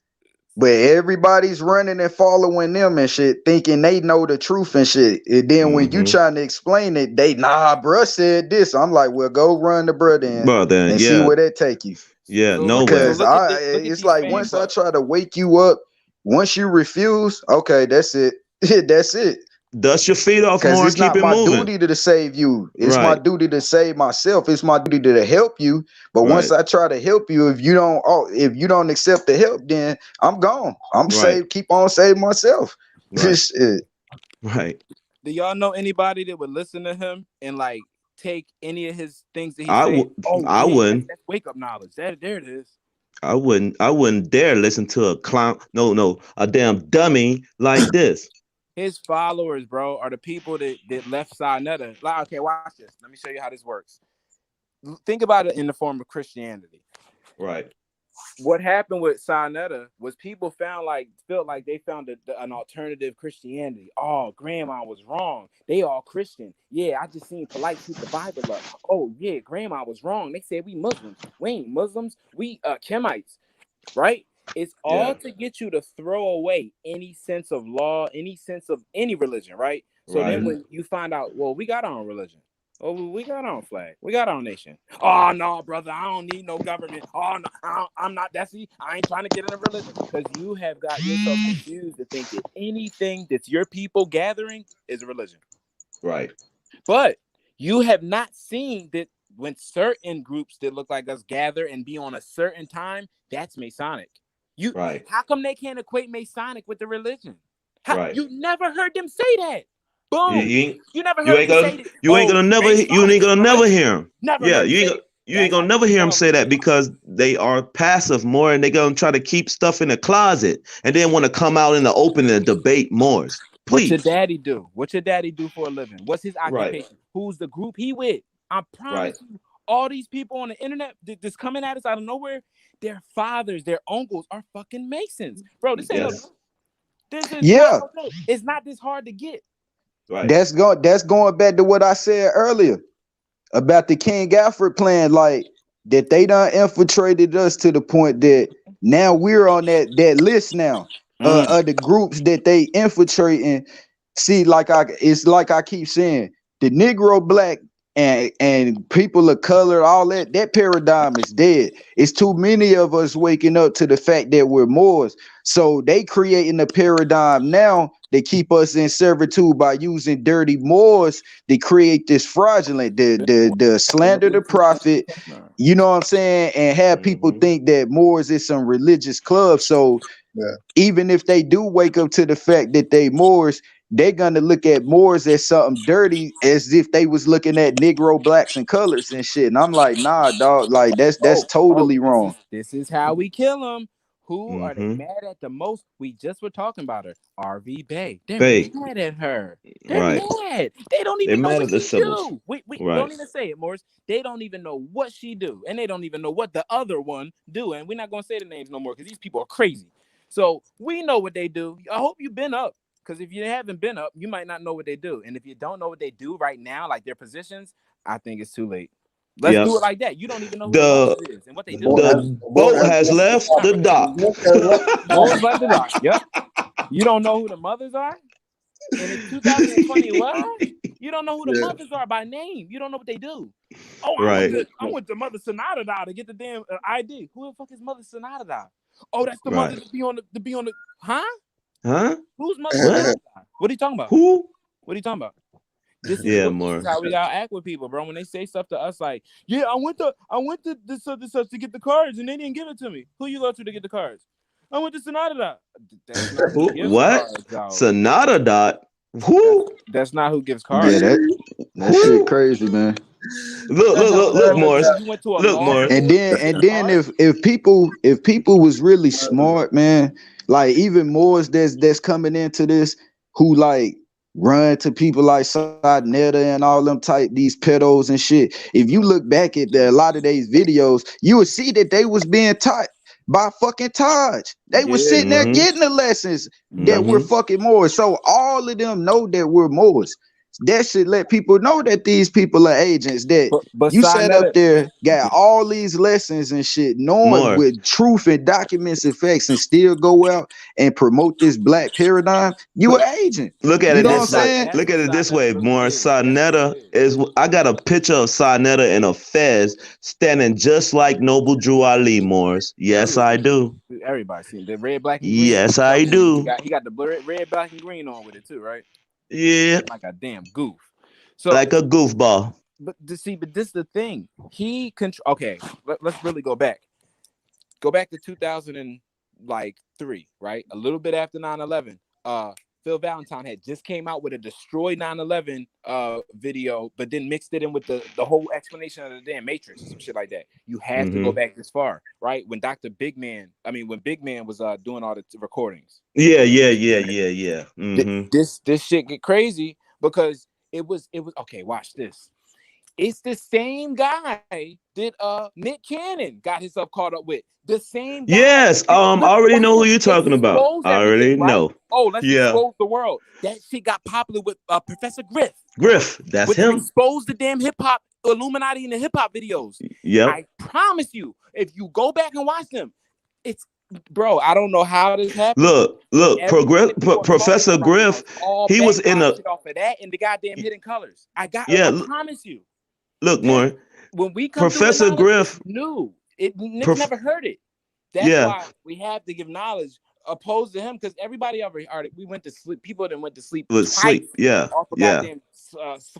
S15: but everybody's running and following them and shit, thinking they know the truth and shit. And then when you trying to explain it, they bruh said this. I'm like, well, go run the bruh then and see where that take you.
S14: Yeah, no way.
S15: Because it's like once I try to wake you up, once you refuse, okay, that's it. That's it.
S14: Dust your feet off more and keep it moving. It's not my duty to
S15: save you. It's my duty to save myself. It's my duty to help you. But once I try to help you, if you don't accept the help, then I'm gone. I'm saved. Keep on saving myself.
S14: Right.
S17: Do y'all know anybody that would listen to him and like take any of his things that he said?
S14: I wouldn't.
S17: That's wake up knowledge. There it is.
S14: I wouldn't dare listen to a clown. No, a damn dummy like this.
S17: His followers, bro, are the people that left Sinetta. Like, okay, watch this. Let me show you how this works. Think about it in the form of Christianity.
S14: Right.
S17: What happened with Sinetta was people felt like they found an alternative Christianity. Oh, grandma was wrong. They all Christian. Yeah, I just seen Polite keep the Bible up. Oh, yeah, grandma was wrong. They said we Muslims. We ain't Muslims. We Kemites. Right? It's all to get you to throw away any sense of law, any sense of any religion, right? So then when you find out, well, we got our own religion. Oh, we got our own flag. We got our own nation. Oh, no, brother, I don't need no government. Oh, no, I'm not. I ain't trying to get in a religion. Because you have got yourself confused to think that anything that's your people gathering is a religion.
S14: Right.
S17: But you have not seen that when certain groups that look like us gather and be on a certain time, that's Masonic. How come they can't equate Masonic with the religion? You never heard them say that. Boom. You never heard them say that.
S14: You ain't gonna never hear them. You ain't gonna never hear them say that because they are passive more and they gonna try to keep stuff in the closet and then want to come out in the open and debate more. Please.
S17: What your daddy do? What your daddy do for a living? What's his occupation? Who's the group he with? I promise you, all these people on the internet that's coming at us out of nowhere, their fathers, their uncles are fucking Masons. Bro, this ain't it's not this hard to get.
S14: Right.
S15: That's going back to what I said earlier about the King Alfred plan, like that they done infiltrated us to the point that now we're on that list now of the groups that they infiltrating. See, it's like I keep saying, the Negro black and people of color, all that paradigm is dead. It's too many of us waking up to the fact that we're Moors. So they creating a paradigm now that keep us in servitude by using dirty Moors to create this fraudulent, the slander the prophet. You know what I'm saying? And have people think that Moors is some religious club. So even if they do wake up to the fact that they Moors, they're gonna look at Moors as something dirty, as if they was looking at Negro blacks and colors and shit. And I'm like, nah, dog, like that's totally wrong.
S17: This is how we kill them. Who are they mad at the most? We just were talking about her, RV Bay. They're mad at her. They're mad. They don't even know what she do. We don't even say it, Morris. They don't even know what she do, and they don't even know what the other one do. And we're not gonna say the names no more because these people are crazy. So we know what they do. I hope you've been up. Because if you haven't been up, you might not know what they do. And if you don't know what they do right now, like their positions, I think it's too late. Let's do it like that. You don't even know who the is and what they do.
S14: The boat has left the dock.
S17: Boat left the dock. Yep. You don't know who the mothers are? And it's 2021. You don't know who the mothers are by name. You don't know what they do. Oh, I went to Mother Sonata to get the damn ID. Who the fuck is Mother Sonata? Oh, that's the mother to be on the huh?
S14: Huh?
S17: Who's Mother? What are you talking about?
S14: Who?
S17: What are you talking about? This is how we gotta act with people, bro. When they say stuff to us like, "Yeah, I went to this to get the cards, and they didn't give it to me." Who you go to get the cards? I went to Sonata.
S14: What? Sonata? Who?
S17: That's not who gives cards.
S15: Yeah, that shit crazy, man.
S14: Look, Morris. Look, Morris.
S15: And then if people was really smart, man, like even Moors that's coming into this who like run to people like Netta and all them type these pedos and shit. If you look back at a lot of these videos, you would see that they was being taught by fucking Taj. They was sitting there getting the lessons that we're fucking Moors. So all of them know that we're Moors. That should let people know that these people are agents. That
S17: but
S15: you sat up there, got all these lessons and shit, knowing with truth and documents and facts, and still go out and promote this black paradigm. You an agent.
S14: Look at
S15: you
S14: it
S15: know
S14: this
S15: what I'm
S14: way.
S15: saying?
S14: Look at it this way, Morris. Sonetta is. I got a picture of Sonetta in a fez standing just like Noble Drew Ali, Morris. Yes, I do.
S17: Everybody seen the red, black, and green.
S14: Yes, I do.
S17: He got the red, black, and green on with it too, right?
S14: Yeah,
S17: like a damn goof. So
S14: like a goofball.
S17: But this is the thing. Okay, let's really go back. Go back to 2003, right? A little bit after 9/11. Phil Valentine had just came out with a destroy 9/11 video, but then mixed it in with the whole explanation of the damn Matrix, some shit like that. You have to go back this far, right? When Big Man was doing all the recordings.
S14: Yeah. Mm-hmm.
S17: This shit get crazy because it was okay. Watch this. It's the same guy that Nick Cannon got himself caught up with. The same guy.
S14: Yes, I already know who you're talking about. I already know.
S17: Right? Oh, let's expose the world. That shit got popular with Professor Griff.
S14: That's him.
S17: Expose the damn hip hop Illuminati in the hip hop videos.
S14: Yep.
S17: I promise you, if you go back and watch them, it's bro. I don't know how this happened.
S14: Look, Professor Griff. He was in a
S17: off of that and the goddamn Hidden Colors. I promise you.
S14: Look, more.
S17: When we come
S14: Professor Griff
S17: knew it, never heard it. That's why we have to give knowledge opposed to him, because everybody already we went to sleep. People that went to sleep. Off of goddamn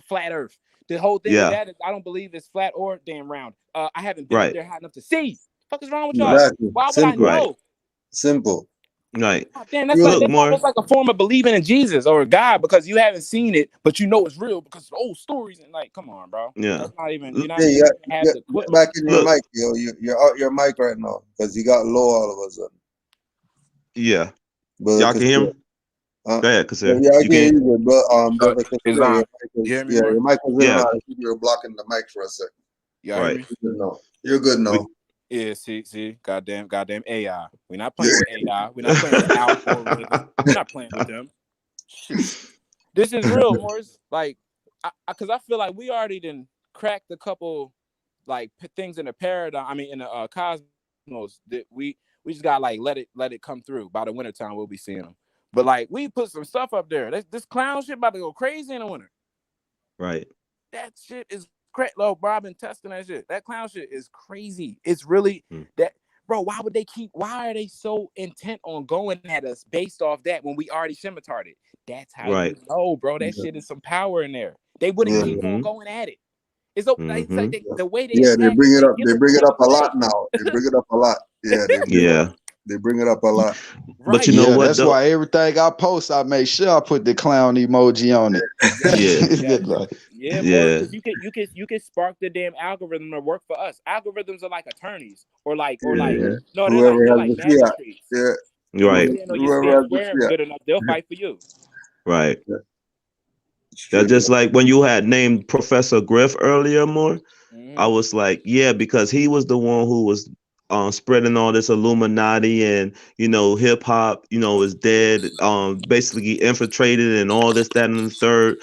S17: flat Earth. The whole thing with that is I don't believe it's flat or damn round. I haven't been up there high enough to see. What the fuck is wrong with y'all?
S4: Exactly.
S17: Why would I know?
S4: Simple.
S14: Right.
S17: Oh, damn, that's almost like a form of believing in Jesus or God, because you haven't seen it, but you know it's real because of old stories and like, come on, bro.
S14: Yeah.
S17: That's not even.
S4: Get back in your mic, yo. You're out your mic right now because you got low all of a sudden.
S14: Yeah. But y'all can hear me. Go ahead, cause
S4: yeah, I can hear you, but
S17: your
S4: mic was in. You were blocking the mic for a second.
S17: Yeah, right.
S4: You're good now.
S17: Yeah, see, goddamn AI. We're not playing with AI. We're not playing with algorithms. We're not playing with them. Shit. This is real, Morris. Like, because I feel like we already done cracked a couple like things in the paradigm. I mean, in the cosmos that we just gotta like let it come through. By the wintertime, we'll be seeing them. But like, we put some stuff up there. This clown shit about to go crazy in the winter.
S14: Right.
S17: That shit is crazy. Bro, I've been testing that shit. That clown shit is crazy. It's really that, bro. Why are they so intent on going at us based off that when we already scimitarred? That's how you know, bro. That shit is some power in there. They wouldn't keep on going at it. It's like the way they
S4: Yeah, they
S17: attack
S4: bring
S17: it,
S4: it up. They bring it up a
S17: common
S4: lot now. They bring it up a lot. Yeah, they bring it up a lot.
S14: But you know what?
S15: That's why everything I post, I make sure I put the clown emoji on it.
S17: Because you can spark the damn algorithm to work for us. Algorithms are like attorneys or like they're like magistrates.
S4: Yeah,
S14: right.
S4: Whoever has the fiat.
S17: Good enough, they'll fight for you.
S14: Right. That's just like when you had named Professor Griff earlier, more. I was like, yeah, because he was the one who was spreading all this Illuminati and hip hop, is dead, basically infiltrated and all this, that, and the third,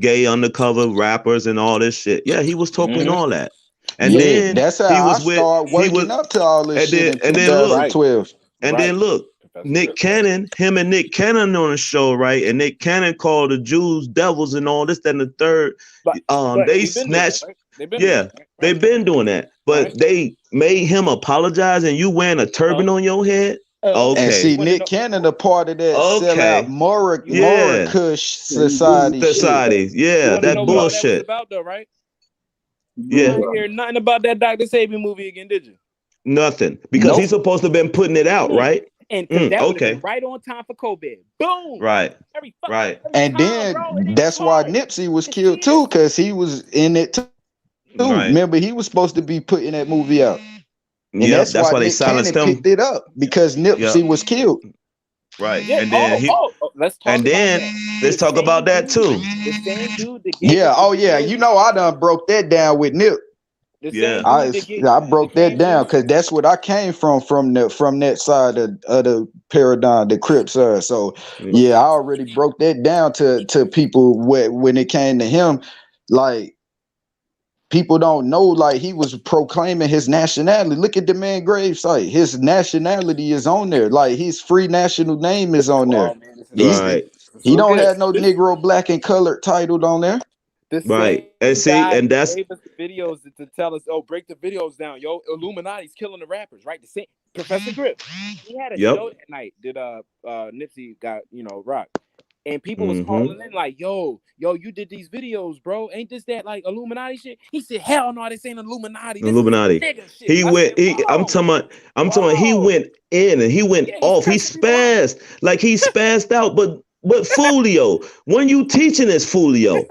S14: gay undercover rappers and all this shit. Yeah, he was talking all that. And then
S15: that's how
S14: he was
S15: I started waking up to all this shit in 2012.
S14: Then look, Nick Cannon, him and Nick Cannon on the show, right? And Nick Cannon called the Jews devils and all this, that, and the third. They snatched. They've been doing that, but they made him apologize, and you wearing a turban on your head. Okay.
S15: And see, Nick Cannon a part of that sellout Kush society.
S14: Yeah, that bullshit.
S17: About though, right?
S14: Yeah.
S17: You didn't hear nothing about that Dr. Sabian movie again, did you?
S14: Nothing, because he's supposed to have been putting it out, right?
S17: And that would have been right on time for COVID. Boom.
S14: Right.
S15: And then that's why Nipsey was killed too, because he was in it too.
S14: Right.
S15: Remember, he was supposed to be putting that movie out. And
S14: that's why they
S15: Nick
S14: silenced
S15: Cannon
S14: him.
S15: picked it up because Nipsey was killed.
S14: Right.
S17: Yeah.
S14: And then let's talk about that too.
S17: The same dude that
S15: you know I done broke that down with Nip. I broke that down because that's what I came from that side of the paradigm, the Crip side. So I already broke that down to people when it came to him. Like, people don't know, like, he was proclaiming his nationality. Look at the man gravesite. His nationality is on there. Like, his free national name is on there. He don't have no Negro, black, and colored titled on there.
S14: Right. And see, and that's
S17: gave us the videos to tell us, break the videos down. Yo, Illuminati's killing the rappers, right? The same Professor Grip. He had a show that night that Nipsey got, rocked. And people was calling in like, yo, you did these videos, bro. Ain't this that like Illuminati shit? He said, hell no, this ain't Illuminati. This
S14: Illuminati. I'm talking about he went in and he went off. He spazzed. Like, he spazzed out, but Folio. When you teaching this Folio?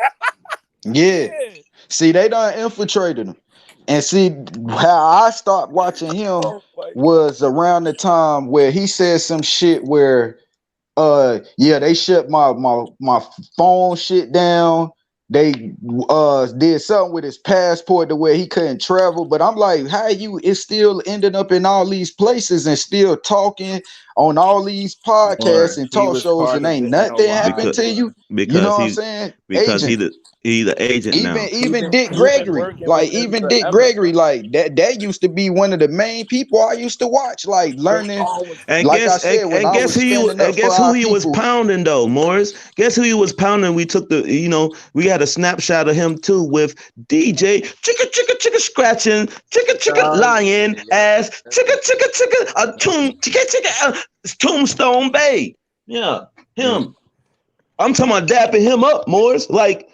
S15: See, they done infiltrated him. And see, how I stopped watching him was around the time where he said some shit where they shut my phone shit down. They did something with his passport to where he couldn't travel. But I'm like, how you is still ending up in all these places and still talking on all these podcasts and talk shows and ain't nothing happened to you? You know what I'm saying?
S14: Because he's the agent now.
S15: Even Dick Gregory, like that used to be one of the main people I used to watch, like learning.
S14: And guess who he was pounding though, Morris? Guess who he was pounding? We took we had a snapshot of him too with DJ chicka scratching, chicka lion ass, chicka Tombstone Bay. Yeah, him. I'm talking about dapping him up, Morris. Like,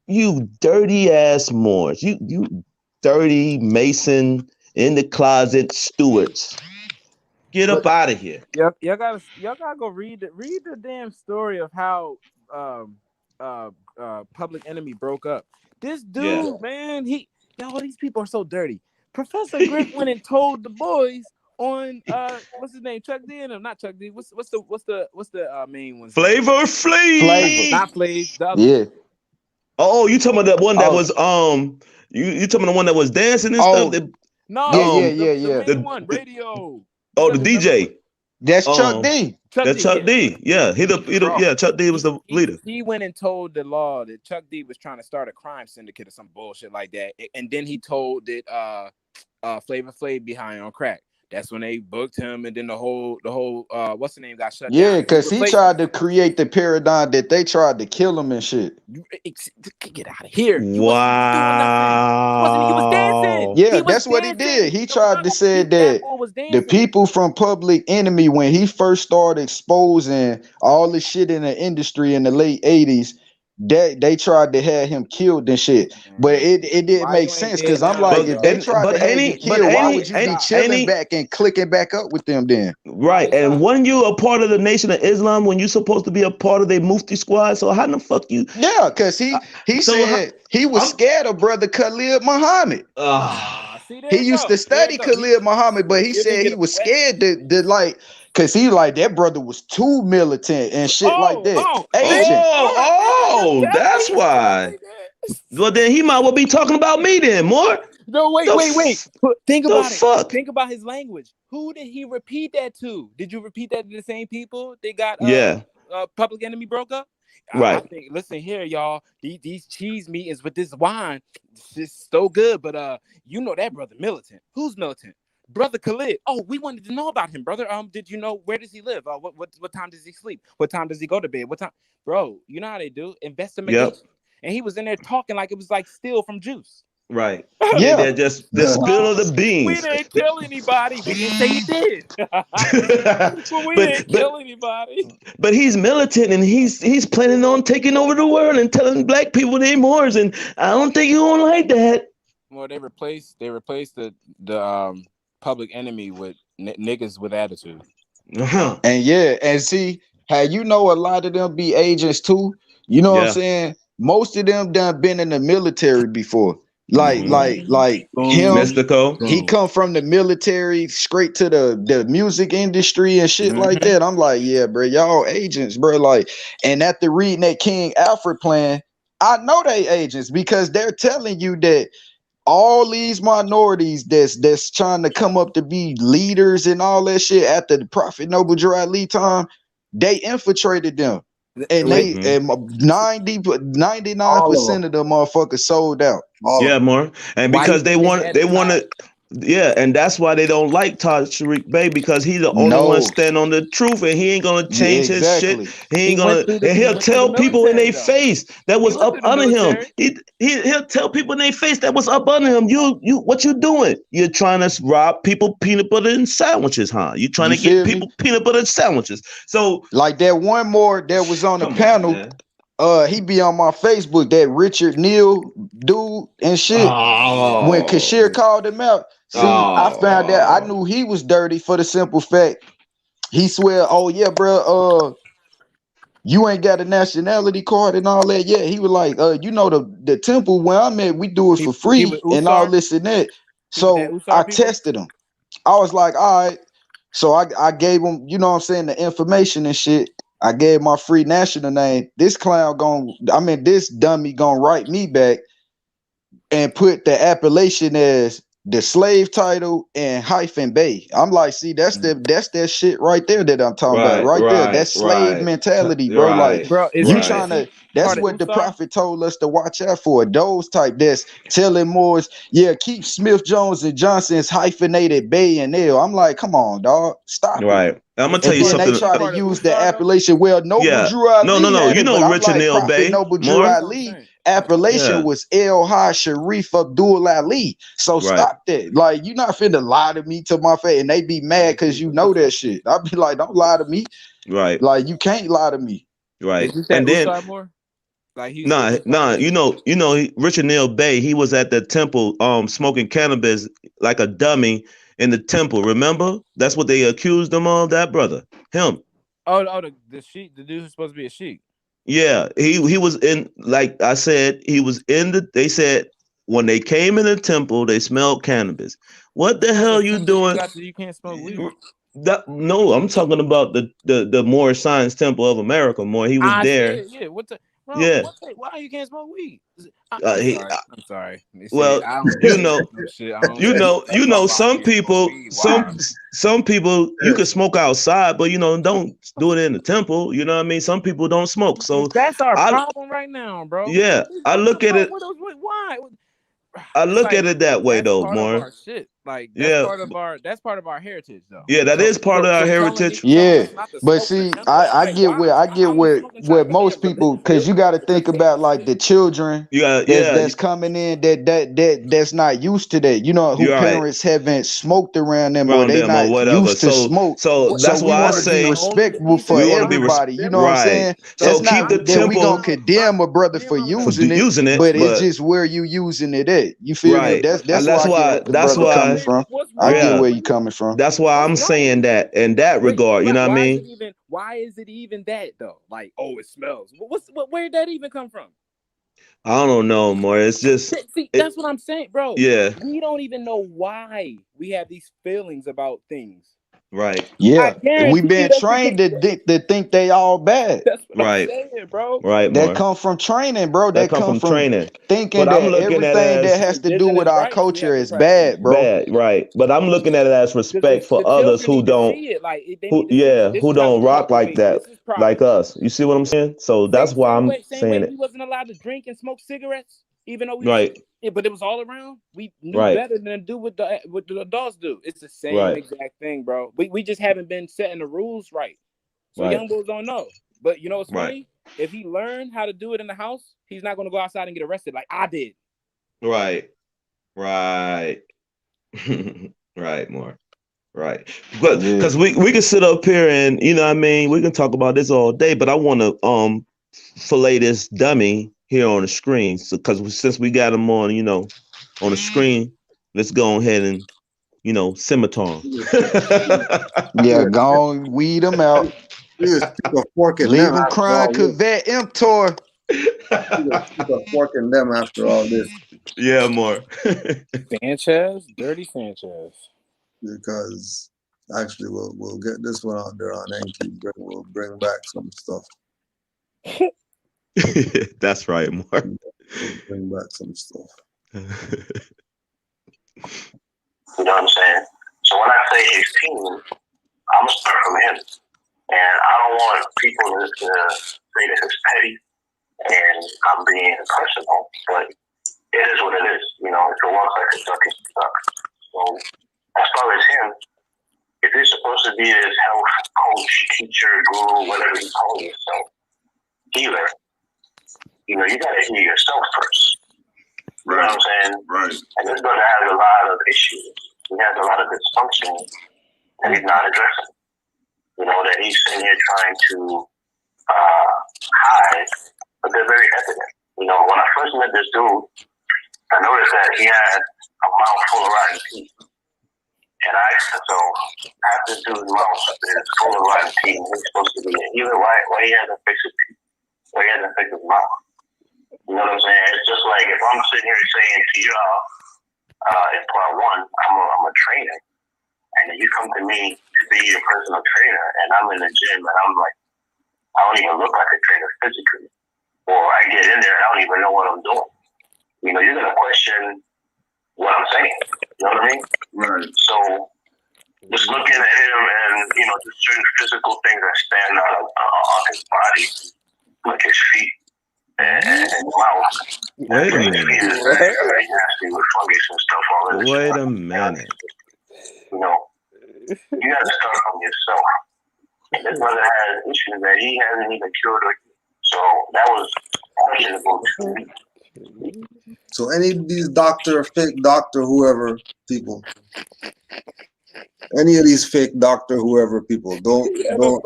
S14: you dirty ass Morris. You dirty Mason in the closet stewards. Get up out of here.
S17: Y'all gotta go read the damn story of how Public Enemy broke up. This dude, man, these people are so dirty. Professor Griff went and told the boys on what's his name? Chuck D and him, not Chuck D. What's the main one?
S14: Flavor Flav.
S17: Not Flav. The other one.
S14: Oh, you talking about that one that was you talking about the one that was dancing and stuff?
S17: The main one, radio.
S14: Oh, the DJ.
S15: That's Chuck D.
S14: That's Chuck D. Yeah, Chuck D was the leader.
S17: He went and told the law that Chuck D was trying to start a crime syndicate or some bullshit like that, and then he told that Flavor Flav behind on crack. That's when they booked him, and then the whole what's the name got shut
S15: Yeah,
S17: down.
S15: because he tried to create the paradigm that they tried to kill him and shit.
S17: Get out of here!
S14: Wow.
S17: You was dancing.
S15: Yeah, that's what he did. He tried to say that the people from Public Enemy, when he first started exposing all the shit in the industry in the late 80s, that they tried to have him killed and shit. But it didn't make sense because I'm like, if they tried to have you killed, why would you be chilling back and clicking back up with them then?
S14: Right, and when you a part of the Nation of Islam, when you supposed to be a part of the Mufti squad, so how the fuck you?
S15: Yeah, because he said he was scared of brother Khalid Muhammad. He used to study Khalid Muhammad, but he said he was scared to like, cause he like that brother was too militant and shit like that.
S14: That's why. Well, then he might well be talking about me then, more.
S17: No, wait. Think about it.
S14: Fuck?
S17: Think about his language. Who did he repeat that to? Did you repeat that to the same people? They got Public Enemy broke up.
S14: Right.
S17: I think. Listen here, y'all. These cheese meetings with this wine, it's so good. But you know that brother militant. Who's militant? Brother Khalid. Oh, we wanted to know about him, brother. Did you know where does he live? What time does he sleep? What time does he go to bed? What time, bro? You know how they do investigation. Yep. And he was in there talking like it was like Steele from Juice.
S14: Right. Yeah, they're just the spill of the beans.
S17: We didn't kill anybody. We didn't say he did. But we didn't kill anybody.
S14: But he's militant and he's planning on taking over the world and telling black people they're Moors, and I don't think you won't like that.
S17: Well, they replaced the Public Enemy with niggas with attitude.
S15: And see how you know a lot of them be agents too. You know what I'm saying? Most of them done been in the military before. Like him,
S14: Mystical.
S15: He come from the military straight to the music industry and shit like that. I'm like, yeah, bro, y'all agents, bro. Like, and after reading that King Alfred plan, I know they agents because they're telling you that all these minorities that's trying to come up to be leaders and all that shit after the Prophet Noble Drew Ali time, they infiltrated them. And they and 99% of them motherfuckers sold out.
S14: More. And because they want to. Yeah, and that's why they don't like Tariq Bey, because he's the only one stand on the truth, and he ain't gonna change his shit. He ain't gonna, and he'll tell people in their face that was up under him. He'll tell people in their face that was up under him. You, what you doing? You're trying to rob people peanut butter and sandwiches, huh? You trying to get people peanut butter and sandwiches. So
S15: like that one more that was on the panel. He be on my Facebook, that Richard Neal dude and shit. When Kashir called him out, see, I found that I knew he was dirty for the simple fact he swear, oh yeah, bro, you ain't got a nationality card and all that. Yeah, he was like, you know, the temple where I'm at, we do it for free and all this and that. So I tested him. I was like, all right. So I gave him, you know what I'm saying, the information and shit. I gave my free national name. This this dummy gonna write me back and put the appellation as the slave title and hyphen Bay. I'm like, see, that's that shit right there that I'm talking about. Right there. That's slave mentality, bro. Like, bro, you trying to, that's what the prophet told us to watch out for. Those type that's telling Moors, keep Smith, Jones, and Johnson's hyphenated Bay and L. I'm like, come on, dog. Stop it.
S14: I'm gonna tell you something.
S15: They try to use the appellation. Well, Noble Drew Ali.
S14: No. You know Richard Neal Bay.
S15: Noble Drew Ali appellation was El Haj Sharif Abdul Ali. So stop that. Like, you not finna lie to me to my face, and they be mad because you know that shit. I be like, don't lie to me.
S14: Right.
S15: Like, you can't lie to me.
S14: Right. And then like you know, Richard Neal Bay, he was at the temple smoking cannabis like a dummy in the temple. Remember? That's what they accused him of, that brother. Him.
S17: The sheik, the dude who's supposed to be a sheik.
S14: Yeah, he was in, like I said, he was in they said when they came in the temple, they smelled cannabis. What the hell you doing?
S17: You can't smoke weed.
S14: No, I'm talking about the Moorish Science Temple of America. More, he was there.
S17: Yeah, bro, why you can't smoke weed? I'm sorry.
S14: Well, you know, some people you can smoke outside, but don't do it in the temple. You know what I mean? Some people don't smoke, so
S17: that's our problem right now, bro.
S14: Yeah, I look at it.
S17: Why?
S14: I look at it that way, though, more.
S17: Like
S14: Yeah.
S17: that's part of our heritage, though.
S14: Yeah, that is part of our
S17: telling
S14: heritage.
S17: us not to
S15: but
S17: smoke in the
S15: see,
S17: temple, I'm
S15: I
S17: like,
S15: get
S17: why?
S15: where most people, because you got to think about like the children that's coming in that's not used to that. You know, who
S14: You're right.
S15: parents haven't smoked around them or
S14: Around
S15: they
S14: them or
S15: not
S14: whatever.
S15: used to
S14: So
S15: smoke.
S14: so that's
S15: So we
S14: why I
S15: want to be
S14: say
S15: respectful for
S14: we want to be
S15: everybody. You know what I'm
S14: right.
S15: saying?
S14: So
S15: That's
S14: keep
S15: not
S14: the
S15: that we gonna
S14: temple
S15: condemn a brother for using it, but it's just where you using it at. You feel me?
S14: right.
S15: That's where I get the
S14: That's
S15: brother coming
S14: why
S15: from. I get
S14: yeah.
S15: where you coming from.
S14: That's why I'm saying that in that regard. You know what I mean?
S17: Why is it even that though? Like, oh, it smells. Where'd that even come from?
S14: I don't know, more. It's just
S17: see, that's what I'm saying, bro.
S14: Yeah.
S17: We don't even know why we have these feelings about things.
S14: Right.
S15: Yeah, we
S17: guarantee
S15: been trained to think they all bad.
S17: That's what I'm saying, bro.
S14: Right,
S15: That
S14: more.
S15: come from training, bro.
S14: That
S15: That
S14: come
S15: come
S14: from
S15: from
S14: training.
S15: thinking
S14: But I'm
S15: that
S14: looking at it
S15: everything that
S14: as
S15: has to do with our culture is bad, bro.
S14: bad, right? But I'm looking at it as respect for
S17: the
S14: others
S17: children
S14: who
S17: need to
S14: don't,
S17: see it. Like they
S14: who
S17: need to see this
S14: who
S17: is how
S14: don't
S17: we
S14: rock like
S17: cultivate.
S14: that,
S17: This is proper.
S14: like us. You see what I'm saying? So that's why I'm
S17: Same
S14: saying
S17: way
S14: it.
S17: we wasn't allowed to drink and smoke cigarettes, even though we
S14: Right.
S17: but it was all around. We knew
S14: Right.
S17: better than to do what the adults do. It's the same
S14: Right.
S17: exact thing, bro. We just haven't been setting the rules right. So
S14: Right.
S17: young boys don't know. But you know what's
S14: Right.
S17: funny? If he learned how to do it in the house, he's not going to go outside and get arrested like I did.
S14: Right. Right. Right, more. Right. But because we can sit up here and you know what I mean, we can talk about this all day, but I want to fillet this dummy here on the screen. So because since we got him on, you know, on the screen, let's go ahead and scimitar him.
S15: Yeah, go on, weed them out.
S4: Leave
S15: them crying, Corvette Emptor.
S4: Forking them after all this.
S14: Yeah, more.
S17: Sanchez, dirty Sanchez.
S4: Because actually, we'll get this one out there on Enqi. We'll bring back some stuff.
S14: That's right, more.
S4: We'll bring back some stuff.
S12: You know what I'm saying? So when I say his team, I'm gonna start from him, and I don't want people to say that it's petty and I'm being personal, but it is what it is. You know, if it walks like a duck, it's a duck. So as far as him, if you're supposed to be his health coach, teacher, guru, whatever you call yourself, healer, you know, you gotta heal yourself first. You know what I'm saying?
S9: Right.
S12: And this brother has a lot of issues. He has a lot of dysfunction that he's not addressing. You know, that he's sitting here trying to hide, but they're very evident. You know, when I first met this dude, I noticed that he had a mouth full of rotten teeth. And I asked him, so after this dude's mouth is full of rotten teeth, he's supposed to be a healer, why he hasn't fixed his teeth? Why he hasn't fixed his mouth? You know what I'm saying? It's just like if I'm sitting here saying to y'all, in part one, I'm a trainer, and then you come to me to be your personal trainer, and I'm in the gym, and I'm like, I don't even look like a trainer physically, or I get in there and I don't even know what I'm doing. You know, you're gonna question what I'm saying. You know what I mean?
S9: Right.
S12: So just looking at him and just certain physical things that stand out on his body, like his feet and his mouth.
S14: Wait a minute.
S12: Very nasty with fungus and stuff all in.
S14: Wait a minute.
S12: You know, you gotta start from yourself. And this brother has issues that he hasn't even cured. So that was questionable to me.
S4: So any of these fake doctor, whoever people, any of these fake doctor, whoever people, don't go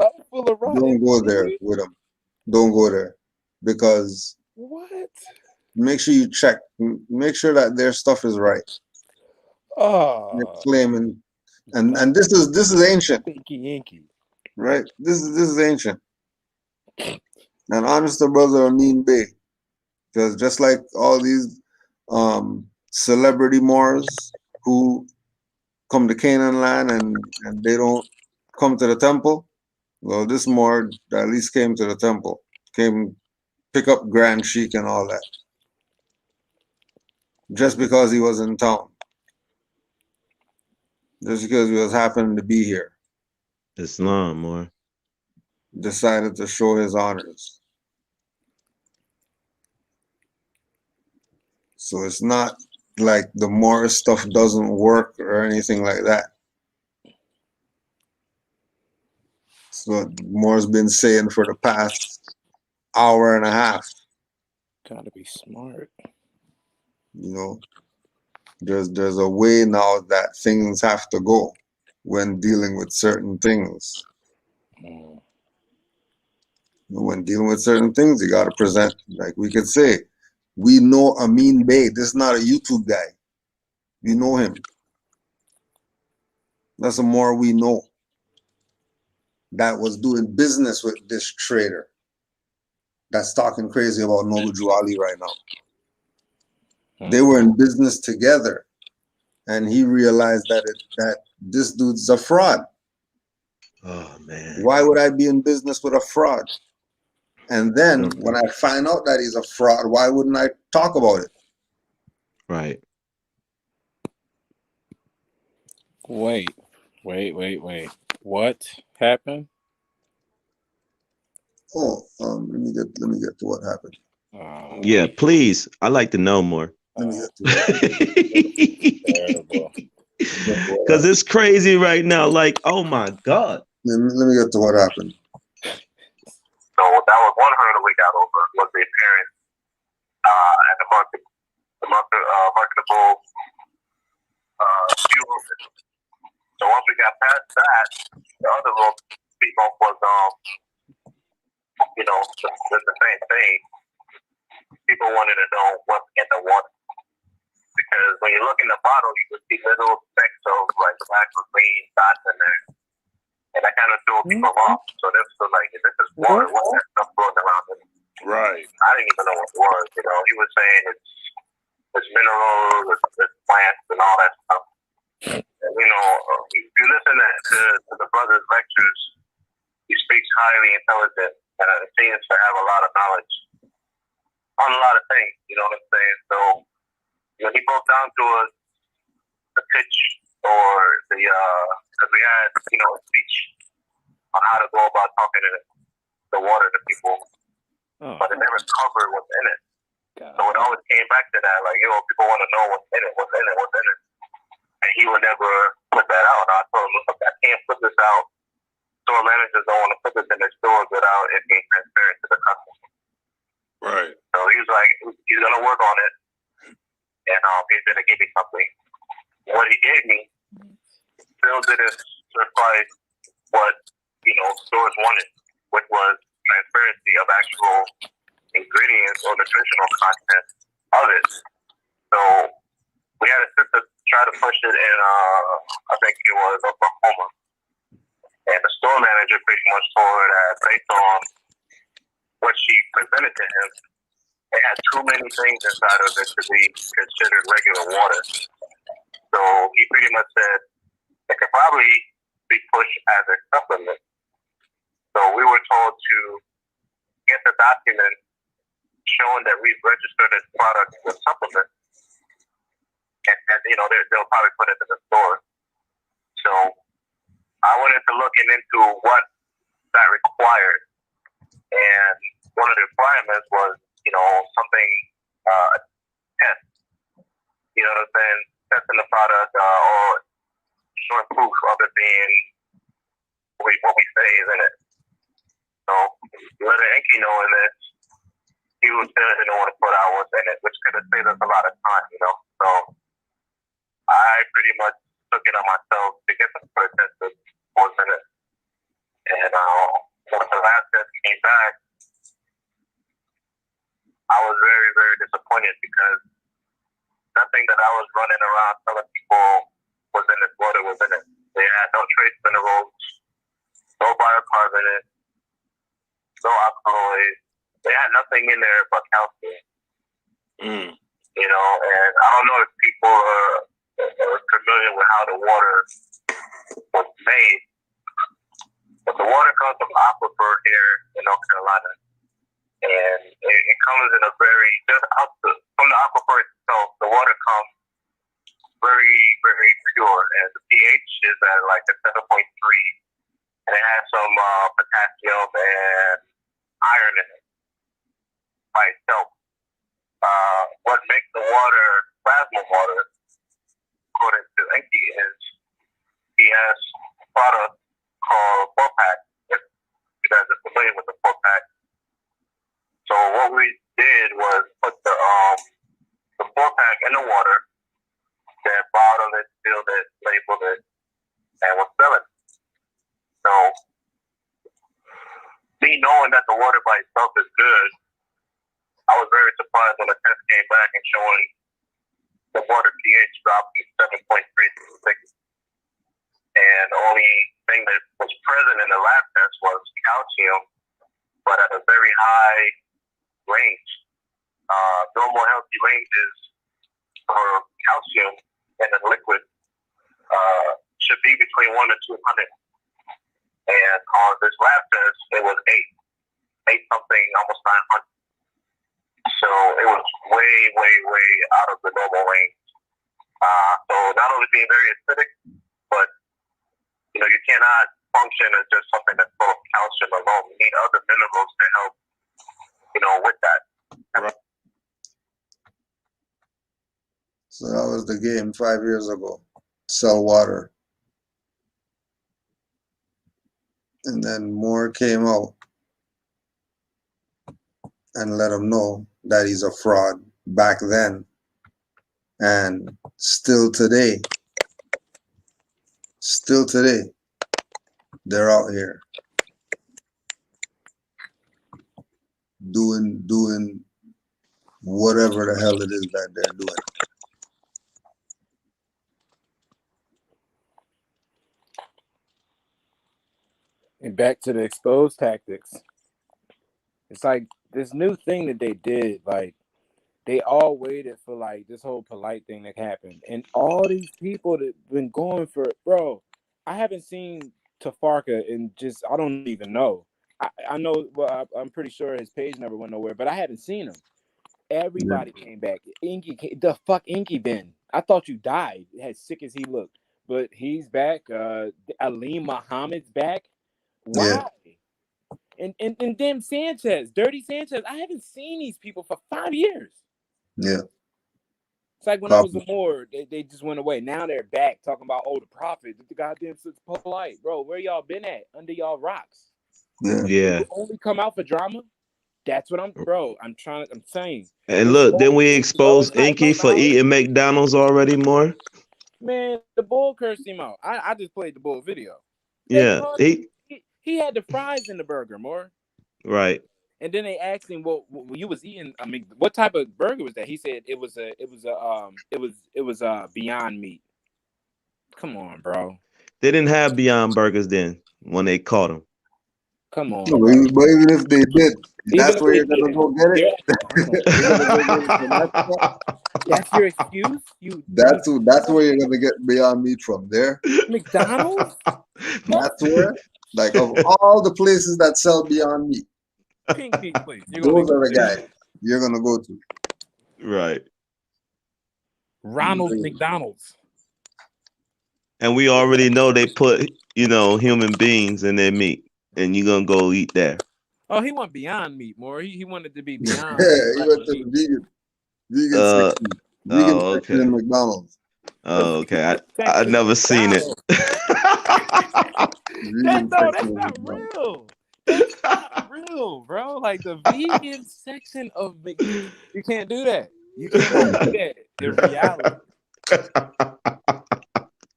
S4: there with them. Don't go there because make sure you check. Make sure that their stuff is right. They're claiming, and this is ancient.
S17: Enqi.
S4: Right. This is ancient. And honest brother Amin Bey, because just like all these celebrity Moors who come to Canaanland and they don't come to the temple, well, this Moor at least came to the temple, came pick up Grand Sheik and all that, just because he was in town, just because he was happening to be here.
S14: Islam, more.
S4: Decided to show his honors. So it's not like the Morris stuff doesn't work or anything like that. That's what Moore's been saying for the past hour and a half.
S17: Gotta be smart.
S4: You know, there's a way now that things have to go when dealing with certain things. When dealing with certain things, you got to present, like we could say, we know Amin Bey. This is not a YouTube guy. We know him. That's the more we know. That was doing business with this trader that's talking crazy about Noble Drew Ali right now. They were in business together, and he realized that this dude's a fraud.
S14: Oh man.
S4: Why would I be in business with a fraud? And then when I find out that he's a fraud, why wouldn't I talk about it?
S14: Right.
S17: Wait. What happened?
S4: Oh, let me get to what happened.
S14: Yeah, please. I'd like to know more.
S4: Let me get to it.
S14: Because it's crazy right now. Like, oh my God.
S4: Let me get to what happened.
S12: So that was one hurdle we got over, was the appearance and the marketable fuel. So once we got past that, the other little speak off was the same thing. People wanted to know what's in the water. Because when you look in the bottle, you can see little specks of like black or green dots in there. And that kind of threw people off. So they're still like, if this is water, what's that stuff floating around in it?
S16: Right.
S12: I didn't even know what it was. You know, he was saying it's minerals, it's plants, and all that stuff. And, you know, if you listen to the brother's lectures, he speaks highly intelligent and seems to have a lot of knowledge on a lot of things. You know what I'm saying? So, you know, he broke down to us the pitch or the because we had, you know, a speech on how to go about talking to the water to people, but it never covered what's in it. So it always came back to that, like, yo, people want to know what's in it, and he would never put that out. And I told him, look, I can't put this out. Store managers don't want to put this in their stores without it being transparent to the customer.
S16: Right.
S12: So he was like, he's gonna work on it, and he's gonna give me something. What he gave me still didn't surprise what, you know, stores wanted, which was transparency of actual ingredients or nutritional content of it. So we had to try to push it in, I think it was Oklahoma. And the store manager pretty much told her that based on what she presented to him, it had too many things inside of it to be considered regular water. So he pretty much said it could probably be pushed as a supplement. So we were told to get the document showing that we've registered this product as a supplement. And you know, they'll probably put it in the store. So I went into looking into what that required. And one of the requirements was, you know, something, test. You know what I'm saying? Testing the product or showing proof of it being what we say is in it. So let Enqi know in this, he was still didn't want to put out what's in it, which could have saved us a lot of time, you know. So I pretty much took it on myself to get the first test of what's in it. And once the last test came back, I was very, very disappointed because nothing that I was running around telling people was in this water was in it. They had no trace minerals, no biocarbonate, no alkaloids. They had nothing in there but calcium. You know, and I don't know if people are familiar with how the water was made, but the water comes from aquifer here in North Carolina. And it comes in a very, just out from the aquifer itself, the water comes very, very pure. And the pH is at like a 7.3. And it has some potassium and iron in it by itself. What makes the water plasma water, according to Enqi, is he has a product called 4-pack. If you guys are familiar with the 4-pack. So what we did was put the 4-pack in the water, then bottled it, sealed it, labeled it, and was selling it. So me knowing that the water by itself is good, I was very surprised when the test came back and showing the water pH dropped to 7.36. And the only thing that was present in the lab test was calcium, but at a very high range. Normal healthy ranges for calcium in a liquid should be between 1 and 200. And on this lab test, it was 8 something, almost 900. So it was way, way, way out of the normal range. So not only being very acidic, but you cannot function as just something that's full of calcium alone. You need other minerals to help, with that.
S4: Right. So that was the game 5 years ago. Sell water. And then more came out and let him know that he's a fraud back then. And still today, they're out here doing whatever the hell it is that they're doing.
S17: And back to the exposed tactics. It's like this new thing that they did, like they all waited for like this whole polite thing that happened. And all these people that been going for it, bro, I haven't seen Tafarka in just, I don't even know. I know, well, I'm pretty sure his page never went nowhere, but I haven't seen him. Everybody came back. Enqi, the fuck Enqi been? I thought you died, as sick as he looked. But he's back. Ali Muhammad's back. Why? Yeah. And then Sanchez, Dirty Sanchez. I haven't seen these people for 5 years.
S4: Yeah.
S17: It's like when I was a Moor, they just went away. Now they're back talking about, the prophet, the goddamn polite. Bro, where y'all been at? Under y'all rocks.
S14: Yeah.
S17: You only come out for drama? That's what I'm saying.
S14: And look, then we exposed Enqi for eating McDonald's already more.
S17: Man, the bull cursed him out. I just played the bull video.
S14: Yeah.
S17: He had the fries in the burger, more.
S14: Right.
S17: And then they asked him, well, you was eating, I mean, what type of burger was that? He said it was Beyond Meat. Come on, bro.
S14: They didn't have Beyond Burgers then when they caught him.
S17: Come on.
S4: No, but even if they did, that's where you're gonna go get it.
S17: That's your excuse?
S4: That's where you're gonna get Beyond Meat from. There.
S17: McDonald's?
S4: That's where, like, of all the places that sell Beyond Meat,
S17: Pink meat, please.
S4: Those are the guys you're gonna go to.
S14: Right.
S17: Ronald McDonald's.
S14: And we already know they put, human beings in their meat. And you're gonna go eat there.
S17: Oh, he went Beyond Meat more. He wanted to be beyond.
S4: Yeah, he went to the vegan section in McDonald's.
S14: Oh, okay. I never seen it.
S17: That's not real. That's not real, bro. Like the vegan section of McDonald's, you can't do that. You cannot do that in reality.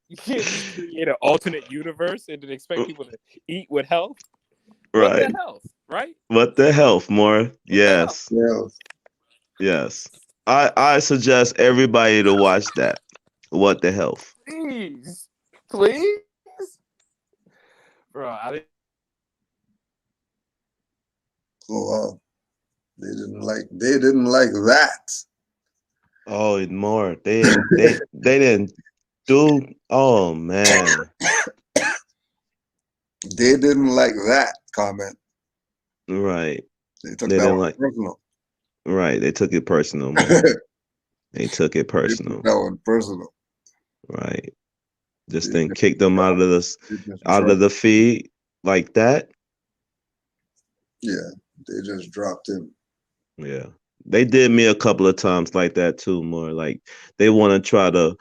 S17: You can't just create an alternate universe and then expect people to eat with health.
S14: Right.
S17: What the health, right?
S14: What the health, more? Yes. Yes. I suggest everybody to watch that. What the health?
S17: Please. Bro, I didn't.
S4: Oh wow. They didn't like that.
S14: Oh, more. They didn't do. Oh man.
S4: They didn't like that comment.
S14: Right.
S4: They took that one personal.
S14: Right. They took it personal. They took it personal.
S4: They took that one personal.
S14: Right. Just then kick them out of the feed like that.
S4: Yeah. They just dropped him.
S14: Yeah. They did me a couple of times like that too, more like they want to try to,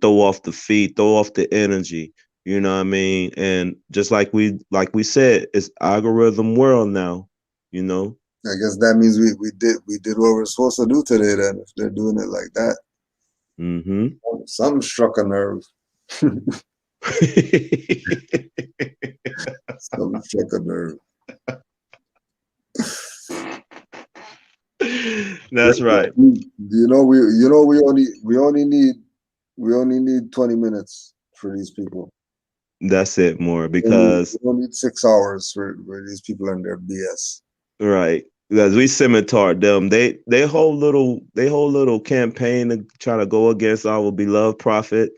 S14: throw off the feed, throw off the energy, you know what I mean? And just like we said, it's algorithm world now, you know.
S4: I guess that means we did what we're supposed to do today then, if they're doing it like that.
S14: Mm-hmm.
S4: Something struck a nerve. Something struck a nerve.
S14: That's right.
S4: We only need 20 minutes for these people.
S14: That's it, more because
S4: we don't need 6 hours for these people and their BS.
S14: right. Because we scimitar them. They whole little campaign to try to go against our beloved prophet.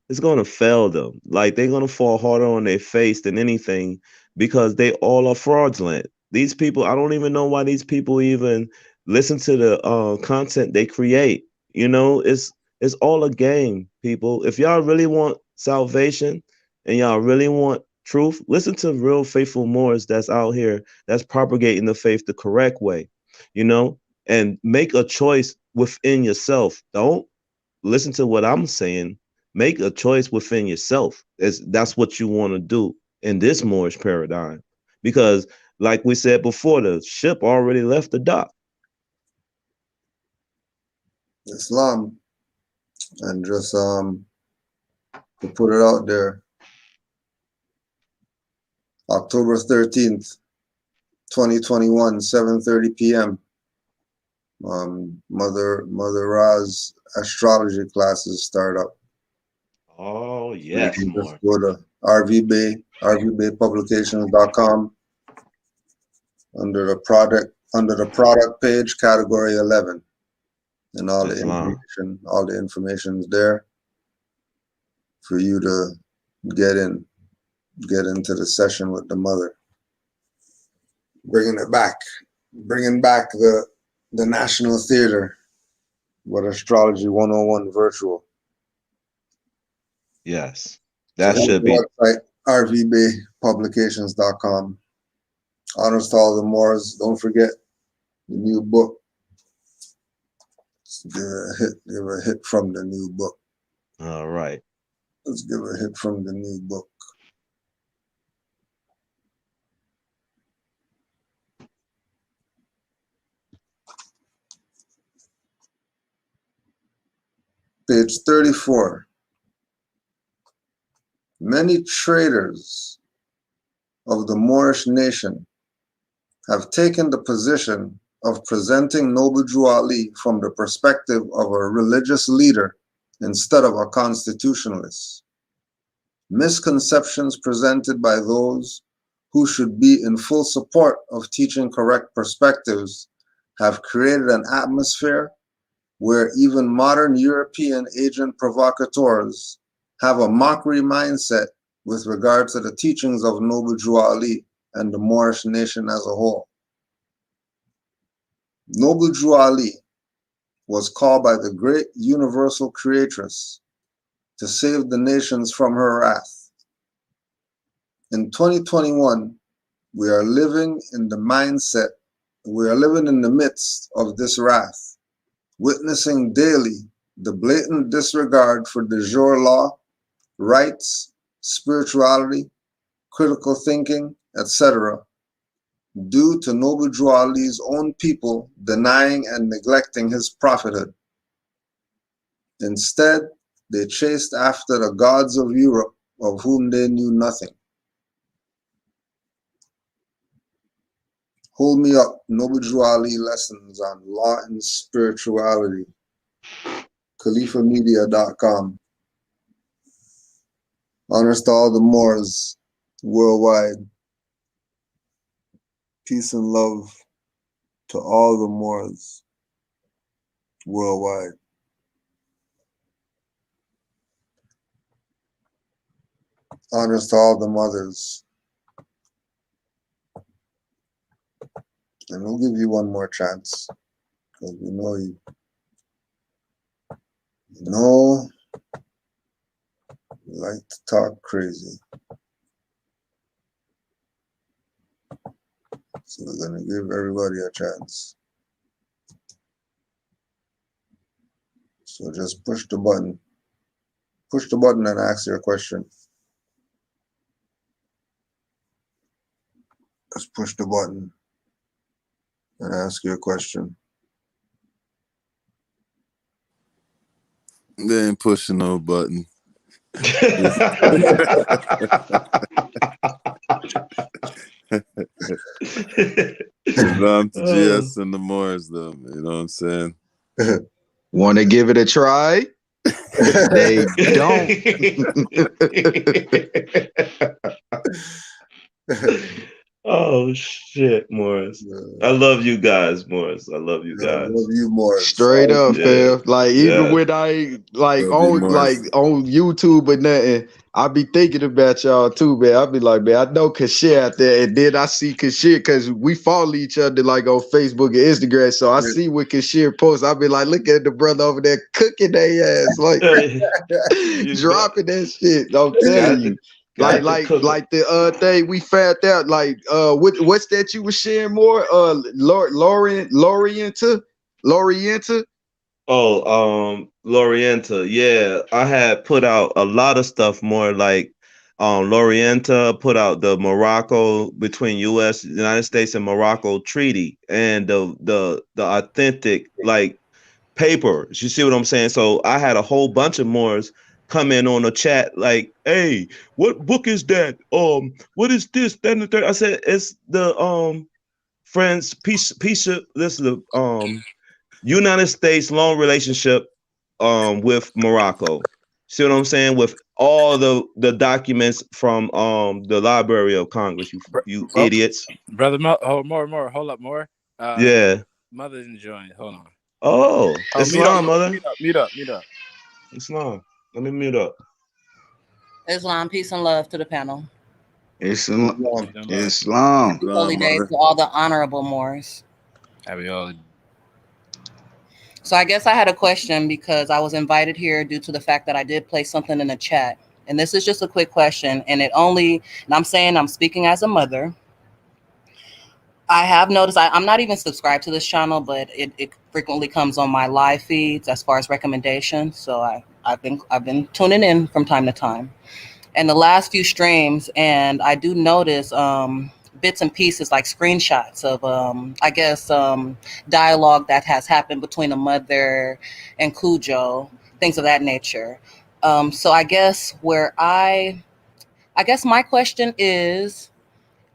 S14: It's gonna fail them. Like they're gonna fall harder on their face than anything because they all are fraudulent. These people, I don't even know why these people even listen to the content they create. It's all a game, people. If y'all really want salvation and y'all really want truth, listen to real faithful Moors that's out here that's propagating the faith the correct way, and make a choice within yourself. Don't listen to what I'm saying. Make a choice within yourself. That's what you want to do in this Moorish paradigm. Because, like we said before, the ship already left the dock.
S4: Islam, and just to put it out there, October 13th, 2021, 7:30 p.m. Mother Ra's astrology classes start up.
S14: Oh
S4: You
S14: yes,
S4: can
S14: more.
S4: just go to rvbaypublications.com under the product page, category 11, and all the information is there for you to get into the session with the mother. Bringing back the National Theater with Astrology 101 virtual.
S14: Yes, that should be.
S4: Website, rvbaypublications.com. Honors to all the Moors. Don't forget the new book. Let's give a hit from the new book.
S14: All right.
S4: Let's give a hit from the new book. Page 34. Many traders of the Moorish nation have taken the position of presenting Noble Drew Ali from the perspective of a religious leader instead of a constitutionalist. Misconceptions presented by those who should be in full support of teaching correct perspectives have created an atmosphere where even modern European agent provocateurs have a mockery mindset with regard to the teachings of Noble Drew Ali and the Moorish nation as a whole. Noble Drew Ali was called by the great universal creatress to save the nations from her wrath. In 2021, we are living in the midst of this wrath, witnessing daily the blatant disregard for de jure law, rights, spirituality, critical thinking, etc., due to Noble Drew Ali's own people denying and neglecting his prophethood. Instead, they chased after the gods of Europe, of whom they knew nothing. Hold Me Up, Noble Drew Ali lessons on law and spirituality. CalifaMedia.com. Honors to all the Moors worldwide. Peace and love to all the Moors worldwide. Honors to all the mothers. And we'll give you one more chance, because we know you. You like to talk crazy. So we're going to give everybody a chance. So just push the button. Push the button and ask your question. Just push the button and ask your question.
S9: They ain't pushing no button. I'm to GS and the Morris though, you know what I'm saying?
S15: Want to give it a try? They don't.
S14: Oh shit, Morris. I love you guys, Morris. I love you guys.
S4: I love you, Morris.
S15: Straight up, fam. Like even when I on YouTube or nothing, I be thinking about y'all too, man. I be like, man, I know Kashir out there, and then I see Kashir because we follow each other like on Facebook and Instagram. So I see what Kashir posts. I be like, look at the brother over there cooking their ass, like dropping that shit. I'm telling you. Like the thing we found out, like what's that you were sharing more? Lorienta?
S14: Oh, Lorienta. Yeah, I had put out a lot of stuff more like Lorienta put out the Morocco between US, United States and Morocco treaty and the authentic like papers. You see what I'm saying? So I had a whole bunch of Moors come in on the chat like, hey, what book is that? What is this? That and the third. I said it's the friends peace this is the United States long relationship with Morocco. See what I'm saying? With all the documents from the Library of Congress, you idiots.
S17: Brother more, hold up, more.
S14: Yeah.
S17: Mother's enjoying. Hold on.
S14: Oh, Islam, mother.
S17: Mute up.
S14: Islam. Let me mute up.
S18: Islam, peace and love to the panel.
S15: Islam.
S18: Holy days to all the honorable Moors.
S17: Happy holiday.
S18: So I guess I had a question because I was invited here due to the fact that I did place something in the chat. And this is just a quick question. And I'm saying I'm speaking as a mother. I have noticed, I'm not even subscribed to this channel, but it frequently comes on my live feeds as far as recommendations. So I've been tuning in from time to time. And the last few streams, and I do notice bits and pieces like screenshots of, dialogue that has happened between a mother and Cujo, things of that nature. So I guess my question is,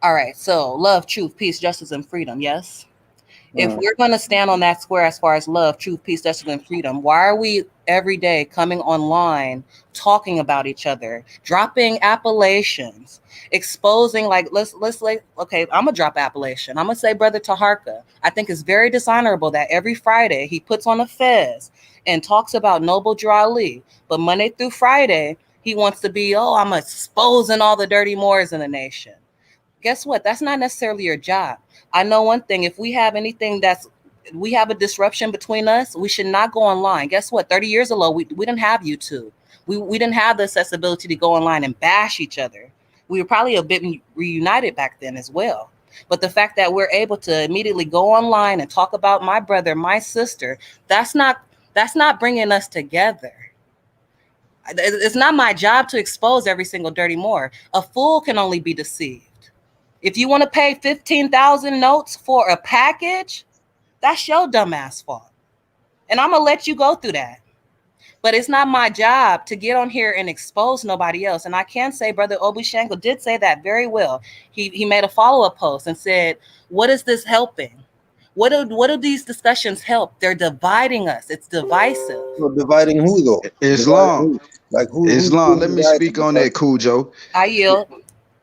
S18: all right, so love, truth, peace, justice, and freedom, yes? If we're going to stand on that square as far as love, truth, peace, justice, and freedom, why are we every day coming online, talking about each other, dropping appellations, exposing, like, okay, I'm going to drop appellation. I'm going to say Brother Taharka. I think it's very dishonorable that every Friday he puts on a fez and talks about Noble Drew Ali, but Monday through Friday, he wants to be, I'm exposing all the dirty Moors in the nation. Guess what? That's not necessarily your job. I know one thing. If we have anything we have a disruption between us, we should not go online. Guess what? 30 years ago, we didn't have YouTube. We didn't have the accessibility to go online and bash each other. We were probably a bit reunited back then as well. But the fact that we're able to immediately go online and talk about my brother, my sister, that's not bringing us together. It's not my job to expose every single dirty Moor. A fool can only be deceived. If you want to pay 15,000 notes for a package, that's your dumbass fault. And I'm going to let you go through that. But it's not my job to get on here and expose nobody else. And I can say Brother Obushango did say that very well. He made a follow-up post and said, what is this helping? What do these discussions help? They're dividing us. It's divisive.
S4: So dividing who, though?
S15: Islam.
S4: Like who?
S15: Islam. Let me speak on that, Cujo.
S18: I yield.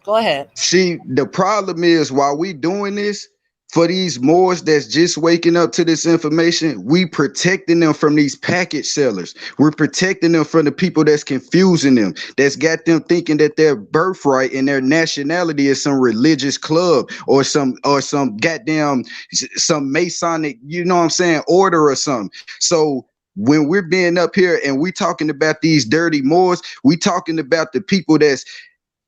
S18: Go ahead.
S15: See, the problem is while we doing this, for these Moors that's just waking up to this information, we protecting them from these package sellers. We're protecting them from the people that's confusing them, that's got them thinking that their birthright and their nationality is some religious club or some goddamn some Masonic, you know what I'm saying, order or something. So when we're being up here and we talking about these dirty Moors, we talking about the people that's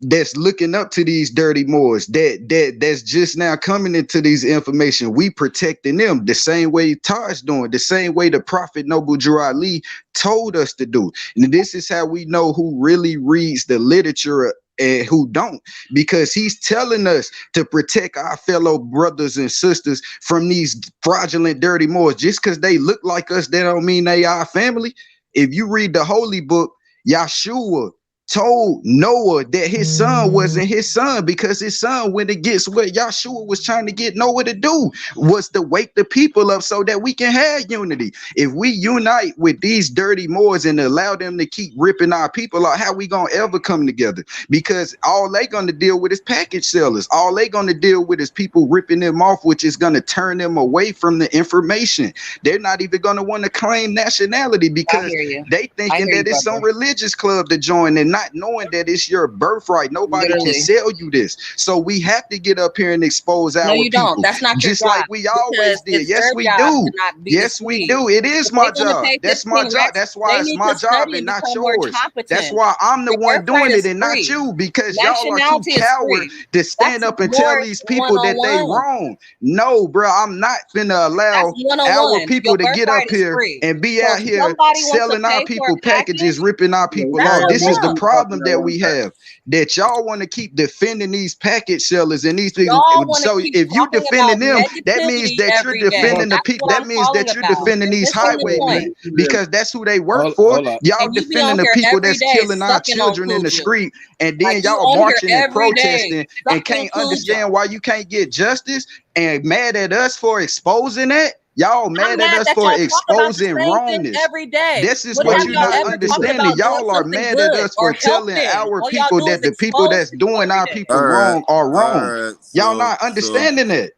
S15: that's looking up to these dirty Moors that's just now coming into these information. We protecting them the same way Taj doing, the same way the Prophet Noble Drew Ali told us to do. And this is how we know who really reads the literature and who don't, because he's telling us to protect our fellow brothers and sisters from these fraudulent dirty Moors. Just because they look like us, that don't mean they our family. If you read the holy book, Yahshua told Noah that his son wasn't his son, because his son went against what Yahshua was trying to get Noah to do, was to wake the people up so that we can have unity. If we unite with these dirty Moors and allow them to keep ripping our people out, how we gonna ever come together? Because all they gonna deal with is package sellers. All they gonna deal with is people ripping them off, which is gonna turn them away from the information. They're not even gonna want to claim nationality because they thinking that it's some religious club to join, and not knowing that it's your birthright. Nobody can sell you this. So we have to get up here and expose our people.
S18: Don't. That's not your
S15: just
S18: job,
S15: like we always did. Yes, we do. Yes, we do. It is my job. That's my job. That's why it's my job and not yours. That's why I'm the one doing it and not you, because y'all are too coward to stand up and tell these people that they wrong. No, bro, I'm not finna allow our people to get up here and be out here selling our people packages, ripping our people off. This is the problem that we have, that y'all want to keep defending these package sellers and these people. So if you defending them, that means that you're defending the people. That means that you're defending these highwaymen, because that's who they work for. Y'all defending the people that's killing our children in the street, and then y'all marching and protesting and can't understand why you can't get justice, and mad at us for exposing that. Y'all mad at us for exposing wrongness.
S18: Every day.
S15: This is what you're not understanding. Y'all are mad at us for telling our people that the people that's doing our people wrong are wrong. Y'all not understanding it.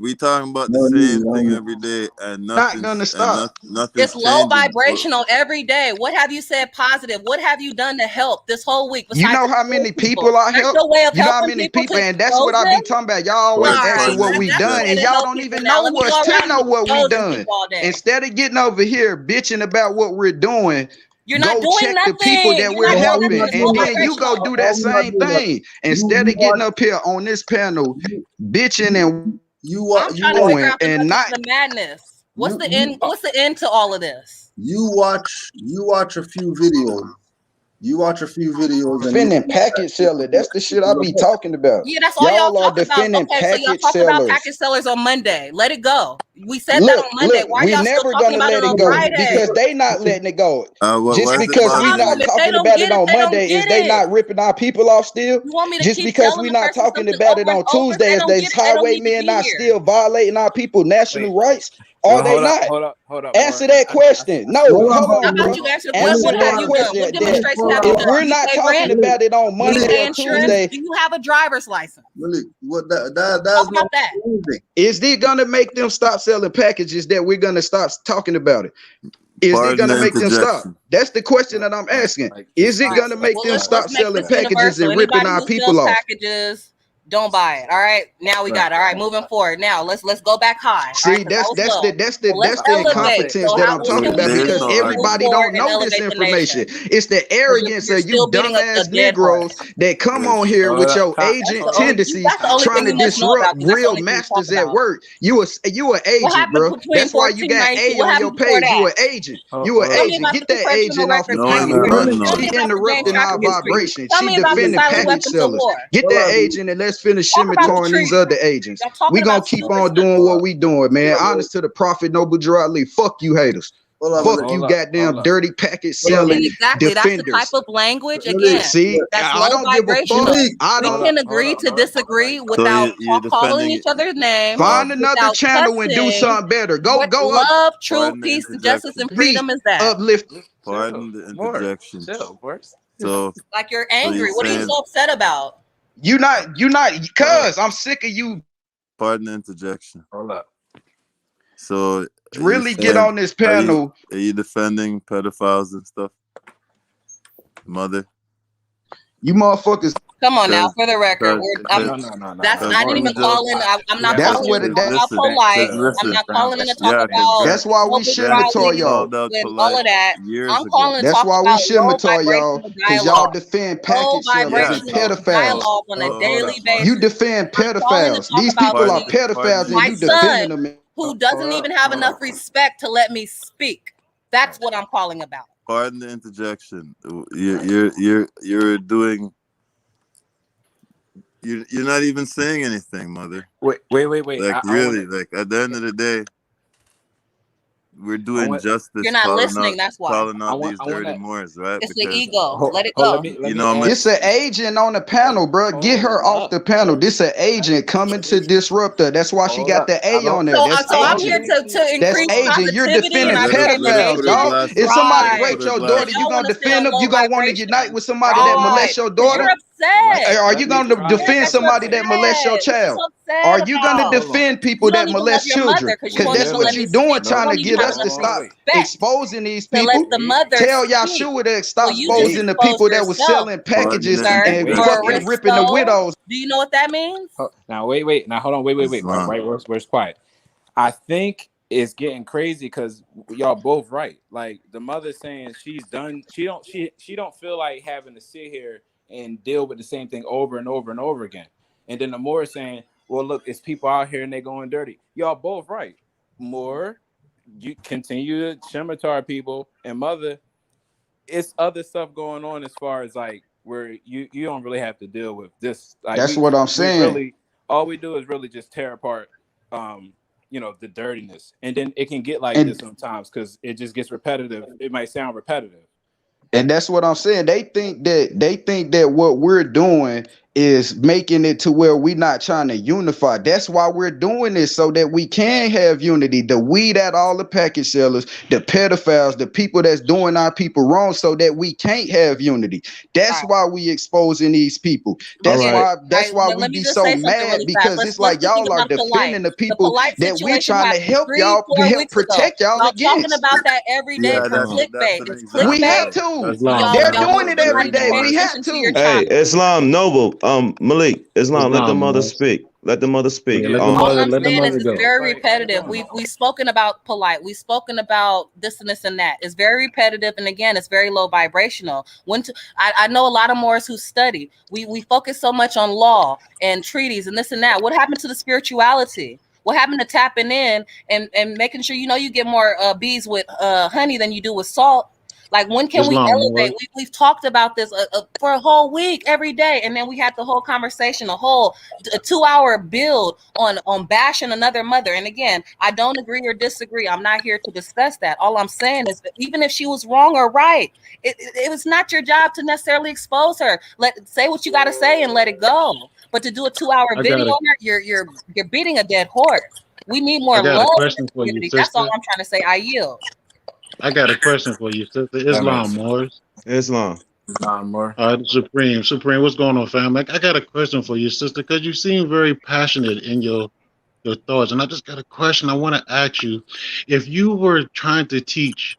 S19: We talking about the same thing every day, and nothing's
S15: gonna stop.
S19: Nothing's
S18: It's low vibrational every day. What have you said positive? What have you done to help this whole week?
S15: You know how many people I help? You know how many people, and that's what I be talking about. Y'all always asking what we done, and y'all don't even know us to know what we done. Instead of getting over here bitching about what we're doing,
S18: you're not
S15: go check the people that we're helping, and then you go do that same thing. Instead of getting up here on this panel bitching and
S18: I'm trying to figure out the madness. What's the end? What's the end to all of this?
S4: You watch a few videos.
S15: Defending package seller. That's the shit I be talking about.
S18: Yeah, that's all y'all talk about. Okay, so y'all talk about package sellers on Monday. Let it go. We said that on Monday. Why
S15: we
S18: y'all
S15: never
S18: still talking
S15: gonna
S18: about
S15: let
S18: it
S15: go
S18: Friday?
S15: because they not letting it go. Just because we not talking about it on Monday, is they not ripping our people off still? Just because we not talking about it on Tuesday, is these highwaymen not still violating our people national rights? Are they not?
S17: Hold up.
S15: Answer that question. No, hold on, bro.
S18: Answer
S15: that question. If we're not talking about it on Monday or Tuesday,
S18: do you have a driver's license?
S4: Really? What that's not
S18: that.
S15: Is it gonna make them stop selling packages that we're gonna stop talking about it? Is it gonna make them stop? That's the question that I'm asking. Is it gonna make them stop selling packages and ripping our people off?
S18: Don't buy it. All right. Now we got it. All right. Moving forward. Now let's go back high.
S15: See, that's the incompetence that I'm talking about, because everybody don't know this information. It's the arrogance of you dumbass Negroes that come on here with your agent tendencies trying to disrupt real masters at work. You an agent, bro. That's why you got A on your page. You an agent. You an agent. Get that agent off the panel, bro. She interrupting our vibration. She defending package sellers. Get that agent and let's finish shimmy-touring these other agents. We gonna keep on doing what we doing, man. Honest to the Prophet Noble Drew Ali. Fuck you haters. Fuck you goddamn dirty package selling
S18: exactly.
S15: defenders.
S18: That's the type of language again.
S15: See,
S18: that's low vibration. We can agree to disagree without calling each other's name.
S15: Find another channel and do something better. Go
S18: love, truth, peace, justice, and freedom is that.
S15: Uplift.
S19: Pardon the interjection. So
S18: like you're angry. What are you so upset about?
S15: You not, cuz I'm sick of you.
S19: Pardon the interjection.
S17: Hold up.
S19: So
S15: really get on this panel.
S19: Are you defending pedophiles and stuff? Mother?
S15: You motherfuckers
S18: Come on now, for the record,
S17: No.
S18: that's
S17: Cause
S18: I didn't even call in. I'm not
S15: That's
S18: calling
S15: what
S18: in to
S15: it.
S18: talk
S15: That,
S18: about polite. I'm
S17: listen,
S18: not calling in to talk
S17: yeah,
S18: about
S15: that's why we
S18: homosexuality
S15: shimmator
S17: Jack
S15: y'all.
S17: called out
S18: and all
S17: polite
S18: of that.
S17: years
S18: I'm
S17: ago.
S18: calling to
S15: That's
S18: talk
S15: why we
S18: about low
S15: shimmator y'all,
S18: vibrational
S15: because y'all
S18: dialogue.
S15: defend
S18: Low
S15: package sellers and
S18: vibrational
S15: pedophiles.
S18: dialogue on a
S17: Hold
S18: daily
S17: up,
S15: You
S18: basis.
S15: defend
S18: I'm calling to
S15: pedophiles.
S18: talk
S15: These
S18: about
S15: people are
S18: things.
S15: pedophiles, and
S18: My
S15: you defending
S18: son,
S15: them.
S18: who doesn't even have enough respect to let me speak. That's what I'm calling about.
S19: Pardon the interjection. You're doing. You're not even saying anything, mother.
S17: Wait.
S19: Like
S17: I want
S19: really, like at the end of the day, we're
S17: I
S19: doing
S17: want.
S18: You're
S19: justice,
S18: not listening. That's why.
S19: calling
S17: I
S19: out
S17: want.
S19: these
S17: I want
S19: dirty
S17: to.
S19: Moors, right?
S18: It's the
S19: Because
S18: ego. Let it
S17: Let
S18: go.
S17: me.
S19: you know,
S15: This an agent on the panel, bro. Get her off the panel. This an agent coming to disrupt her. That's why she
S17: Hold
S15: got
S17: up.
S15: the
S17: I
S15: A
S17: don't.
S15: on there.
S18: So,
S15: That's
S18: so I'm here
S15: agent.
S18: to
S15: That's
S18: increase
S15: agent. You're
S18: positivity, and
S15: defending
S18: I'm
S19: let
S18: here
S19: her
S18: to make
S15: pedophiles,
S19: put her
S15: dog.
S18: change.
S19: glass
S15: If
S19: on.
S15: somebody
S19: Let her
S18: Right.
S19: put
S15: raped
S19: her
S15: your
S19: glass
S15: daughter,
S18: Because
S15: you
S18: y'all
S19: on.
S18: want
S15: gonna
S18: to stay
S15: defend
S18: on
S15: them.
S18: low
S15: You gonna want to unite
S18: vibration.
S15: with somebody that
S18: Right.
S15: molest your
S18: Because
S15: daughter.
S18: you're upset.
S15: Are
S17: Let
S15: you
S17: me
S15: gonna
S17: try to
S18: Here's
S15: defend
S18: what you're
S15: somebody
S17: explain.
S15: that molest your
S18: upset. What
S15: child?
S18: you upset
S15: Are you gonna
S18: about?
S17: Hold on.
S15: defend
S18: You
S15: people
S18: don't
S15: that
S18: even love
S15: molest
S18: your
S15: children?
S18: mother because you
S15: Because
S18: won't
S15: that's
S18: even
S15: what
S18: let
S17: Literally.
S18: me
S15: you doing,
S18: speak. You
S15: trying
S17: No.
S15: to
S18: don't even
S15: get
S18: have
S15: us
S17: No.
S15: to
S18: enough
S17: Hold on.
S15: stop
S17: Wait.
S18: respect
S15: exposing these
S18: to let
S15: people.
S18: the mother
S15: Tell
S18: speak.
S15: Yahshua to
S18: Well,
S15: stop
S18: you just
S15: exposing the
S18: exposed
S15: people that was
S18: yourself,
S15: selling
S19: Pardon
S15: packages
S19: the
S18: sir.
S15: and
S17: Wait.
S18: You're a
S15: fucking
S19: interjection.
S18: rich
S15: ripping the
S18: soul.
S15: widows.
S18: Do you know what that means?
S17: Now. Wait. Now hold on. Wait.
S19: Islam.
S17: Right. Where's quiet? I think it's getting crazy because y'all both right. Like the mother saying she's done. She don't feel like having to sit here and deal with the same thing over and over and over again. And then the more saying, well, look, it's people out here and they going dirty. Y'all both right. More, you continue to scimitar people, and mother, it's other stuff going on as far as like where you don't really have to deal with this. Like
S15: That's what I'm
S17: we
S15: saying.
S17: really all we do is really just tear apart the dirtiness, and then it can get like this
S15: And
S17: sometimes because it just gets repetitive. It might sound repetitive.
S15: And that's what I'm saying. They think that what we're doing is making it to where we're not trying to unify. That's why we're doing this, so that we can have unity. The weed out all the package sellers, the pedophiles, the people that's doing our people wrong, so that we can't have unity. That's why we exposing these people. That's why we
S18: Let me
S15: be
S18: just
S15: so
S18: say something
S15: mad,
S18: really fast.
S15: because it's
S18: Let's
S15: like
S18: just speak
S15: y'all are
S18: about polite.
S15: defending the
S18: The
S15: people
S18: polite
S15: that we're
S18: situation
S15: trying to
S18: happened
S15: help y'all,
S18: 3-4
S15: help
S18: weeks ago.
S15: protect y'all
S18: Y'all talking
S15: against.
S18: about that every day
S19: Yeah,
S18: for
S19: that's
S18: clickbait.
S19: an
S18: It's
S15: We
S19: example.
S15: have
S18: clickbait.
S15: to.
S18: Y'all
S15: They're
S18: don't
S15: doing
S18: want
S15: it
S18: somebody
S15: every
S18: to
S15: day.
S18: pay
S15: We have
S18: attention to your
S15: to.
S14: Hey,
S18: child.
S14: Islam Noble, Malik, Islam, let the mother speak. Let the mother speak.
S18: All I'm saying is it's very repetitive. We've spoken about polite. We've spoken about this and this and that. It's very repetitive, and again, it's very low vibrational. I know a lot of Moors who study. We focus so much on law and treaties and this and that. What happened to the spirituality? What happened to tapping in and making sure you get more bees with honey than you do with salt? Like, when can we elevate? We've talked about this for a whole week, every day, and then we had the whole conversation, a 2-hour build on bashing another mother. And again, I don't agree or disagree. I'm not here to discuss that. All I'm saying is that even if she was wrong or right, it was not your job to necessarily expose her. Say what you got to say and let it go. But to do a 2-hour video on her, you're beating a dead horse. We need more
S20: I got
S18: love
S20: a
S18: in this
S20: question for you,
S18: community. That's all
S20: sister.
S18: I'm trying to say. I yield.
S20: I got a question for you, sister. Islam Moors.
S14: Islam.
S17: More.
S20: Supreme, what's going on, fam? I got a question for you, sister, because you seem very passionate in your thoughts, and I just got a question I want to ask you. If you were trying to teach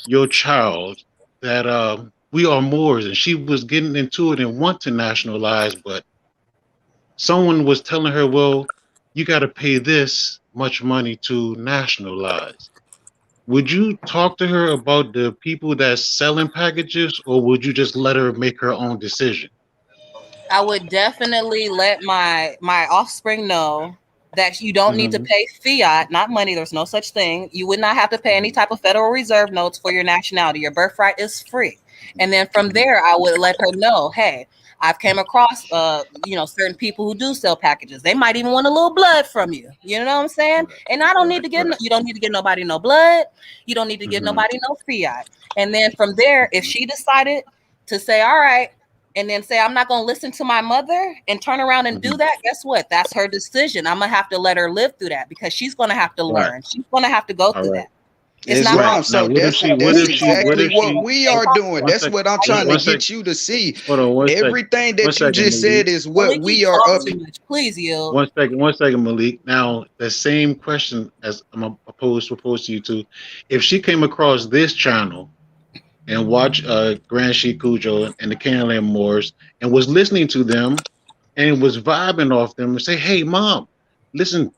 S20: your child that we are Moors, and she was getting into it and want to nationalize, but someone was telling her, well, you got to pay this much money to nationalize. Would you talk to her about the people that's selling packages, or would you just let her make her own decision?
S18: I would definitely let my offspring know that you don't need to pay fiat, not money. There's no such thing. You would not have to pay any type of Federal Reserve notes for your nationality. Your birthright is free. And then from there, I would let her know, hey, I've came across certain people who do sell packages. They might even want a little blood from you. You know what I'm saying? And I don't need to get you don't need to get nobody no blood. You don't need to get nobody no fiat. And then from there, if she decided to say, all right, and then say, I'm not going to listen to my mother, and turn around and do that, guess what? That's her decision. I'm going to have to let her live through that, because she's going to have to learn. She's going to have to go through that. It's not
S15: Islam.
S18: right.
S15: So that's exactly what we are doing. That's what I'm trying to get you to see. Everything that you just said is what we are up.
S18: Please yield.
S20: One second, Malik. Now, the same question as I'm proposed to you two. If she came across this channel and watch Grand Sheik Cujo and the Canaanland Moors and was listening to them and was vibing off them and say, "Hey, mom, listen,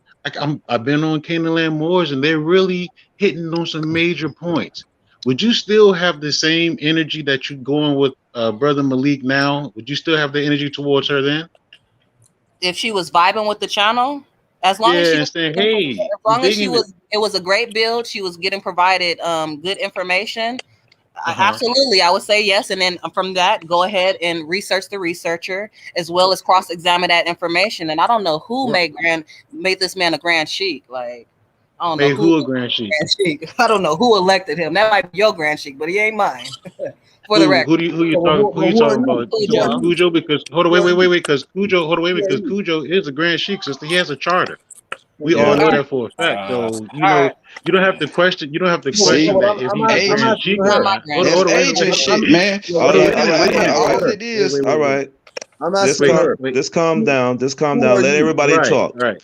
S20: I've been on Canaanland Moors and they're really hitting on some major points." Would you still have the same energy that you're going with Brother Malik now? Would you still have the energy towards her then?
S18: If she was vibing with the channel, as long as she was,
S20: saying, "Hey,
S18: as long as she was, it was a great build. She was getting provided good information. Absolutely, I would say yes. And then from that, go ahead and research the researcher as well as cross-examine that information. And I don't know who made this man a Grand Sheik. Like, I don't know
S20: who a Grand Sheik.
S18: I don't know who elected him. That might be your Grand Sheik, but he ain't mine. For the record,
S20: who you talking about? Cujo, because wait, because Cujo is a Grand Sheik, sister. He has a charter. We all know that for a fact. So you don't have to question. You don't have to question that if he's a Grand Sheik or not.
S15: That's agent shit, man. All it is.
S14: All right.
S4: I'm asking her.
S14: Just calm down. Just calm down. Let everybody talk.
S20: Right.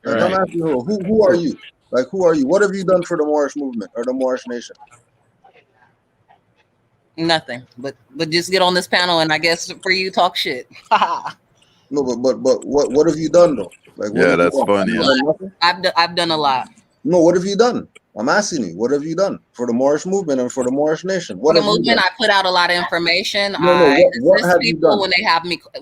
S4: Like, I'm asking her, who are you? Like, who are you? What have you done for the Moorish movement or the Moorish nation?
S18: Nothing, but just get on this panel and I guess for you talk shit.
S4: No, but what have you done though? Like,
S19: yeah, that's funny.
S18: I've done a lot.
S4: No, what have you done? I'm asking you, what have you done for the Moorish movement and for the Moorish nation?
S18: For the movement, I put out a lot of information. I assist people when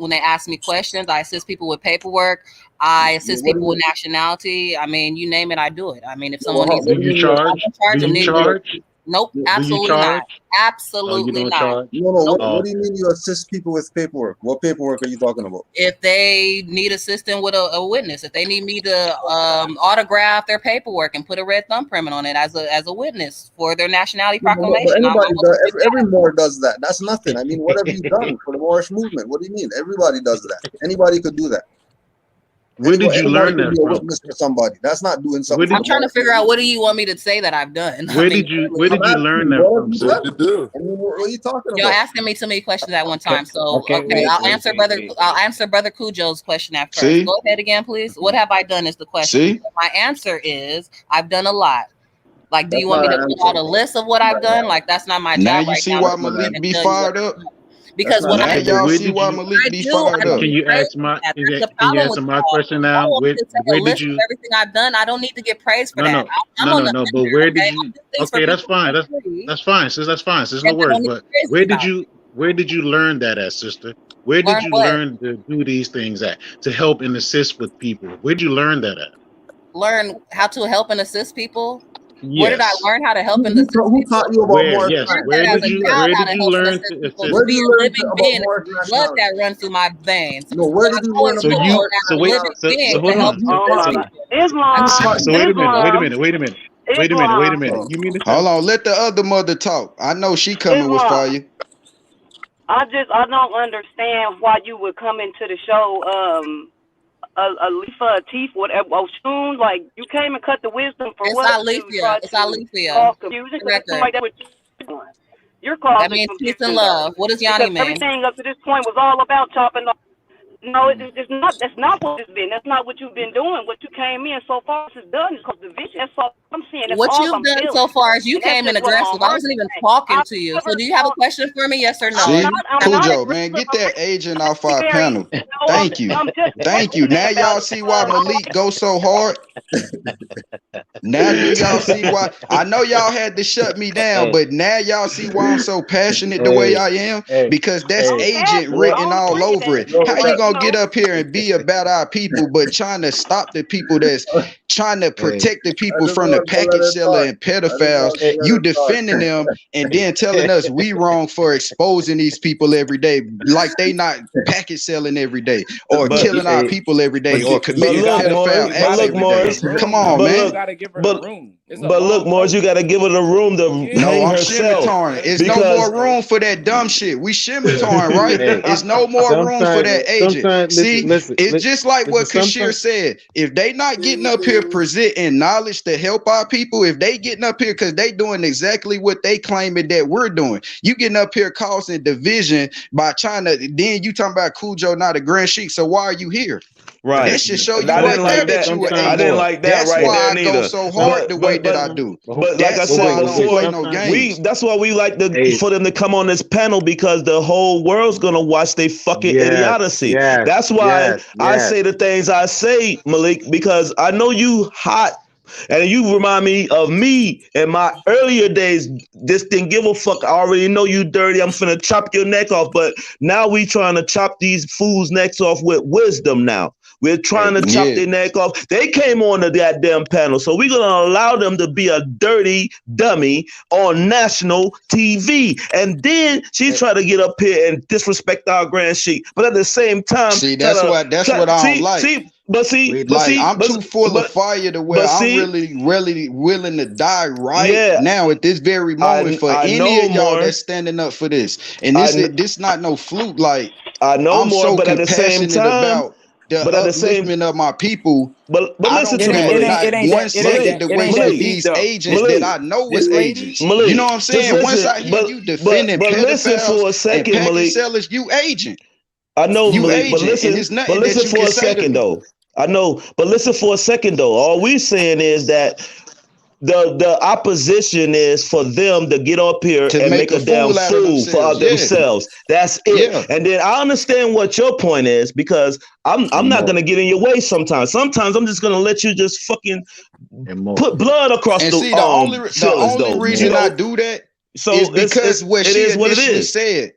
S18: they ask me questions. I assist people with paperwork. I assist people with nationality. I mean, you name it, I do it. I mean, if someone needs
S20: to charge?
S18: Nope, absolutely not. Absolutely not.
S4: What do you mean you assist people with paperwork? What paperwork are you talking about?
S18: If they need assistance with a witness, if they need me to autograph their paperwork and put a red thumbprint on it as a witness for their nationality proclamation.
S4: Every Moor does that. That's nothing. I mean, what have you done for the Moorish movement? What do you mean? Everybody does that. Anybody could do that.
S20: Where did you learn that from?
S4: Witness for somebody. That's not doing something.
S18: I'm trying to figure out what do you want me to say that I've done.
S20: Where did you learn that from?
S4: I mean, what are you talking about?
S18: You're asking me too many questions at one time. So okay, I'll answer Brother Cujo's question at first.
S15: See?
S18: Go ahead again, please. What have I done is the question.
S15: See?
S18: My answer is I've done a lot. Like, do you want me to put out a list of what I've done? Like, that's not my job.
S15: Now you see why Malik be fired up?
S18: Because when
S15: y'all see why Malik be fired up.
S20: Can you answer my question now? Where did you?
S18: Everything I've done, I don't need to get praised for that.
S20: No. But where did you? Okay, that's fine. That's fine, sis. That's fine. Sis, no worries. But where did you learn that at, sister? Where did you learn to do these things at? To help and assist with people. Where did you learn that at?
S18: Learn how to help and assist people.
S20: Yes.
S18: Where did I learn how to help and assist people?
S4: Who taught you about Moorish?
S20: Yes. Where did you learn to assist?
S4: Where did you learn about Moorish
S18: blood that runs through my veins?
S4: No, where did you learn about
S20: So wait a minute. You mean
S15: hold on, let the other mother talk. I know she coming with fire.
S21: I don't understand why you would come into the show a Alifa, a teeth, whatever, Oshun, like you came and cut the wisdom for what?
S18: It's Alethea.
S21: You're causing
S18: that means peace and love. What does Yanni mean?
S21: Everything up to this point was all about chopping off. No, it's not. That's not what it's been. That's not what you've been doing. What you came in so far is done. It's called division. That's all I'm saying. That's
S18: what
S21: all
S18: you've
S21: I'm
S18: done
S21: feeling.
S18: So far is you came in aggressive. I wasn't even talking to you. So do you have a question for me? Yes or no?
S15: See? Cujo, man, get that agent off our panel. Thank you. Thank you. Now y'all see why Malik goes so hard. Now do y'all see why? I know y'all had to shut me down, but now y'all see why I'm so passionate the way I am, because that's agent written all over it. How you gonna get up here and be about our people, but trying to stop the people that's trying to protect the people from the package seller and pedophiles? You defending them and then telling us we wrong for exposing these people every day, like they not package selling every day or killing our people every day or committing pedophile acts every day. Come on, man.
S14: But look, Morris, you gotta give her the room to hang herself.
S15: It's no more room for that dumb shit. We shimmertoring, right? It's no more room for that agent. See, it's just like what Kashir said. If they not getting up here presenting knowledge to help our people, if they getting up here because they doing exactly what they claiming that we're doing, you getting up here causing division by trying to, then you talking about Cujo not a Grand Sheik, so why are you here?
S14: Right.
S15: That should show you
S14: I
S15: right
S14: didn't
S15: there
S14: like
S15: that
S14: that.
S15: you an
S14: I didn't
S15: agent.
S14: like that
S15: That's
S14: right
S15: why
S14: there
S15: I go
S14: neither.
S15: so hard the way that I do.
S14: But like I
S15: That's why
S14: said
S15: I don't play
S14: before,
S15: no games.
S14: that's why we like to for them to come on this panel because the whole world's gonna watch they fucking
S20: Yes,
S14: idiocy.
S20: yes,
S14: That's why
S20: yes,
S14: I
S20: yes.
S14: say the things I say, Malik, because I know you hot. And you remind me of me in my earlier days. Just didn't give a fuck. I already know you dirty. I'm finna chop your neck off. But now we trying to chop these fools' necks off with wisdom now. We're trying to chop their neck off. They came on the goddamn panel. So we're going to allow them to be a dirty dummy on national TV. And then she tried to get up here and disrespect our grand sheik. But at the same time,
S15: See, that's what I don't like. I'm too full of fire to where I'm really willing to die now at this very moment for any of y'all that's standing up for this. And this not no fluke. Like
S14: I know
S15: I'm
S14: more,
S15: so
S14: but at the same
S15: compassionate
S14: time,
S15: about the upliftment of my people.
S14: But
S15: I
S14: listen
S15: don't
S14: to me,
S15: have
S14: Malik.
S15: not one second to waste with these agents that I know was agents. You know what I'm saying? Once I hear you defending
S14: listen for a
S15: pedophiles
S14: second,
S15: and package
S14: Malik.
S15: sellers, you agent.
S14: I know,
S15: You
S14: Malik, but
S15: agent, and
S14: listen,
S15: it's nothing that you
S14: for
S15: can
S14: a
S15: say to
S14: second
S15: me.
S14: though. I know, but listen for a second though. All we're saying is that the opposition is for them to get up here
S15: To
S14: and
S15: make
S14: make
S15: a
S14: a damn
S15: fool out of
S14: fool for
S15: themselves, yeah.
S14: themselves. That's it.
S15: Yeah.
S14: And then I understand what your point is because I'm not gonna get in your way sometimes. Sometimes I'm just gonna let you just fucking put blood across
S15: And
S14: the
S15: see, the only reason I do that is because what she initially said.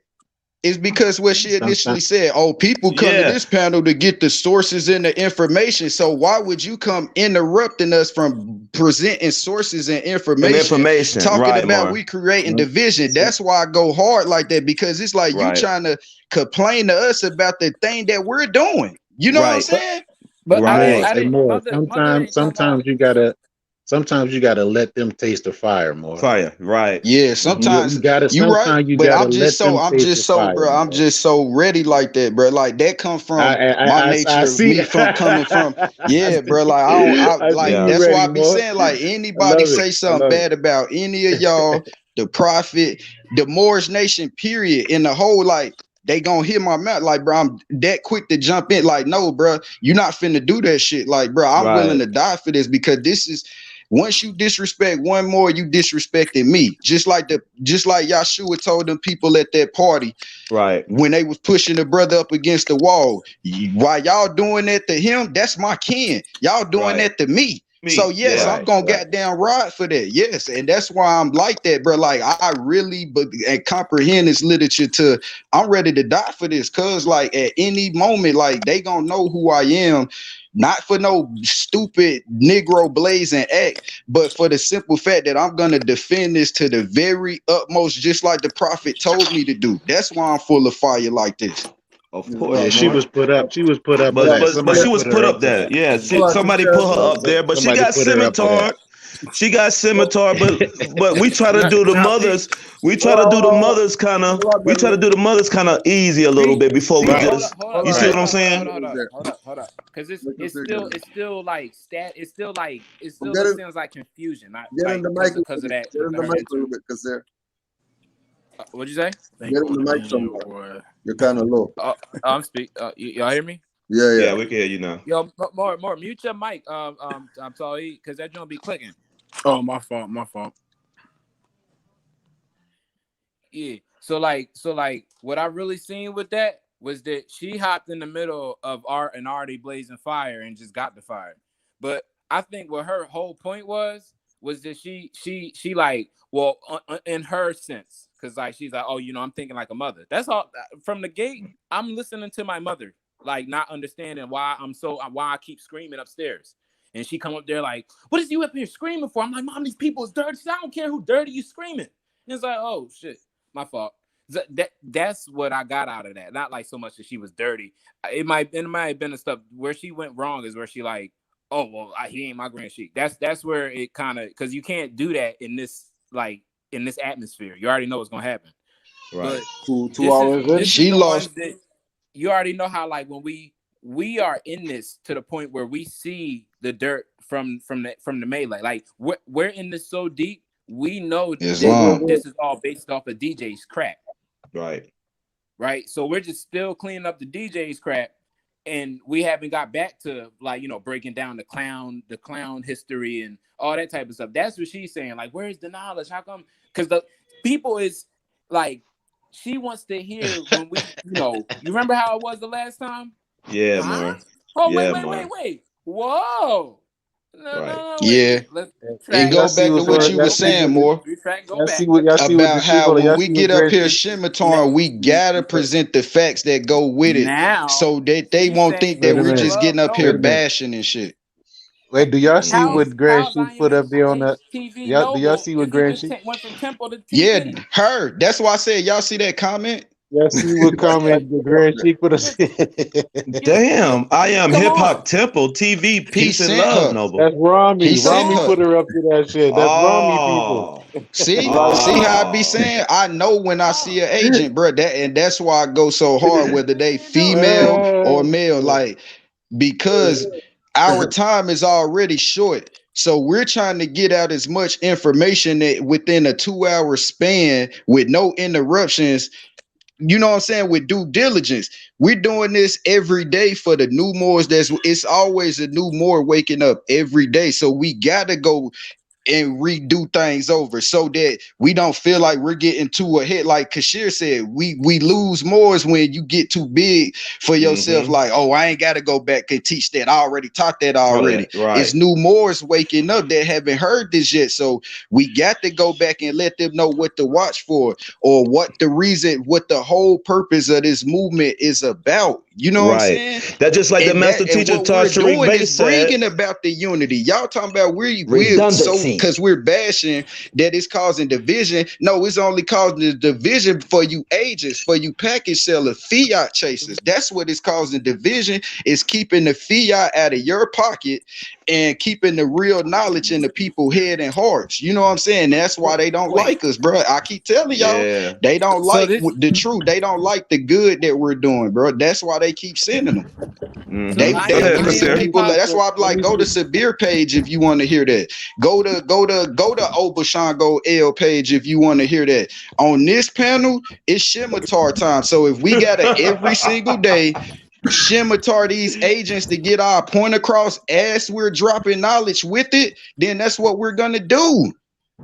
S15: Is because what she initially said, people come to this panel to get the sources and the information. So why would you come interrupting us from presenting sources and information talking
S14: right,
S15: about
S14: Mar.
S15: we creating division? That's why I go hard like that, because it's like you trying to complain to us about the thing that we're doing. You know what I'm saying?
S20: But more. Sometimes you gotta let them taste the fire more.
S14: Fire, right?
S15: Yeah, sometimes you right, but I'm just so, bro. I'm just so ready like that, bro. Like that come from my nature, me from coming from, yeah, bro. Like that's why I be saying like anybody say something bad about any of y'all, the prophet, the Moorish nation, period, in the whole like. They gonna hear my mouth, like, bro, I'm that quick to jump in. Like, no, bro, you're not finna do that shit. Like, bro, I'm willing to die for this because this is once you disrespect one more, you disrespecting me. Just like Yahshua told them people at that party,
S14: right?
S15: When they was pushing the brother up against the wall. While y'all doing that to him, that's my kin. Y'all doing that to me. So yes, I'm gonna goddamn ride for that. Yes, and that's why I'm like that, bro. Like I really and comprehend this literature. I'm ready to die for this, cause like at any moment, like they gonna know who I am. Not for no stupid Negro blazing act, but for the simple fact that I'm gonna defend this to the very utmost, just like the prophet told me to do. That's why I'm full of fire like this.
S14: Of course,
S20: yeah, she was put up. She was put up.
S14: But she was put up there. Yeah, somebody put her up there, but she got scimitar. She got scimitar, but we try to do the mothers. We try to do the mothers kind of. We try to do the mothers kind of easy a little bit before we just. You see what I'm saying?
S17: Hold up, because it still sounds like confusion.
S4: Get in the mic
S17: because of that.
S4: Get in the mic a little bit, because they're.
S17: What'd you say?
S4: Get in the mic somewhere. You're kind of low.
S17: I'm speak. Y'all hear me?
S14: Yeah, we can hear you now.
S17: Yo, more mute your mic. I'm sorry, because that joint be clicking.
S6: Oh, my fault.
S17: Yeah. So like, what I really seen with that was that she hopped in the middle of an already blazing fire and just got the fire. But I think what her whole point was that she like, well, in her sense, because like she's like, oh, I'm thinking like a mother. That's all. From the gate, I'm listening to my mother, like not understanding why I keep screaming upstairs. And she come up there like, what is you up here screaming for? I'm like, Mom, these people is dirty. I don't care who dirty you screaming. And it's like, oh shit, my fault. That's what I got out of that. Not like so much that she was dirty. It might have been the stuff where she went wrong is where she like, oh well, he ain't my grand sheik. That's where it kind of, because you can't do that in this atmosphere. You already know what's gonna happen.
S14: Right.
S15: But 2 hours in, she lost.
S17: You already know how like when we are in this to the point where we see the dirt from the melee. Like we're in this so deep, we know this is all based off of DJ's crap.
S14: Right.
S17: So we're just still cleaning up the DJ's crap, and we haven't got back to like, you know, breaking down the clown history and all that type of stuff. That's what she's saying. Like, where's the knowledge? How come? Because the people is like, she wants to hear when we, you know, you remember how it was the last time?
S14: Yeah,
S17: Huh?
S14: more.
S17: Oh,
S14: Yeah,
S17: wait. Whoa. No,
S15: Yeah.
S17: wait. Let's
S15: And
S3: Y'all
S15: go
S3: see
S15: back to
S3: what's
S15: what
S3: going?
S15: you
S3: Y'all
S15: were
S3: see
S15: saying,
S3: what
S15: more
S3: y'all see what y'all see what the
S15: about
S3: sheep
S15: how
S3: on?
S15: when
S3: Y'all
S15: we
S3: see what
S15: get up here
S3: Grand
S15: shimmatorn, we gotta present the facts that go with it,
S17: now
S15: so that they
S17: she's
S15: won't
S17: saying
S15: think
S3: Wait
S15: that
S3: a
S15: we're
S3: minute.
S15: just getting up
S3: Wait
S15: here
S3: a minute.
S15: bashing and shit.
S3: Wait, do y'all see what Grand
S17: how's
S3: Sheik
S17: Zion
S3: put up there on that?
S17: HTV
S3: Y'all, do y'all
S17: Noble
S3: see what
S17: if he
S3: Grand
S17: just
S3: Sheik?
S17: went from Temple to
S15: Yeah,
S17: TV?
S15: her. That's why I said y'all see that comment.
S3: Y'all see what comment the Grand Sheik put us?
S14: Damn, I am
S17: Come
S14: hip
S17: on.
S14: hop temple TV
S15: He
S14: peace and
S15: sent
S14: love,
S15: her.
S14: Noble.
S3: That's Rami.
S15: He sent
S3: Rami
S15: her.
S3: put her up to that shit. That's Rami people.
S14: Oh,
S15: See
S3: Rami.
S15: how I be saying? I know when I see an agent, bro. And that's why I go so hard, whether they female or male, like because our time is already short. So we're trying to get out as much information that within a 2-hour span with no interruptions. You know what I'm saying? With due diligence. We're doing this every day for the new Moors. It's always a new Moor waking up every day. So we gotta go and redo things over so that we don't feel like we're getting too ahead. Like Kashir said, we lose more when you get too big for yourself. Like, oh, I ain't got to go back and teach that. I already taught that already.
S14: Right.
S15: It's new Moors waking up that haven't heard this yet. So we got to go back and let them know what to watch for, or what the reason, what the whole purpose of this movement is about. You know what I'm saying?
S14: That's just like the master teacher
S15: What we're
S14: Tariq
S15: doing
S14: Bey
S15: is
S14: said.
S15: bringing about the unity. Y'all talking about we're so
S11: Redundancy.
S15: because we're bashing that it's causing division. No, it's only causing the division for you agents, for you package sellers, fiat chasers. That's what is causing division, is keeping the fiat out of your pocket and keeping the real knowledge in the people's head and hearts. You know what I'm saying? That's why they don't like us, bro. I keep telling y'all, they don't like the truth. They don't like the good that we're doing, bro. That's why they keep sending them.
S14: Go ahead,
S15: We see
S14: Kasir.
S15: people. That's why I'm like, go to Sabir page if you want to hear that. Go to Obashango L page if you want to hear that. On this panel, it's Shimitar time. So if we got to every single day Shimitar these agents to get our point across as we're dropping knowledge with it, then that's what we're gonna do.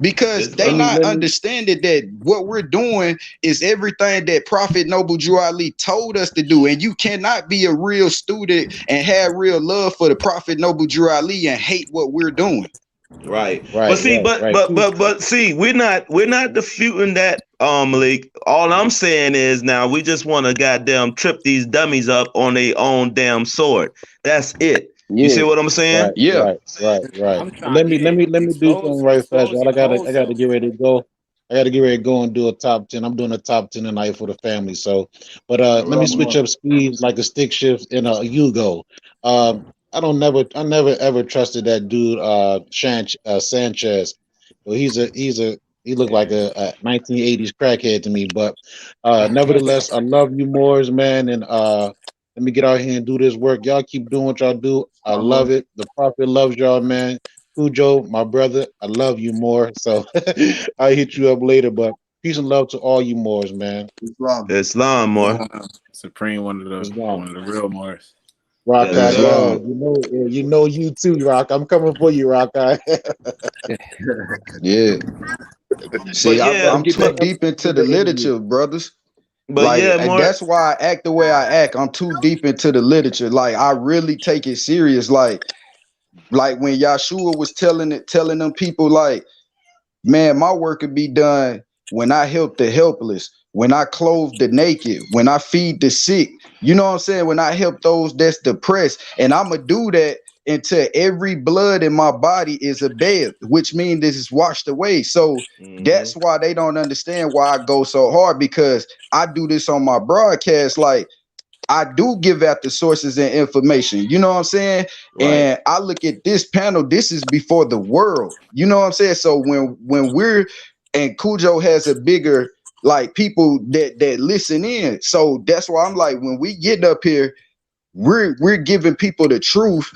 S15: Because they not understanding that what we're doing is everything that Prophet Noble Drew Ali told us to do. And you cannot be a real student and have real love for the Prophet Noble Drew Ali and hate what we're doing.
S14: Right. But see, but see, we're not disputing that, Malik. All I'm saying is now we just want to goddamn trip these dummies up on their own damn sword. That's it. You see what I'm saying?
S3: Right. Let me do something right fast. Y'all. I gotta get ready to go. I gotta get ready to go and do a top 10. I'm doing a top 10 tonight for the family. So, but let me switch up speed like a stick shift and a Yugo. I never ever trusted that dude Sanchez. Well, he looked like a 1980s crackhead to me. But nevertheless, I love you Moors, man, and let me get out here and do this work. Y'all keep doing what y'all do. I love it. The Prophet loves y'all, man. Cujo, my brother, I love you more. So I'll hit you up later. But peace and love to all you Moors, man.
S14: Islam more.
S17: Supreme, one of the real Moors.
S3: Rock, you know you too, Rock. I'm coming for you, Rock.
S15: Yeah. See, I'm too deep into the literature, brothers.
S14: But
S15: and that's why I act the way I act. I'm too deep into the literature. Like I really take it serious. Like when Yahshua was telling them people, like, man, my work could be done when I help the helpless, when I clothe the naked, when I feed the sick. You know what I'm saying? When I help those that's depressed. And I'm going to do that until every blood in my body is bathed, which means this is washed away. So that's why they don't understand why I go so hard, because I do this on my broadcast. Like, I do give out the sources and information. You know what I'm saying? And I look at this panel, this is before the world. You know what I'm saying? So when we're, and Cujo has a bigger, like, people that listen in. So that's why I'm like, when we get up here, we're giving people the truth.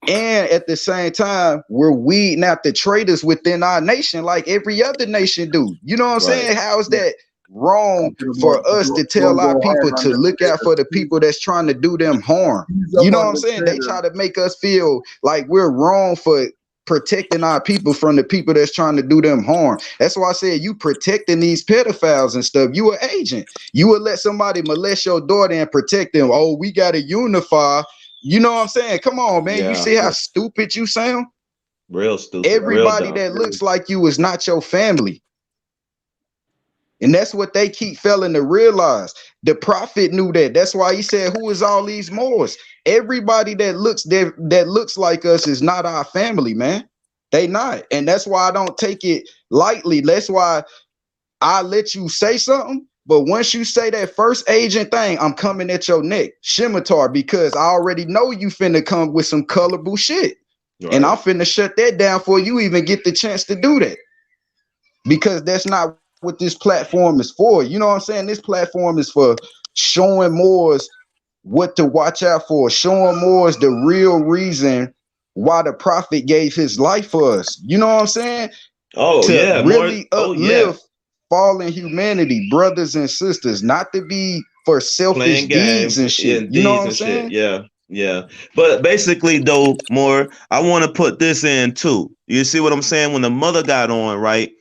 S15: And at the same time, we're weeding out the traitors within our nation like every other nation do. You know what I'm saying? How is that wrong for us to tell our people to look out for the people that's trying to do them harm. You know what I'm saying? They try to make us feel like we're wrong for protecting our people from the people that's trying to do them harm. That's why I said you protecting these pedophiles and stuff. You an agent. You would let somebody molest your daughter and protect them. Oh, we gotta unify. You know what I'm saying? Come on, man. You see how stupid you sound?
S14: Real stupid.
S15: Everybody that looks like you is not your family. And that's what they keep failing to realize. The prophet knew that. That's why he said, who is all these Moors? Everybody that looks like us is not our family, man. They not. And that's why I don't take it lightly. That's why I let you say something. But once you say that first agent thing, I'm coming at your neck, Shimitar, because I already know you finna come with some colorful shit. Right. And I'm finna shut that down before you even get the chance to do that. Because that's not what this platform is for. You know what I'm saying? This platform is for showing Moors what to watch out for, showing Moors the real reason why the prophet gave his life for us. You know what I'm saying?
S14: Oh,
S15: to
S14: yeah.
S15: Really uplift fallen humanity, brothers and sisters, not to be for selfish deeds and shit. You know what I'm saying?
S14: Yeah. Yeah. But basically, though, more, I want to put this in too. You see what I'm saying? When the mother got on, right?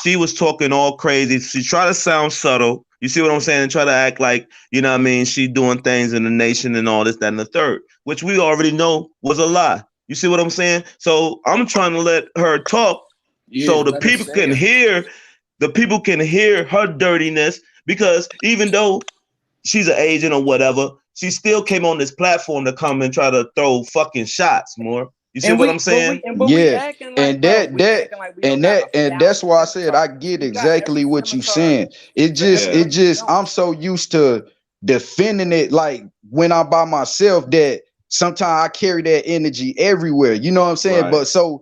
S14: She was talking all crazy. She tried to sound subtle. You see what I'm saying? And try to act like, you know what I mean? She doing things in the nation and all this, that, and the third, which we already know was a lie. You see what I'm saying? So I'm trying to let her talk so the people can hear, her dirtiness, because even though she's an agent or whatever, she still came on this platform to come and try to throw fucking shots more. You see what I'm saying?
S15: And that's why I said I get exactly what you're saying. It just I'm so used to defending it, like when I'm by myself, that sometimes I carry that energy everywhere. You know what I'm saying? Right. But so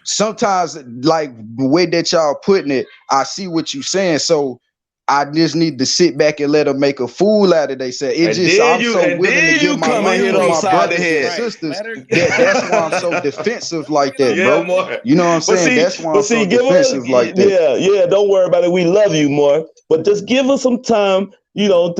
S15: sometimes, like the way that y'all putting it, I see what you're saying. So I just need to sit back and let them make a fool out of themselves. It just I'm so willing to give my life for my brothers and sisters that's why I'm so defensive like that, bro.
S14: More.
S15: You know what I'm saying? That's why I'm so defensive like that.
S14: Yeah. Don't worry about it. We love you more, but just give us some time. You know,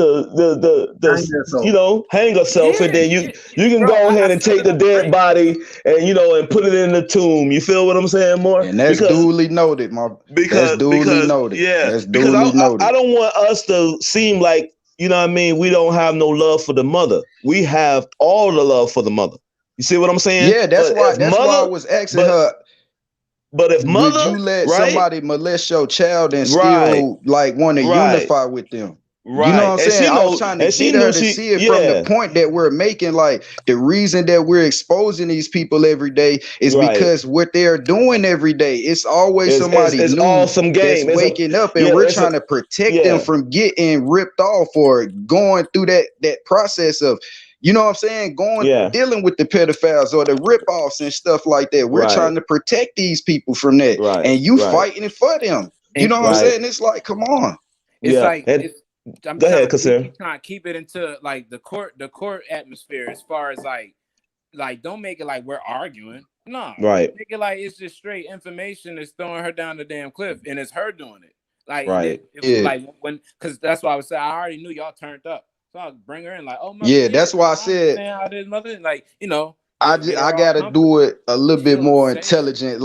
S14: hang yourself, and then you can go ahead and take the dead body and and put it in the tomb. You feel what I'm saying, more?
S15: And that's duly noted, that's duly noted.
S14: Yeah,
S15: that's duly noted.
S14: I don't want us to seem like, you know what I mean, we don't have no love for the mother. We have all the love for the mother. You see what I'm saying?
S15: Yeah, that's why I was asking her.
S14: But if mother,
S15: would you let somebody molest your child and still like want to unify with them? Right. You know what I'm saying? I was trying to get her to see it from the point that we're making. Like, the reason that we're exposing these people every day is because what they're doing every day. It's always somebody new
S14: awesome game.
S15: That's waking up, and we're trying to protect them from getting ripped off or going through that process of, you know what I'm saying, dealing with the pedophiles or the rip-offs and stuff like that. We're trying to protect these people from that. And you fighting for them. You know what I'm saying? It's like, come on.
S17: It's like I'm
S14: Go ahead,
S17: trying to keep it into like the court atmosphere, as far as like don't make it like we're arguing. No, make it like it's just straight information that's throwing her down the damn cliff, and it's her doing it. Like, like when, because that's why I was saying I already knew y'all turned up, so I'll bring her in like, oh mother,
S15: that's why I said
S17: how this mother, like,
S15: I gotta do it a little bit more intelligent,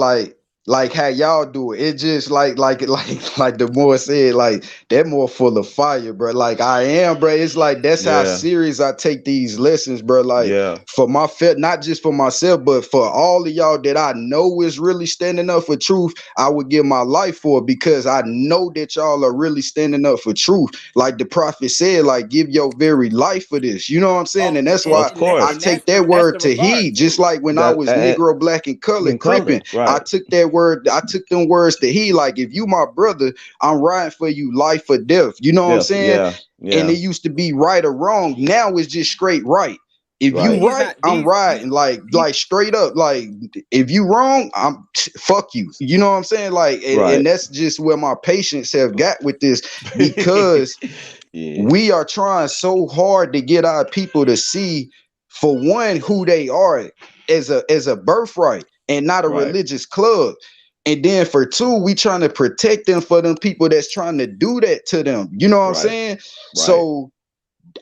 S15: like how y'all do it. It just like the more said, like they're more full of fire, bro. Like I am, bro. It's like that's how serious I take these lessons, bro. Like for my not just for myself, but for all of y'all that I know is really standing up for truth. I would give my life for it, because I know that y'all are really standing up for truth. Like the prophet said, like give your very life for this. You know what I'm saying? And that's why I take that word to heed. Just like when I was Negro, Black, and Colored Crippin', I took that word. I took them words to heed. Like, if you my brother, I'm riding for you, life or death. You know what I'm saying? And it used to be right or wrong. Now it's just straight right. If you right, I'm riding like straight up. Like if you wrong, I'm fuck you. You know what I'm saying? Like, and that's just where my patience have got with this, because we are trying so hard to get our people to see, for one, who they are as a birthright and not a religious club. And then for 2, we trying to protect them for them people that's trying to do that to them. You know what I'm saying? So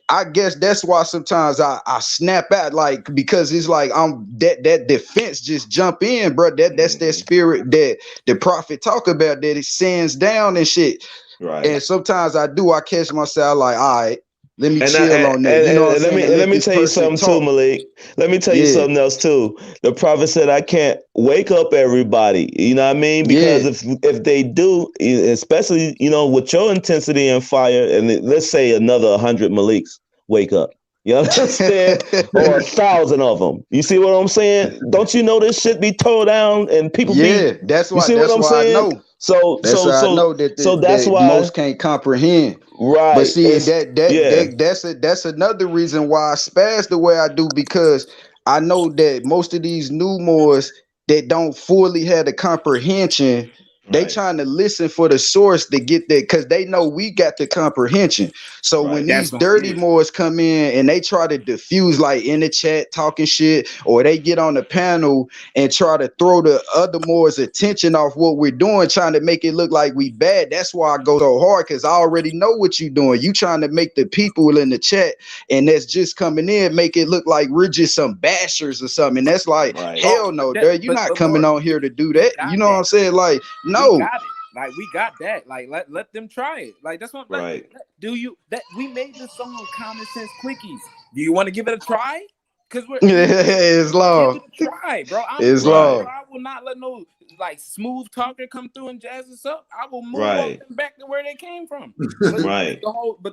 S15: I guess that's why sometimes I snap out, like, because it's like I'm that defense just jump in, bro. That's that spirit that the prophet talk about, that it sends down and shit. And sometimes I catch myself like, all right, let me chill on that. You know what I'm saying?
S14: And let me tell you something too, Malik. Let me tell you something else too. The prophet said, I can't wake up everybody. You know what I mean? Because if they do, especially, you know, with your intensity and fire, and let's say another 100 Maliks wake up. You understand? Or 1,000 of them. You see what I'm saying? Don't you know this shit be tore down and people be?
S15: That's why.
S14: You see
S15: That's
S14: what I'm
S15: why
S14: saying?
S15: I know.
S14: So
S15: I know that
S14: that's
S15: that
S14: why
S15: most can't comprehend.
S14: Right.
S15: But see, that's another reason why I spaz the way I do, because I know that most of these new Moors that don't fully have the comprehension, they trying to listen for the source to get that, because they know we got the comprehension. So when these dirty Moors come in and they try to diffuse, like in the chat talking shit, or they get on the panel and try to throw the other Moors' attention off what we're doing, trying to make it look like we bad. That's why I go so hard, because I already know what you're doing. You trying to make the people in the chat and that's just coming in make it look like we're just some bashers or something. And that's like, hell no, dude. You're not coming on here to do that. You know what I'm saying? Like, no.
S17: We got it. Like, we got that. Like, let them try it. Like, that's what. Like, we made this song Common Sense Quickies. Do you want to give it a try? Because
S15: it's long.
S17: Give it a try, bro.
S15: It's long.
S17: I will not let no like smooth talker come through and jazz us up. I will move them back to where they came from. But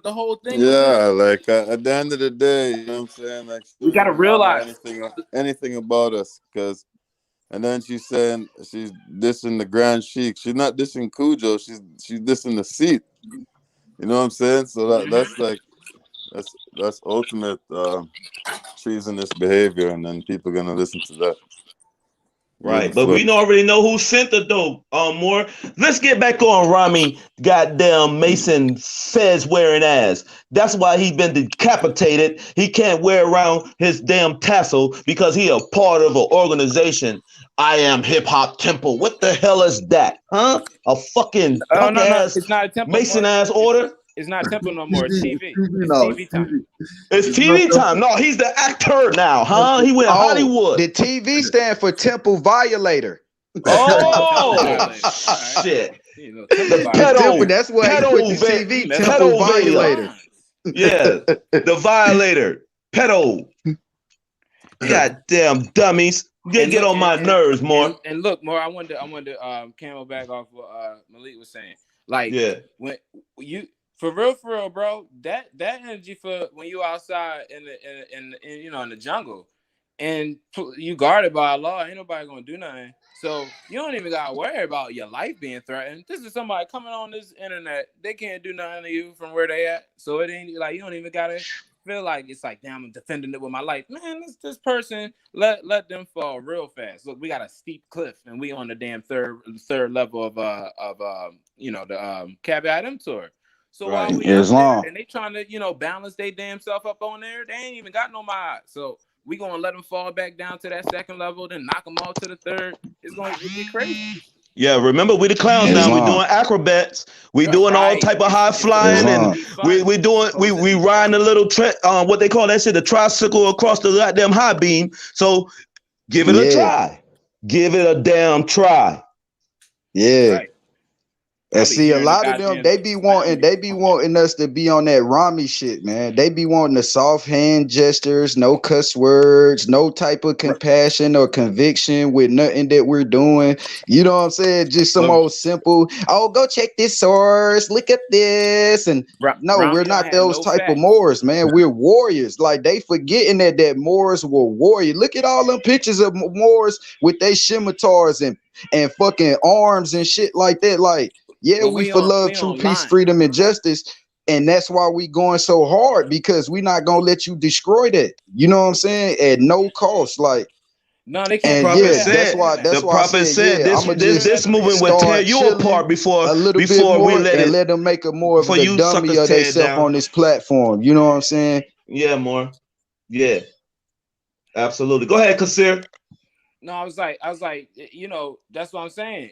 S17: the whole thing.
S19: Yeah, like at the end of the day, you know what I'm saying? Like,
S17: we gotta realize
S19: anything about us, because. And then she's saying she's dissing the Grand Sheik. She's not dissing Cujo. She's dissing the seat. You know what I'm saying? So that's ultimate treasonous behavior, and then people are gonna listen to that.
S14: Right, but we already know who sent the dope. More. Let's get back on Rami, goddamn Mason Fez wearing ass. That's why he been decapitated. He can't wear around his damn tassel because he a part of an organization. I am Hip Hop Temple. What the hell is that? Huh? A fucking ass,
S17: it's not a temple.
S14: Mason ass order.
S17: It's not temple no more. It's TV. It's TV time.
S14: It's TV time. No, he's the actor now, huh? He went Hollywood.
S15: The TV stand for Temple Violator.
S14: Oh, shit. The pedo.
S15: That's why he put the TV Temple Violator.
S14: Yeah, the Violator. Pedo. Goddamn dummies. Get on my nerves, more.
S17: And look, more. I wanted camel back off what Malik was saying. Like, when you. For real, bro. That energy for when you outside in the jungle, and you guarded by Allah, ain't nobody gonna do nothing. So you don't even gotta worry about your life being threatened. This is somebody coming on this internet. They can't do nothing to you from where they at. So it ain't like you don't even gotta feel like it's like, damn, I'm defending it with my life. Man, this person let them fall real fast. Look, we got a steep cliff, and we on the damn third level of the Caveat Emptor. So while we out there and they trying to, balance their damn self up on there, they ain't even got no mod. So we gonna let them fall back down to that second level, then knock them off to the third. It's gonna be crazy.
S14: Yeah, remember we the clowns now. We doing acrobats. We doing all type of high flying, and we riding a little what they call that shit, the tricycle across the goddamn high beam. So give it a try. Give it a damn try.
S15: Yeah. Right. And see, a lot of them, they be wanting us to be on that Rami shit, man. They be wanting the soft hand gestures, no cuss words, no type of compassion or conviction with nothing that we're doing. You know what I'm saying? Just some old simple, go check this source, look at this. And no, we're not those type of Moors, man. We're warriors. Like, they forgetting that Moors were warriors. Look at all them pictures of Moors with their scimitars and fucking arms and shit like that. Like, yeah, we for love, true, peace, freedom, and justice. And that's why we going so hard, because we not going to let you destroy that. You know what I'm saying? At no cost. Like,
S17: no, they can't.
S14: And that's why the prophet said this movement would tear you apart before we let
S15: them make a more of a dummy of themselves on this platform. You know what I'm saying?
S14: Yeah, more. Yeah. Absolutely. Go ahead, Kasir.
S17: No, I was like, you know, that's what I'm saying.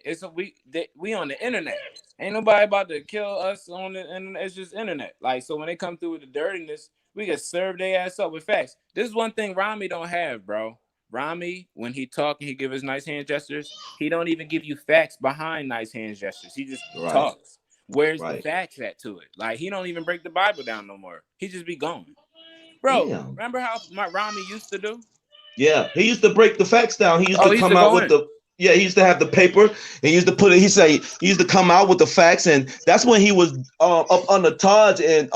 S17: We on the internet. Ain't nobody about to kill us on the internet. It's just internet. Like, so when they come through with the dirtiness, we can serve their ass up with facts. This is one thing Rami don't have, bro. Rami, when he talk and he give his nice hand gestures, he don't even give you facts behind nice hand gestures. He just talks. Where's the facts at to it? Like, he don't even break the Bible down no more. He just be going. Bro, remember how my Rami used to do?
S14: Yeah, he used to break the facts down. He used to come out with he used to have the paper and he used to put it, he used to come out with the facts, and that's when he was up under Taj and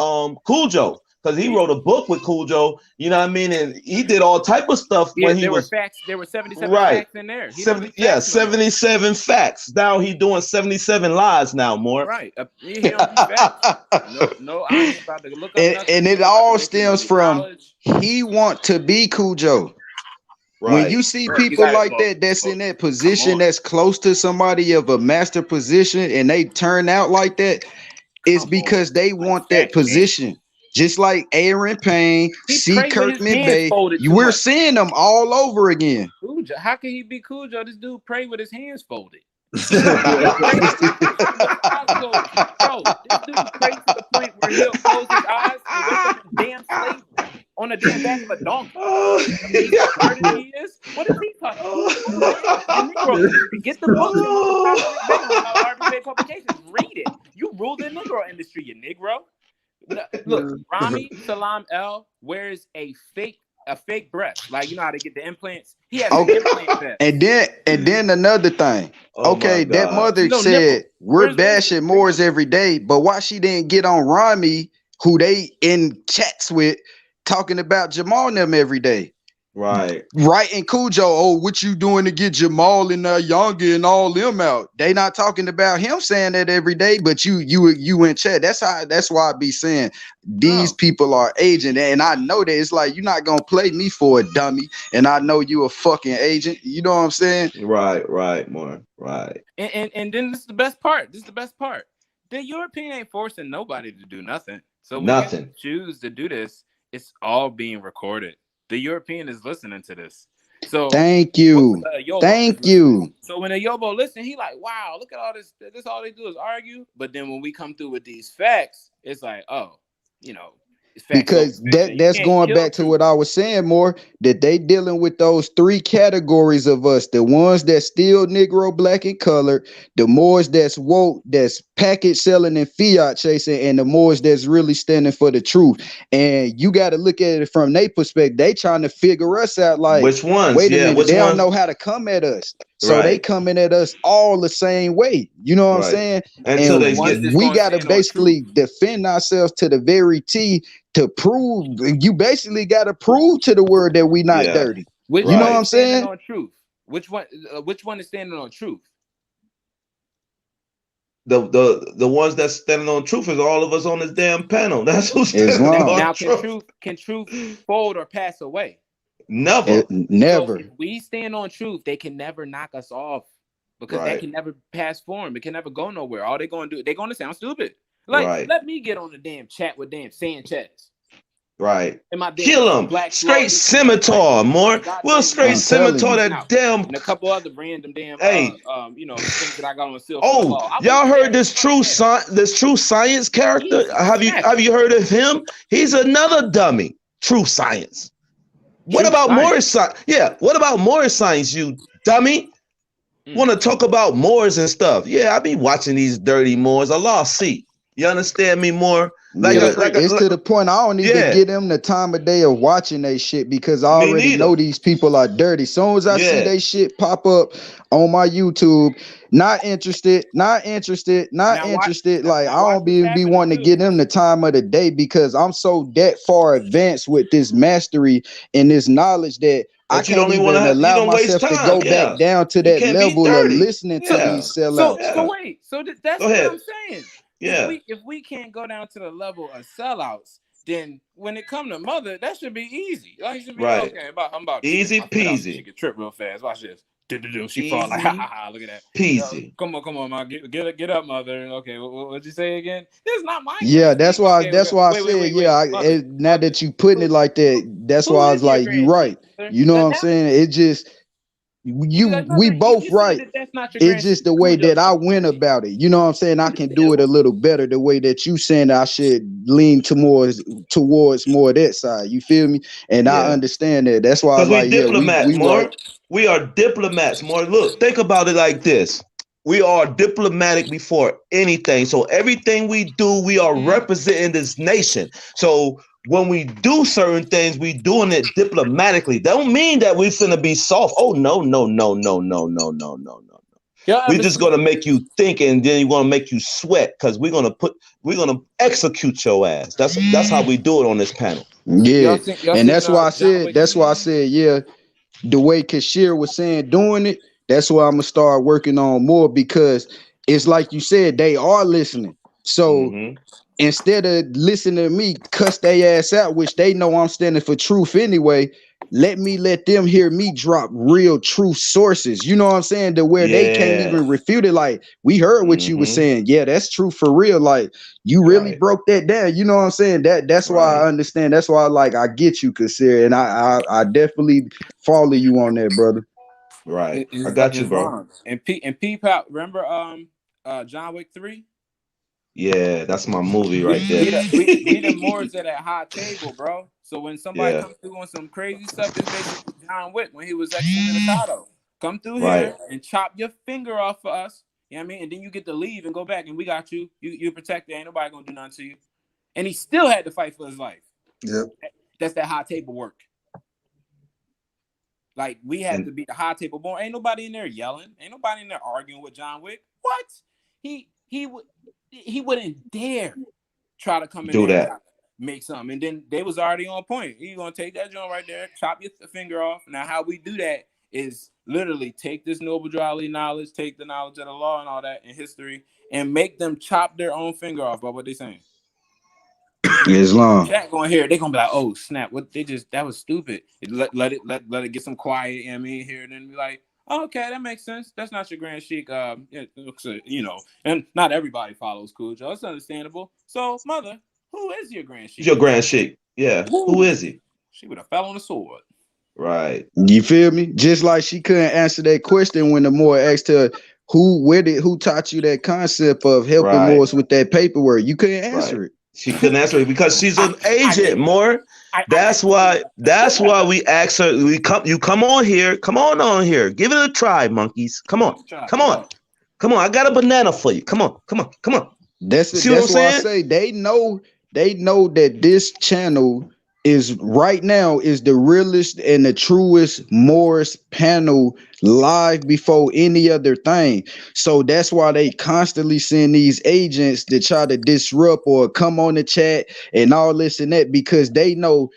S14: Cool Joe. Because he wrote a book with Cool Joe, you know what I mean? And he did all type of stuff when he was
S17: facts. There were 77 facts in there.
S14: 77 facts. Now he's doing 77 lies now, more.
S17: Right. He don't do facts. No, I ain't about to look up
S15: and it all stems from he want to be Cool Joe. Right. When you see people like that, that's in that position, that's close to somebody of a master position, and they turn out like that, it's because they want that position. Just like Aaron Payne, C. Kirkman Bay, we're seeing them all over again.
S17: How can he be Cool Joe? This dude pray with his hands folded. Bro, this dude prays to the point where he'll close his eyes and wake up in damn slavery on the damn back of a donkey. He is. What is he talking about? Get the book. RBJ Publications. Read it. You rule the Negro industry, you Negro. Look, Rami Salam L wears a fake breast. Like, you know how to get the implants? He has an implant vest.
S15: And then another thing. That mother said we're bashing Moors every day, but why she didn't get on Rami, who they in chats with, talking about Jamal and them every day?
S14: Right.
S15: And Cujo, what you doing to get Jamal and Younger and all them out? They not talking about him saying that every day, but you in chat. That's why I be saying these people are agent, and I know that it's like you're not gonna play me for a dummy, and I know you a fucking agent. You know what I'm saying?
S14: Right, more right.
S17: And then this is the best part. The European ain't forcing nobody to do nothing. So when you choose to do this, it's all being recorded. The European is listening to this. So
S15: thank you.
S17: So when a Yobo listen, he like, wow, look at all this. This all they do is argue. But then when we come through with these facts, it's like, oh, you know,
S15: because that's going back to what I was saying, more that they dealing with those three categories of us: the ones that still Negro, black, and colored, the Moors that's woke, that's package selling and fiat chasing, and the Moors that's really standing for the truth. And you got to look at it from their perspective. They trying to figure us out, like,
S14: which ones?
S15: Wait a minute, they don't know how to come at us, so they coming at us all the same way. You know what I'm saying?
S14: Until
S15: we got to basically defend ourselves to the very T. To prove, you basically got to prove to the world that we not dirty. You know what I'm saying?
S17: On truth. Which one is standing on truth?
S14: The ones that's standing on truth is all of us on this damn panel. That's who's standing on truth.
S17: Can truth fold or pass away?
S14: Never.
S15: Never.
S17: So if we stand on truth, they can never knock us off because they can never pass form. It can never go nowhere. All they're going to do, they're going to sound stupid. Like, let me get on the damn chat with damn Sanchez.
S14: Right. Kill him. Straight scimitar, more. We'll straight scimitar that damn.
S17: And a couple other random damn, you know, things that I got on silver.
S14: Y'all heard this true science character? Have you heard of him? He's another dummy. True science. What about Moorish science? Yeah. What about Moorish science, you dummy? Want to talk about Moors and stuff? Yeah, I be watching these dirty Moors. A lost seat. You understand me more?
S15: It's to the point I don't even give them the time of day of watching they shit because I already know these people are dirty. Soon as I see they shit pop up on my YouTube, not interested. Like I don't be wanting to give them the time of the day because I'm so that far advanced with this mastery and this knowledge that I can't even allow myself to go back down to that level of listening to these sellouts.
S17: So that's what I'm saying. Yeah. If we can't go down to the level of sellouts, then when it come to mother, that should be easy. Like, it should be okay. I'm about
S14: easy peasy.
S17: She can trip real fast. Watch this. She fall like look at that.
S14: Peasy.
S17: Come on, ma. Get up, mother. Okay, what'd you say again? This is not my.
S15: Yeah, that's why. That's why I said. Now that you putting it like that, that's why I was like, you right. You know what I'm saying? It just. we both right. It's just the way that I went about it. You know what I'm saying? I can do it a little better the way that you saying I should lean towards more of that side. You feel me? And I understand that. That's why I
S14: Because
S15: like,
S14: we diplomats,
S15: we
S14: more.
S15: right.
S14: We are diplomats, more. Look, think about it like this. We are diplomatic before anything. So everything we do, we are representing this nation. So when we do certain things, we doing it diplomatically. That don't mean that we finna be soft. Oh, no. We're just gonna make you think, and then we're gonna make you sweat, because we're gonna execute your ass. That's how we do it on this panel.
S15: Yeah. And that's why I said, yeah, the way Kashir was saying doing it, that's why I'm gonna start working on more, because it's like you said, they are listening. So instead of listening to me cuss their ass out, which they know I'm standing for truth anyway, let them hear me drop real truth sources. You know what I'm saying? To where they can't even refute it. Like, we heard what you were saying. Yeah, that's true for real. Like, you really broke that down. You know what I'm saying? That's why I understand. That's why I get you, Kasir, and I definitely follow you on that, brother.
S14: Right. I got you, bro.
S17: And peep out. Remember John Wick 3?
S14: Yeah, that's my movie right there.
S17: We the Moors at that high table, bro. So when somebody comes through on some crazy stuff, it's basically John Wick when he was excommunicado. Come through here and chop your finger off for us. You know what I mean? And then you get to leave and go back, and we got you. You protected. Ain't nobody gonna do nothing to you. And he still had to fight for his life.
S15: Yep.
S17: That's that high table work. Like, we had to be the high table born. Ain't nobody in there yelling. Ain't nobody in there arguing with John Wick. What? He wouldn't dare try to come in there and make something. And then they was already on point. You gonna take that joint right there, chop your finger off. Now, how we do that is literally take this noble dryly knowledge, take the knowledge of the law and all that in history, and make them chop their own finger off by what they saying.
S15: Islam.
S17: Chat going here, they gonna be like, oh snap, what that was stupid. Let it get some quiet, you know what I mean, here, and then be like, oh, okay, that makes sense. That's not your Grand Sheik, you know, and not everybody follows Cujo. It's understandable. So, mother, who is your Grand Sheik?
S14: Your Grand Sheik, yeah. Who is he?
S17: She would have fell on the sword.
S14: Right.
S15: You feel me? Just like she couldn't answer that question when the Moor asked her, who taught you that concept of helping Moors with that paperwork? You couldn't answer it.
S14: She couldn't answer it because she's an agent, more. That's why we asked her. You come on here. Come on here. Give it a try, monkeys. Come on. I got a banana for you. Come on.
S15: That's why I say they know that this channel is right now is the realest and the truest Moors panel live before any other thing. So that's why they constantly send these agents to try to disrupt or come on the chat and all this and that, because they know,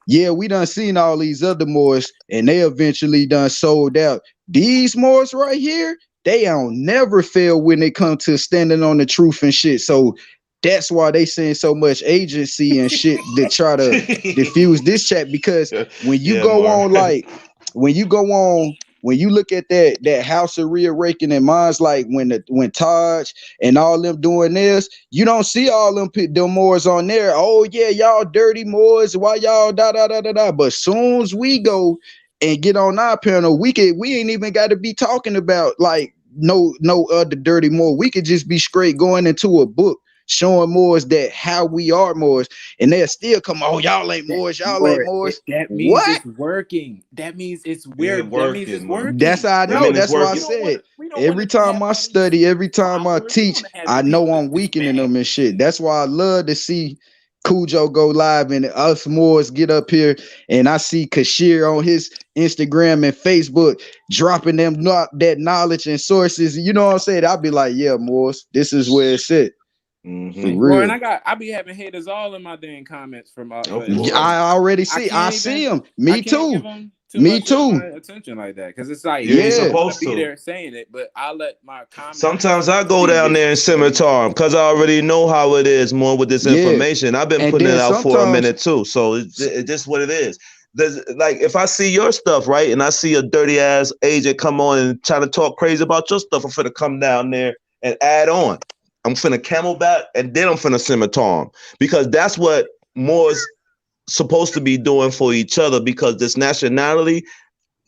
S15: yeah, we done seen all these other Moors and they eventually done sold out. These Moors right here, they don't never fail when it comes to standing on the truth and shit. So that's why they send so much agency and shit to try to diffuse this chat, because when you when you look at that House of Reawakening Minds, like when Taj and all them doing this, you don't see all them Moors on there. Oh yeah, y'all dirty Moors, why y'all da. But soon as we go and get on our panel, we ain't even got to be talking about like no other dirty Moor. We could just be straight going into a book showing Moors that how we are Moors, and they'll still come, oh, y'all ain't Moors, y'all ain't Moors.
S17: That means it's working. That means it's weird. That means it's working.
S15: That's how I know. That's why I said every time I study, every time I teach, I know I'm weakening them and shit. That's why I love to see Cujo go live and us Moors get up here, and I see Kashir on his Instagram and Facebook dropping them that knowledge and sources. You know what I'm saying? I'll be like, yeah, Moors, this is where it's at.
S17: Well, and I be having haters all in my dang comments from
S15: I already see. I see them. Me too. Me too.
S17: Attention like that, because it's like
S14: you ain't supposed to
S17: be there saying it, but I let my comments.
S14: Sometimes I go down there and scimitar because I already know how it is more with this information. I've been putting it out for a minute too, so it's just what it is. There's, like, if I see your stuff, right, and I see a dirty ass agent come on and try to talk crazy about your stuff, I'm finna come down there and add on. I'm finna camelback, and then I'm finna scimitar them, because that's what Moors supposed to be doing for each other, because this nationality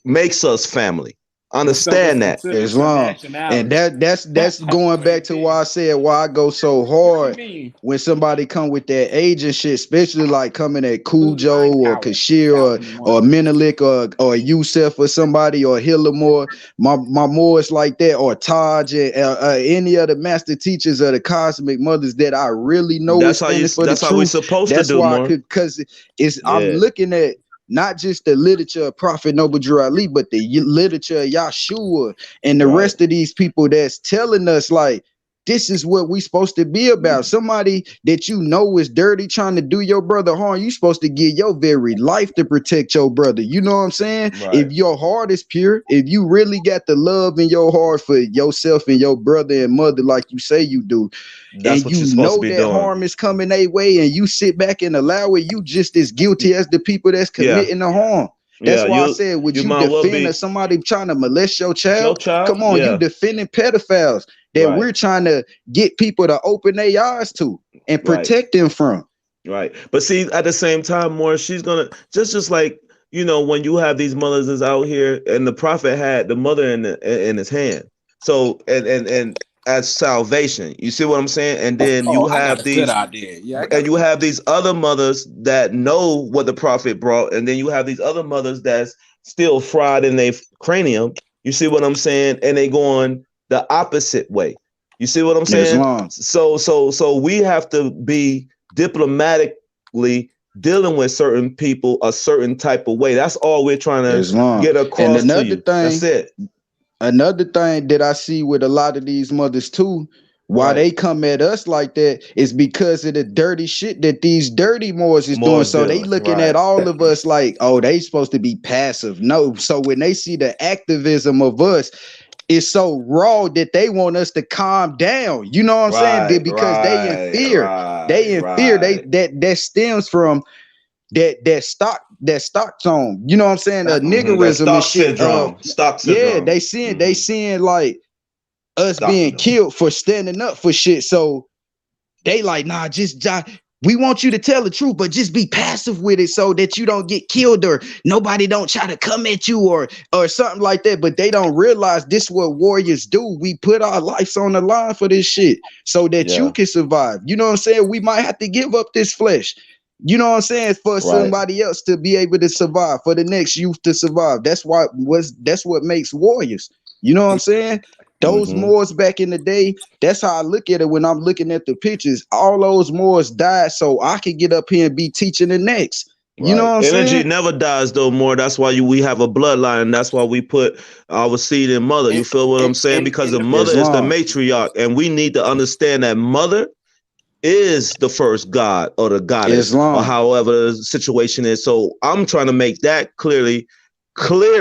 S14: makes us family. Understand that.
S15: Islam. And that's going back to why I said why I go so hard when somebody come with that agent shit, especially like coming at Cujo or Kashir or Menelik or Yusef or somebody or Hillamore, my Moors like that, or Taj and any of the master teachers of the cosmic mothers that I really know is standing for the truth.
S14: That's how we supposed to do,
S15: why because I'm looking at not just the literature of Prophet Noble Drew Ali, but the literature of Yahshua and the rest of these people that's telling us like this is what we supposed to be about. Somebody that you know is dirty trying to do your brother harm, you supposed to give your very life to protect your brother. You know what I'm saying? If your heart is pure, if you really got the love in your heart for yourself and your brother and mother like you say you do,
S14: that's
S15: and you know that harm is coming their way and you sit back and allow it, you just as guilty as the people that's committing the harm. That's why I said, would you defend somebody trying to molest your child? Come on, you defending pedophiles that we're trying to get people to open their eyes to and protect them from.
S14: Right. But see, at the same time, Morris, she's gonna just like, you know, when you have these mothers that's out here, and the prophet had the mother in his hand. So and as salvation, you see what I'm saying? And then you have these and you have these other mothers that know what the prophet brought, and then you have these other mothers that's still fried in their cranium. You see what I'm saying? And they going the opposite way. You see what I'm saying? So we have to be diplomatically dealing with certain people a certain type of way. That's all we're trying to get across to you. That's it.
S15: Another thing that I see with a lot of these mothers too, why they come at us like that is because of the dirty shit that these dirty Moors is doing. So they looking at all of us like, oh, they supposed to be passive. No. So when they see the activism of us, it's so raw that they want us to calm down. You know what I'm saying? Because they in fear. They in fear. That stems from that stock tone. You know what I'm saying? Niggerism and shit.
S14: Stock syndrome.
S15: Yeah, they seeing like us being killed for standing up for shit. So they like, nah, we want you to tell the truth, but just be passive with it so that you don't get killed or nobody don't try to come at you or something like that. But they don't realize this is what warriors do. We put our lives on the line for this shit so that you can survive. You know what I'm saying? We might have to give up this flesh. You know what I'm saying? For somebody else to be able to survive, for the next youth to survive. That's what makes warriors. You know what I'm saying? Those Moors back in the day, that's how I look at it when I'm looking at the pictures. All those Moors died so I could get up here and be teaching the next. You know what I'm saying?
S14: Energy never dies though, more. That's why we have a bloodline. That's why we put our seed in mother. You feel what I'm saying? Because the mother is the matriarch, and we need to understand that mother is the first god or the goddess or however the situation is. So I'm trying to make that clear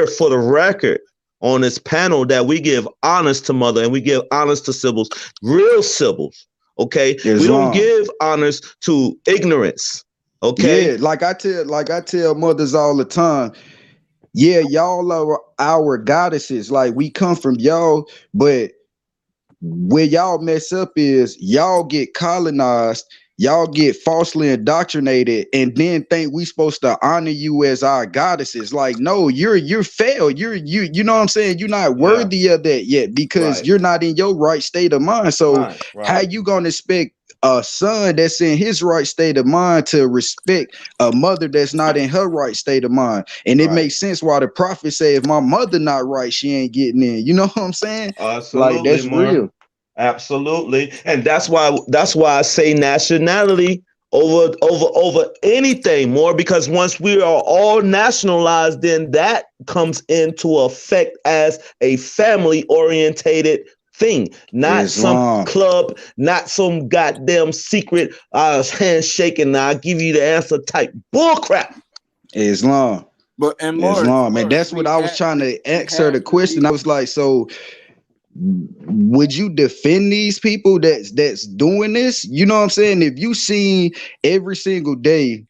S14: for the record on this panel, that we give honors to mother and we give honors to siblings, real siblings. Okay, we don't give honors to ignorance. Okay,
S15: yeah, like I tell mothers all the time. Yeah, y'all are our goddesses. Like we come from y'all, but where y'all mess up is y'all get colonized, y'all get falsely indoctrinated, and then think we supposed to honor you as our goddesses. Like, no, you're failed. You know what I'm saying? You're not worthy of that yet because you're not in your right state of mind. So how you gonna expect a son that's in his right state of mind to respect a mother that's not in her right state of mind? And it makes sense why the prophet say, if my mother not right, she ain't getting in. You know what I'm saying?
S14: Absolutely,
S15: like that's real.
S14: Absolutely. And that's why I say nationality over anything more, because once we are all nationalized, then that comes into effect as a family orientated thing, not some club, not some goddamn secret handshaking, I'll give you the answer type bullcrap.
S15: Islam.
S17: But
S15: Islam, and that's what I was trying to answer the question. I was like, so would you defend these people that's doing this? You know what I'm saying? If you see every single day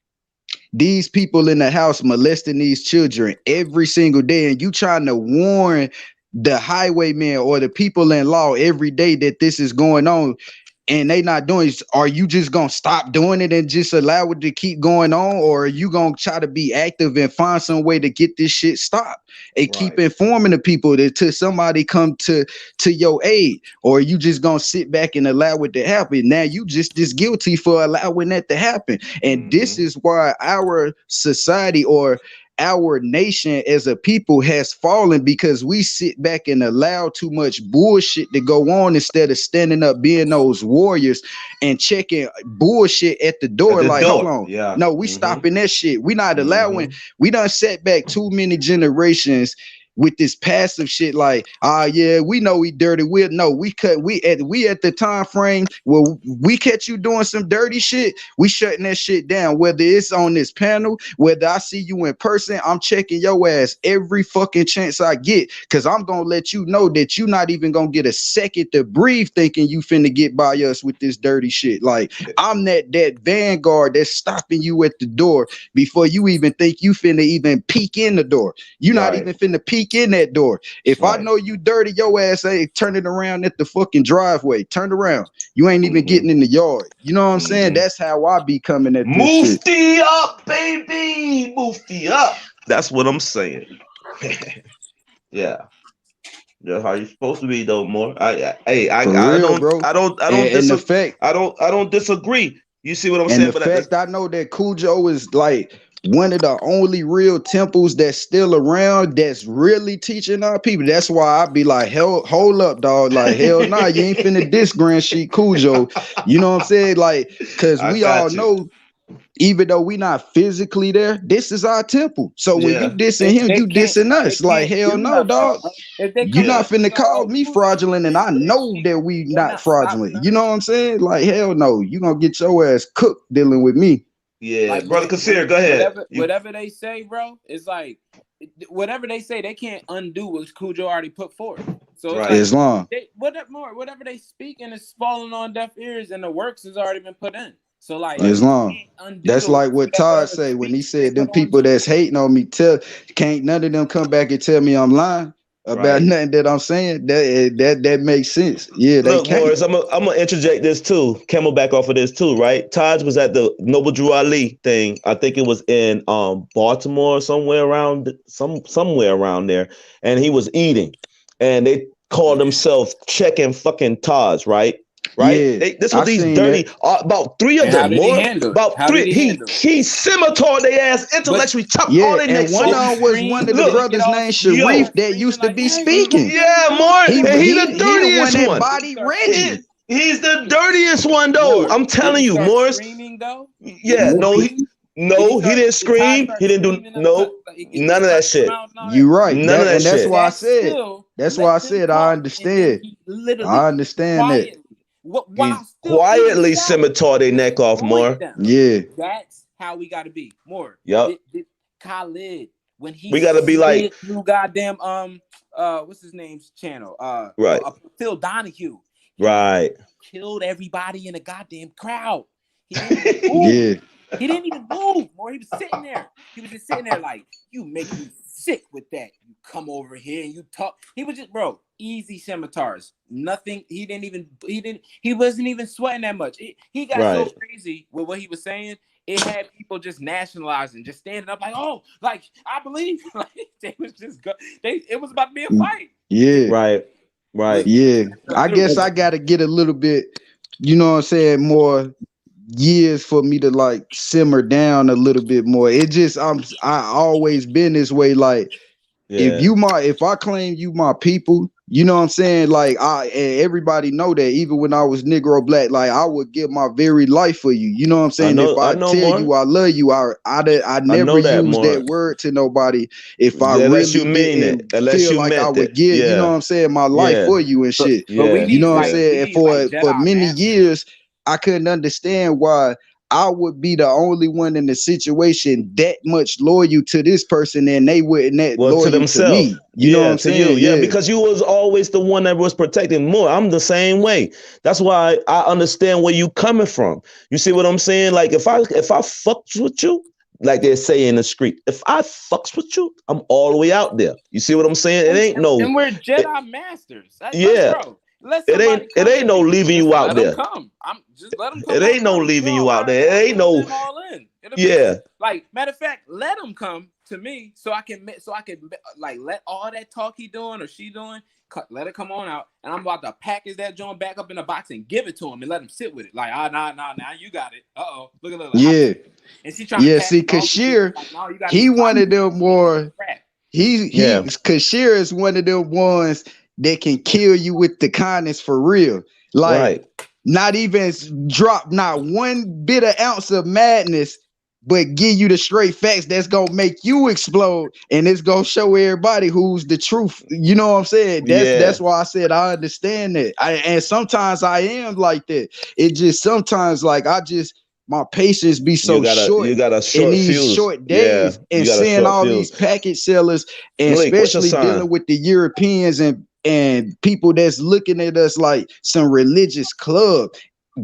S15: these people in the house molesting these children every single day, and you trying to warn the highwaymen or the people in law every day that this is going on, and they not doing it, are you just gonna stop doing it and just allow it to keep going on, or are you gonna try to be active and find some way to get this shit stopped and keep informing the people that till somebody come to your aid, or are you just gonna sit back and allow it to happen? Now you just guilty for allowing that to happen, and this is why our society or our nation as a people has fallen, because we sit back and allow too much bullshit to go on instead of standing up, being those warriors and checking bullshit at the door. Like, hold on, no, we stopping that shit. We not allowing. We done set back too many generations with this passive shit. Like, yeah, we know we dirty. We at the time frame where we catch you doing some dirty shit, we shutting that shit down. Whether it's on this panel, whether I see you in person, I'm checking your ass every fucking chance I get, because I'm gonna let you know that you not even gonna get a second to breathe thinking you finna get by us with this dirty shit. Like, I'm that vanguard that's stopping you at the door before you even think you finna even peek in the door. You not even finna peek in that door. If I know you dirty, your ass ain't turning around at the fucking driveway. Turn around. You ain't even getting in the yard. You know what I'm saying? That's how I be coming at this shit.
S14: Mufti up, baby. Mufti up. That's what I'm saying. Yeah. That's how you're supposed to be, though, more. I don't disagree. You see what I'm saying?
S15: The fact I know that Cujo is like one of the only real temples that's still around that's really teaching our people. That's why I be like, hold up, dog. Like, hell nah, you ain't finna diss Grand Sheik Cujo. You know what I'm saying? Like, because we all know, even though we not physically there, this is our temple. So when you dissing him, you dissing us. Like, hell no, dog. You're not finna call me fraudulent, and I know that we not fraudulent. You know what I'm saying? Like, hell no. You gonna get your ass cooked dealing with me.
S14: Yeah, like, Brother Kasir, go ahead.
S17: Whatever they say, bro, it's like whatever they say, they can't undo what Cujo already put forth. So it's like,
S15: Islam.
S17: Whatever they speak and it's falling on deaf ears, and the works has already been put in. So like,
S15: Islam. That's like what Todd say when he said them people that's hating on me, can't none of them come back and tell me I'm lying about nothing that I'm saying. That makes sense. Yeah,
S14: look, Morris, I'm gonna interject this too. Camelback off of this too, right? Taj was at the Noble Drew Ali thing. I think it was in Baltimore, somewhere around there, and he was eating, and they called themselves checking fucking Taj, right? Yeah, this was these dirty about three of them. He scimitard their ass intellectually, chopped all their necks.
S15: One of them was one of the brothers named Sharif that used to be speaking.
S14: Yeah, more. He
S15: the dirtiest one. Body ready.
S14: He's the dirtiest one, though. I'm telling you, Morris. Yeah, no, he didn't scream. He didn't do none of that shit.
S15: You right.
S14: None of that
S15: and
S14: shit.
S15: That's why I said. That's why I said I understand. I understand that.
S14: Quietly scimitar their neck off, more.
S15: Yeah.
S17: That's how we gotta be. More.
S14: Yep.
S17: Khalid, when he
S14: we gotta be like
S17: through goddamn what's his name's channel? Phil Donahue.
S14: Right.
S17: Killed everybody in the goddamn crowd. He didn't move. He didn't even move. More, he was sitting there. He was just sitting there like, you make me sick with that. You come over here and you talk. He was just, bro, easy scimitars. Nothing. He wasn't even sweating that much. He got so crazy with what he was saying. It had people just nationalizing, just standing up like, oh, like, I believe. Like, they was just it was about to be a fight.
S15: Yeah.
S14: Right.
S15: Yeah. I guess I gotta get a little bit, you know what I'm saying, more years for me to like simmer down a little bit more. It just I always been this way. Like, if I claim you my people, you know what I'm saying? Like, everybody know that even when I was Negro black, like I would give my very life for you. You know what I'm saying? If I tell you I love you, I never use that word to nobody if I really feel like I would give, you know what I'm saying, my life for you and shit. You know what I'm saying? And for many years, I couldn't understand why I would be the only one in the situation that much loyal to this person and they wouldn't loyal to themselves. To me. You know what I'm saying?
S14: Yeah, because you was always the one that was protecting more. I'm the same way. That's why I understand where you coming from. You see what I'm saying? Like if I fucks with you, like they say in the street, if I fucks with you, I'm all the way out there. You see what I'm saying? It ain't no.
S17: And we're Jedi masters.
S14: Yeah.
S17: Bro.
S14: It ain't no leaving you out there.
S17: Let them come. Let them come.
S14: It ain't no leaving you out there. It ain't no.
S17: All in.
S14: Yeah.
S17: Like, matter of fact, let them come to me so I can like let all that talk he doing or she doing, let it come on out, and I'm about to package that joint back up in a box and give it to him and let him sit with it. Like, nah, you got it. Look.
S15: Yeah.
S17: And she trying
S15: to
S17: see,
S15: Kashir, he one of them more. Kashir is one of them ones that can kill you with the kindness for real. Like, not even drop not one bit of ounce of madness, but give you the straight facts that's gonna make you explode, and it's gonna show everybody who's the truth. You know what I'm saying? That's why I said I understand that. And sometimes I am like that. It just sometimes like my patience be so short.
S14: You got a short
S15: in these
S14: fuse.
S15: short days, and seeing all these package sellers, and
S14: Blake,
S15: especially dealing with the Europeans and people that's looking at us like some religious club,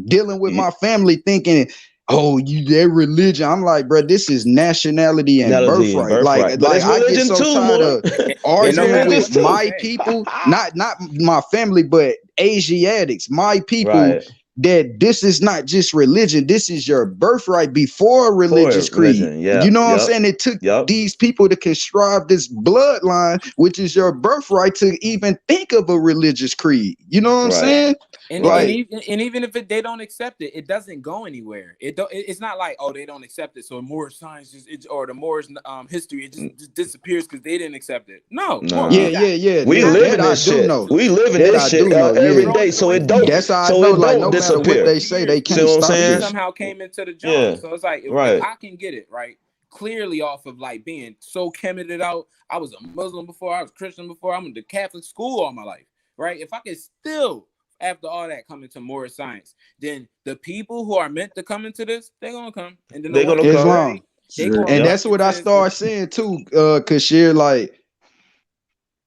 S15: dealing with my family thinking, oh, their religion. I'm like, bro, this is nationality and birthright. Like I get so tired of arguing with my people, not my family, but Asiatics, my people. That this is not just religion, this is your birthright before religious creed. You know what I'm saying? It took these people to contrive this bloodline, which is your birthright, to even think of a religious creed. You know what I'm saying?
S17: And, and even if they don't accept it, it doesn't go anywhere. It's not like, oh, they don't accept it, so Moorish science or the Moorish history it just disappears because they didn't accept it. No.
S15: Yeah.
S14: We live in this shit. We live in this shit every day, so it don't.
S15: That's how I know. Like, no matter what they say, they can't stop it.
S17: Somehow came into the job, so it's like if I can get it right clearly off of like being so cheminated out. I was a Muslim before, I was Christian before, I went to Catholic school all my life, right? If I can still, after all that, come into Moorish science, then the people who are meant to come into this, they're gonna come, and then
S14: they're gonna come.
S15: And that's what I started saying too, Kashir, like,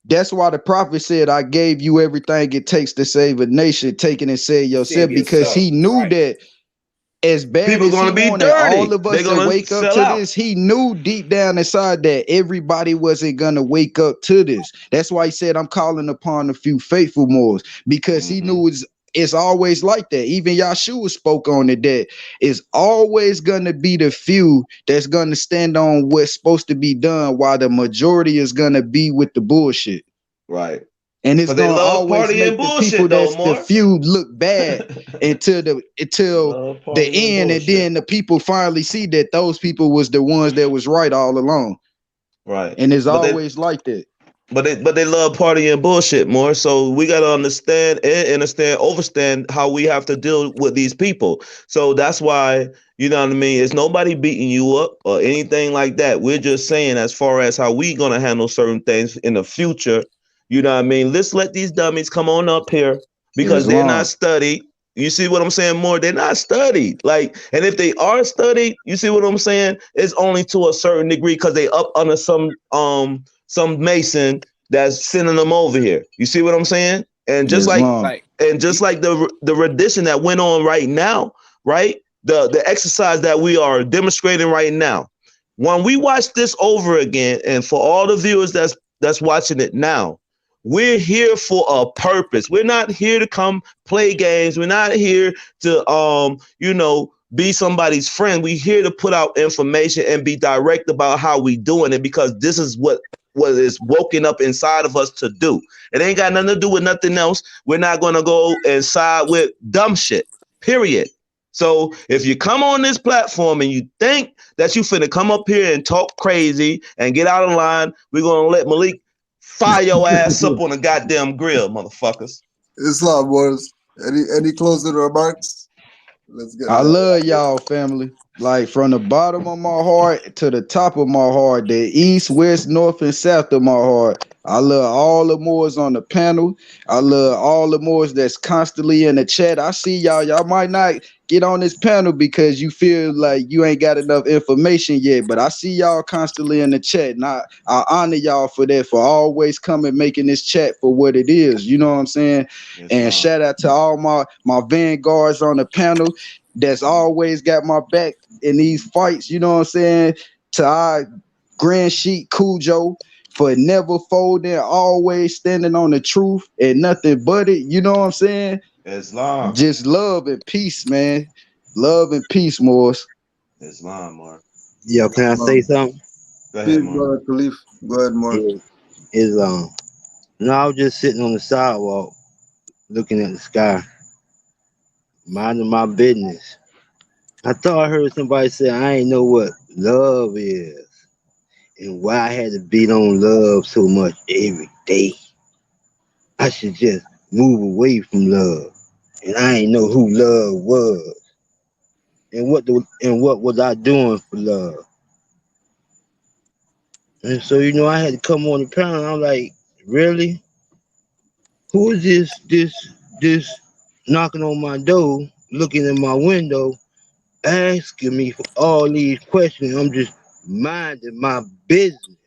S15: that's why the prophet said, I gave you everything it takes to save a nation, take it and save yourself, because he knew that as bad
S14: people
S15: as
S14: gonna
S15: he
S14: be
S15: wanted
S14: dirty,
S15: all of us to wake up to this, he knew deep down inside that everybody wasn't gonna wake up to this. That's why he said, I'm calling upon a few faithful Moors, because he knew it's always like that. Even Yahshua spoke on it, that it's always gonna be the few that's gonna stand on what's supposed to be done, while the majority is gonna be with the bullshit.
S14: Right.
S15: And it's gonna always make the people that's the few look bad until the end, and then the people finally see that those people was the ones that was right all along.
S14: Right.
S15: And it's always like that.
S14: But they love party and bullshit more. So we gotta understand, overstand how we have to deal with these people. So that's why, you know what I mean, it's nobody beating you up or anything like that. We're just saying, as far as how we gonna handle certain things in the future. You know what I mean? Let's let these dummies come on up here, because they're not studied. You see what I'm saying? More, they're not studied. Like, and if they are studied, you see what I'm saying? It's only to a certain degree, because they up under some Mason that's sending them over here. You see what I'm saying? And just like the rendition that went on right now, right? The exercise that we are demonstrating right now. When we watch this over again, and for all the viewers that's watching it now, we're here for a purpose. We're not here to come play games. We're not here to, be somebody's friend. We're here to put out information and be direct about how we doing it, because this is what is woken up inside of us to do. It ain't got nothing to do with nothing else. We're not going to go and side with dumb shit, period. So if you come on this platform and you think that you finna come up here and talk crazy and get out of line, we're going to let Malik fire your ass up on a goddamn grill, motherfuckers.
S4: Islam boys. Any closing remarks? Let's get.
S15: I love y'all, family. Like, from the bottom of my heart to the top of my heart, the east, west, north, and south of my heart. I love all the Moors on the panel. I love all the Moors that's constantly in the chat. I see y'all. Y'all might not get on this panel because you feel like you ain't got enough information yet, but I see y'all constantly in the chat, and I honor y'all for that, for always coming, making this chat for what it is. You know what I'm saying? Yes, and shout out to all my vanguards on the panel that's always got my back in these fights. You know what I'm saying? To our Grand Sheik Cujo, for never folding, always standing on the truth and nothing but it. You know what I'm saying?
S14: Islam.
S15: Just love and peace, man. Love and peace, Morris.
S14: Islam, Mark.
S2: Yo, can I say something?
S14: Go ahead,
S15: Peace,
S14: Mark.
S15: brother Khalif. Go ahead, Mark.
S2: Islam. No, I was just sitting on the sidewalk looking at the sky, minding my business. I thought I heard somebody say I ain't know what love is and why I had to beat on love so much every day. I should just move away from love. And I ain't know who love was. And what was I doing for love? And so, I had to come on the panel. I'm like, really? Who is this knocking on my door, looking in my window, asking me for all these questions? I'm just minding my business.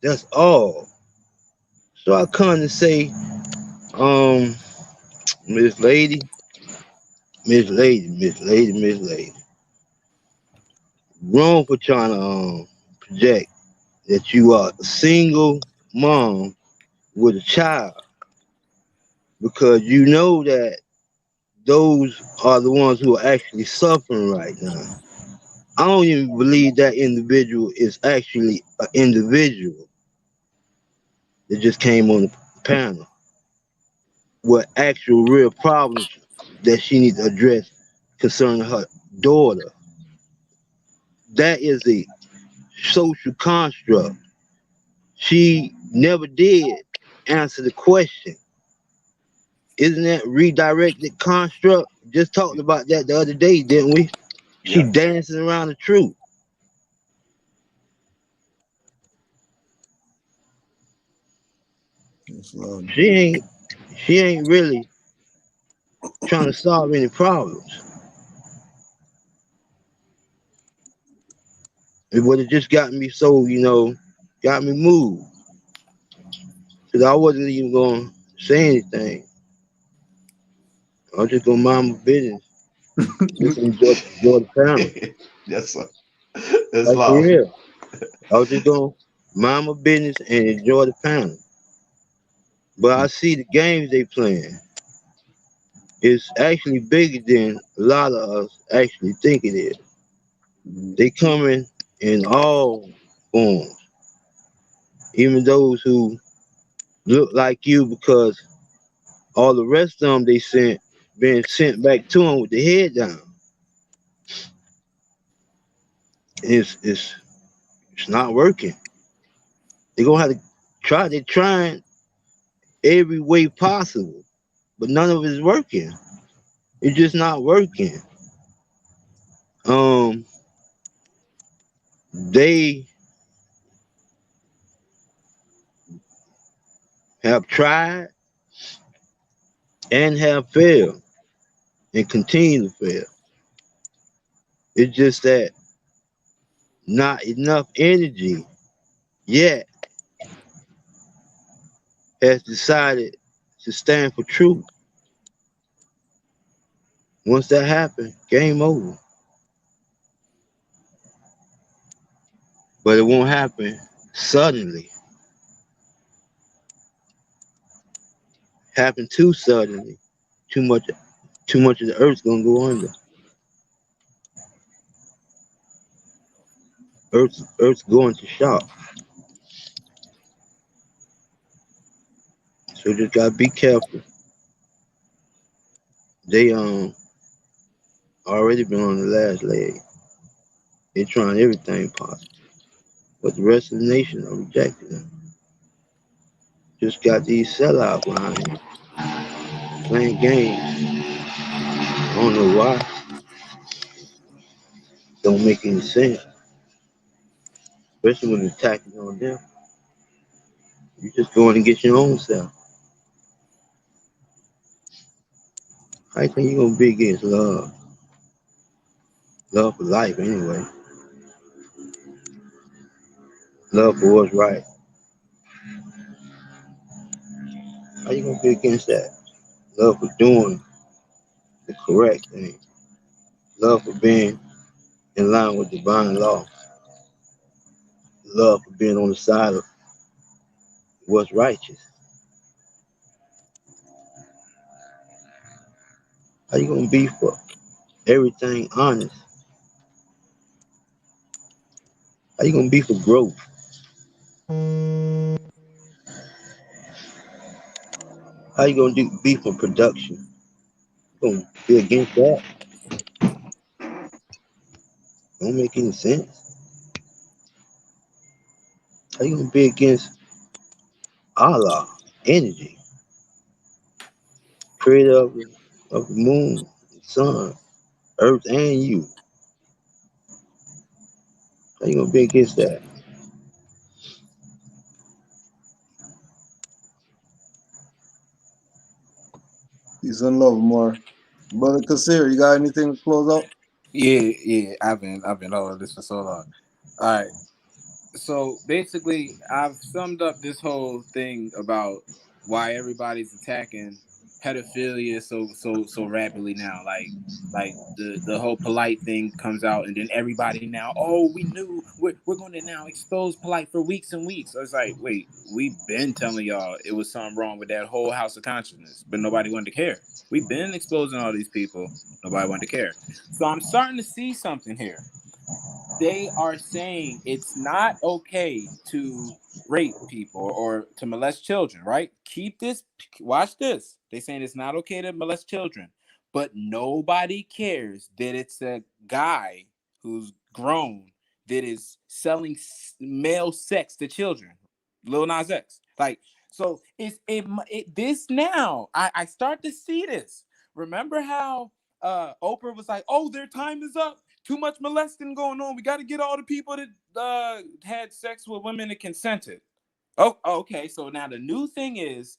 S2: That's all. So I come to say, Miss Lady, wrong for trying to project that you are a single mom with a child, because you know that those are the ones who are actually suffering right now. I don't even believe that individual is actually an individual that just came on the panel with actual real problems that she needs to address concerning her daughter. That is a social construct. She never did answer the question. Isn't that redirected construct? Just talked about that the other day, didn't we? She dancing around the truth. She ain't really trying to solve any problems. It would have just got me so, got me moved. Because I wasn't even going to say anything. I was just going to mind my business. Just enjoy the panel.
S14: Yes, sir.
S2: That's for real. I was just going to mind my business and enjoy the panel. But I see the games they playing. It's actually bigger than a lot of us actually think it is. They coming in all forms. Even those who look like you, because all the rest of them being sent back to them with the head down. It's not working. They're gonna have to try. They're trying every way possible, but none of it is working. It's just not working. They have tried and have failed and continue to fail. It's just that not enough energy yet has decided to stand for truth. Once that happens, game over. But it won't happen suddenly. Happen too suddenly. Too much of the earth's gonna go under. Earth's going to shock. So just gotta be careful. They already been on the last leg. They trying everything possible. But the rest of the nation are rejecting them. Just got these sellouts behind them. Playing games. I don't know why. Don't make any sense. Especially when the attack is on them. You just going to get your own self. I think you're gonna be against love. Love for life anyway. Love for what's right. How you gonna be against that? Love for doing the correct thing. Love for being in line with divine law. love for being on the side of what's righteous? How you gonna be for everything honest? How you gonna be for growth? How you gonna be for production? You gonna be against that? Don't make any sense. How you gonna be against Allah, energy, creator of the moon, sun, earth, and you? How you gonna be against that?
S5: Peace and love, more. Brother Kasir, you got anything to close out?
S17: Yeah. I've been all this for so long. All right. So basically, I've summed up this whole thing about why everybody's attacking pedophilia so rapidly now. Like the whole polite thing comes out, and then everybody now, oh, we knew we're going to now expose polite for weeks and weeks. So it's like, wait, we've been telling y'all it was something wrong with that whole house of consciousness, but nobody wanted to care. We've been exposing all these people, nobody wanted to care. So I'm starting to see something here. They are saying it's not okay to rape people or to molest children, right? Watch this. They're saying it's not okay to molest children, but nobody cares that it's a guy who's grown that is selling male sex to children. Lil Nas X. Like, so this now, I start to see this. Remember how Oprah was like, oh, their time is up. Too much molesting going on. We got to get all the people that had sex with women that consented. Oh, okay. So now the new thing is,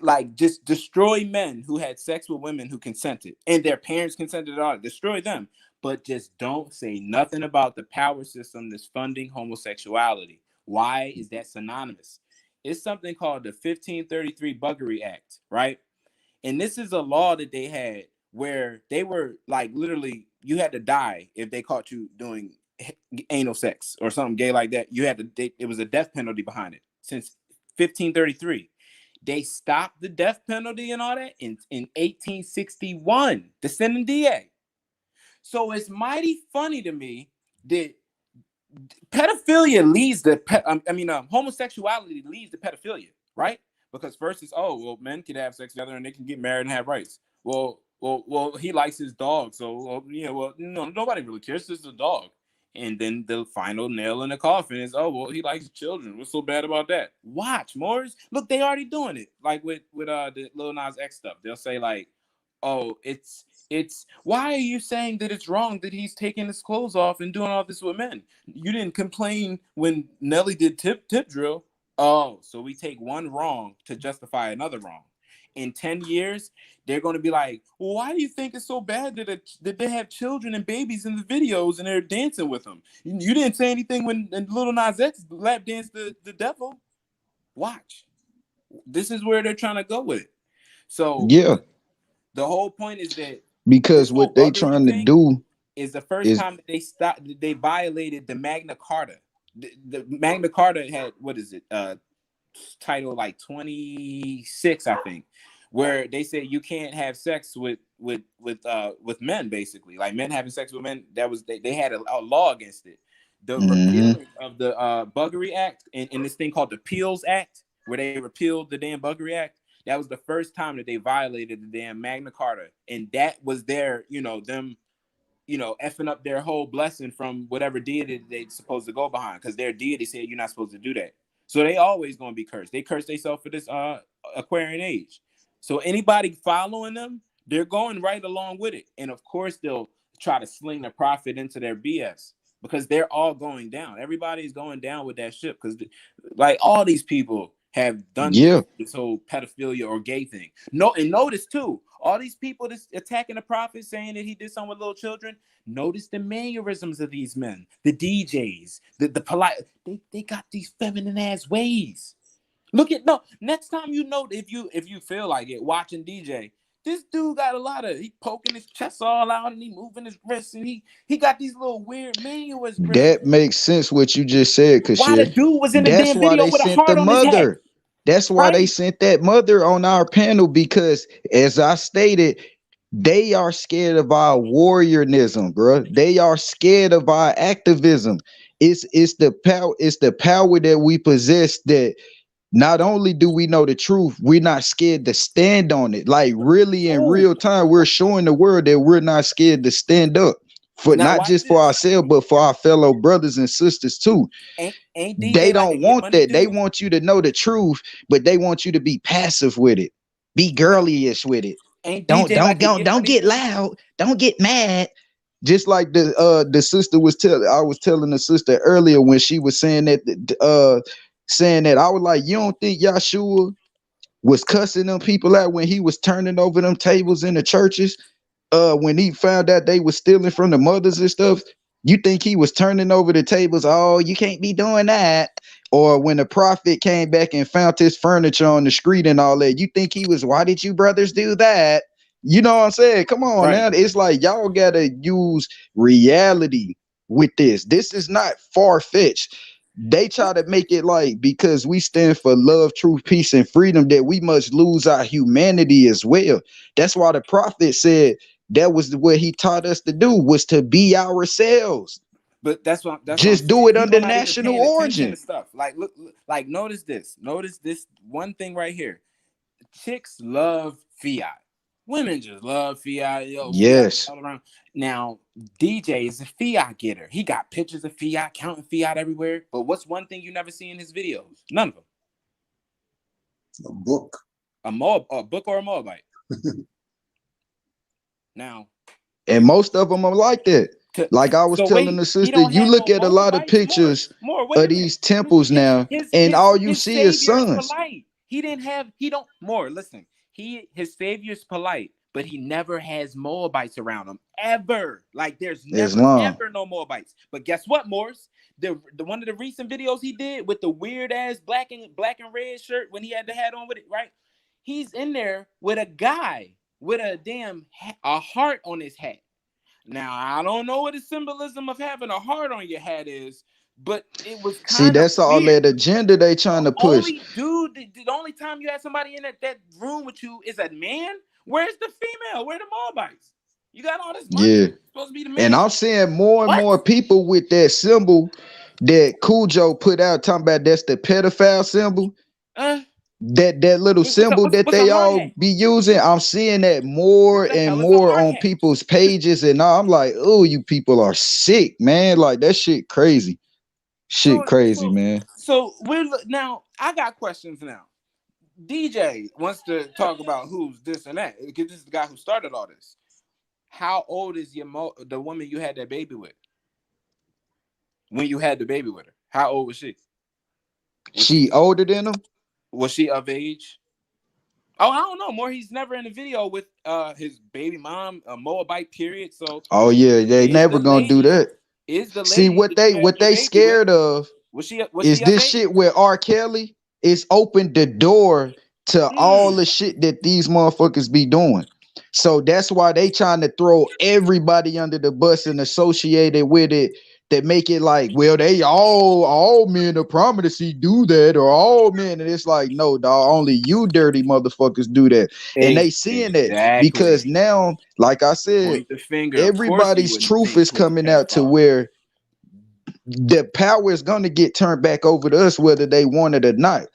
S17: like, just destroy men who had sex with women who consented and their parents consented at all. Destroy them, but just don't say nothing about the power system that's funding homosexuality. Why is that synonymous? It's something called the 1533 Buggery Act, right? And this is a law that they had where they were like, literally, you had to die if they caught you doing anal sex or something gay like that. You had to. It was a death penalty behind it since 1533. They stopped the death penalty and all that in 1861. The Senate DA. So it's mighty funny to me that pedophilia leads to homosexuality leads to pedophilia, right? Because first it's, oh, well, men can have sex together and they can get married and have rights. Well, he likes his dog, so no, nobody really cares. It's just a dog. And then the final nail in the coffin is, oh, well, he likes children. What's so bad about that? Watch, Morris. Look, they already doing it. Like with the Lil Nas X stuff. They'll say like, oh, it's why are you saying that it's wrong that he's taking his clothes off and doing all this with men? You didn't complain when Nelly did tip drill. Oh, so we take one wrong to justify another wrong. In 10 years, they're going to be like, well, why do you think it's so bad that they have children and babies in the videos and they're dancing with them? You didn't say anything when Lil Nas X lap danced the devil. Watch. This is where they're trying to go with it. So
S15: yeah,
S17: the whole point is that
S15: because what they trying to do
S17: is the first time that they violated the Magna Carta. The Magna Carta had, what is it? Title like 26, I think, where they say you can't have sex with men, basically. Like men having sex with men, that was they had a law against it. The repealing of the Buggery Act and this thing called the Peels Act, where they repealed the damn Buggery Act. That was the first time that they violated the damn Magna Carta, and that was their, them, effing up their whole blessing from whatever deity they're supposed to go behind, because their deity said you're not supposed to do that. So they always gonna be cursed. They curse themselves for this Aquarian age. So anybody following them, they're going right along with it, and of course they'll try to sling the profit into their BS, because they're all going down. Everybody's going down with that ship, because like all these people have done this whole pedophilia or gay thing. No, and notice too, all these people that's attacking the prophet, saying that he did something with little children. Notice the mannerisms of these men, the DJs, the polite. They got these feminine ass ways. Look at next time if you feel like it, watching DJ, This dude got a lot of, he poking his chest all out and he moving his wrists and he got these little weird manuals.
S15: That makes sense what you just said,
S17: Why the
S15: Kashir.
S17: dude was in the
S15: That's
S17: damn
S15: why
S17: video
S15: they
S17: with a
S15: sent
S17: heart
S15: the
S17: on his head?
S15: mother. That's why they sent that mother on our panel, because as I stated, they are scared of our warriorism, bro. They are scared of our activism. It's the power that we possess, that not only do we know the truth, we're not scared to stand on it. Like really in real time, we're showing the world that we're not scared to stand up for
S17: Now,
S15: not
S17: watch
S15: just for ourselves, but for our fellow brothers and sisters too.
S17: Ain't
S15: They
S17: DJ like a
S15: don't
S17: get
S15: want
S17: money
S15: that. They
S17: dude?
S15: want you to know the truth, but they want you to be passive with it. Be girlyish with it.
S17: Ain't
S15: Don't
S17: DJ like a get
S15: don't
S17: money
S15: get
S17: dude?
S15: loud. Don't get mad. Just like the sister was telling, I was telling the sister earlier when she was saying that I was like, you don't think Yahshua was cussing them people out when he was turning over them tables in the churches? When he found out they was stealing from the mothers and stuff, you think he was turning over the tables? Oh, you can't be doing that. Or when the prophet came back and found his furniture on the street and all that, you think he was, why did you brothers do that? You know what I'm saying? Come on now. It's like y'all gotta use reality with this. This is not far-fetched. They try to make it like because we stand for love, truth, peace, and freedom that we must lose our humanity as well. That's why the prophet said that was what he taught us to do, was to be ourselves.
S17: But that's what I'm
S15: Just do
S17: saying.
S15: it under
S17: People not even
S15: national
S17: paying attention
S15: origin.
S17: to stuff. Like look, like notice this one thing right here. Chicks love fiat. Women just love fiat. Yo,
S15: Yes.
S17: fiat all around. Now, DJ is a fiat getter. He got pictures of fiat, counting fiat everywhere. But what's one thing you never see in his videos? None of them.
S5: A book.
S17: A book or a Moabite. Now,
S15: and most of them are like that. Like I was telling the sister, you look at a lot of pictures of these temples now, and all you see is sons.
S17: Polite. Listen, his savior's polite, but he never has Moabites around him ever. Like there's never ever no Moabites. But guess what, Morris? The one of the recent videos he did with the weird ass black and red shirt when he had the hat on with it, right? He's in there with a guy with a heart on his hat. Now I don't know what the symbolism of having a heart on your hat is, but it was kind of
S15: that's all
S17: weird.
S15: that agenda they trying to push.
S17: The only time you have somebody in that room with you is a man. Where's the female? Where the Moabites? You got all this money.
S15: Yeah,
S17: supposed to be the man.
S15: And I'm seeing more and more people with that symbol that Cujo put out, talking about that's the pedophile symbol. That little symbol that they all be using, I'm seeing that more and more on people's pages, and I'm like, oh, you people are sick, man. Like that shit crazy. Crazy, man.
S17: So now I got questions now. DJ wants to talk about who's this and that, because this is the guy who started all this. How old is the woman you had that baby with? When you had the baby with her, how old was she?
S15: She older than him?
S17: Was she of age? Oh, I don't know. More, he's never in a video with his baby mom, a Moabite period. So
S15: they never gonna do that. See what they scared of is this shit where R. Kelly is opened the door to all the shit that these motherfuckers be doing. So that's why they trying to throw everybody under the bus and associated with it, that make it like, well, they all men of prominence do that, or all men, and it's like, no, dog, only you dirty motherfuckers do that. And they seeing that because now, like I said, everybody's truth is coming out to where the power is gonna get turned back over to us, whether they want it or not.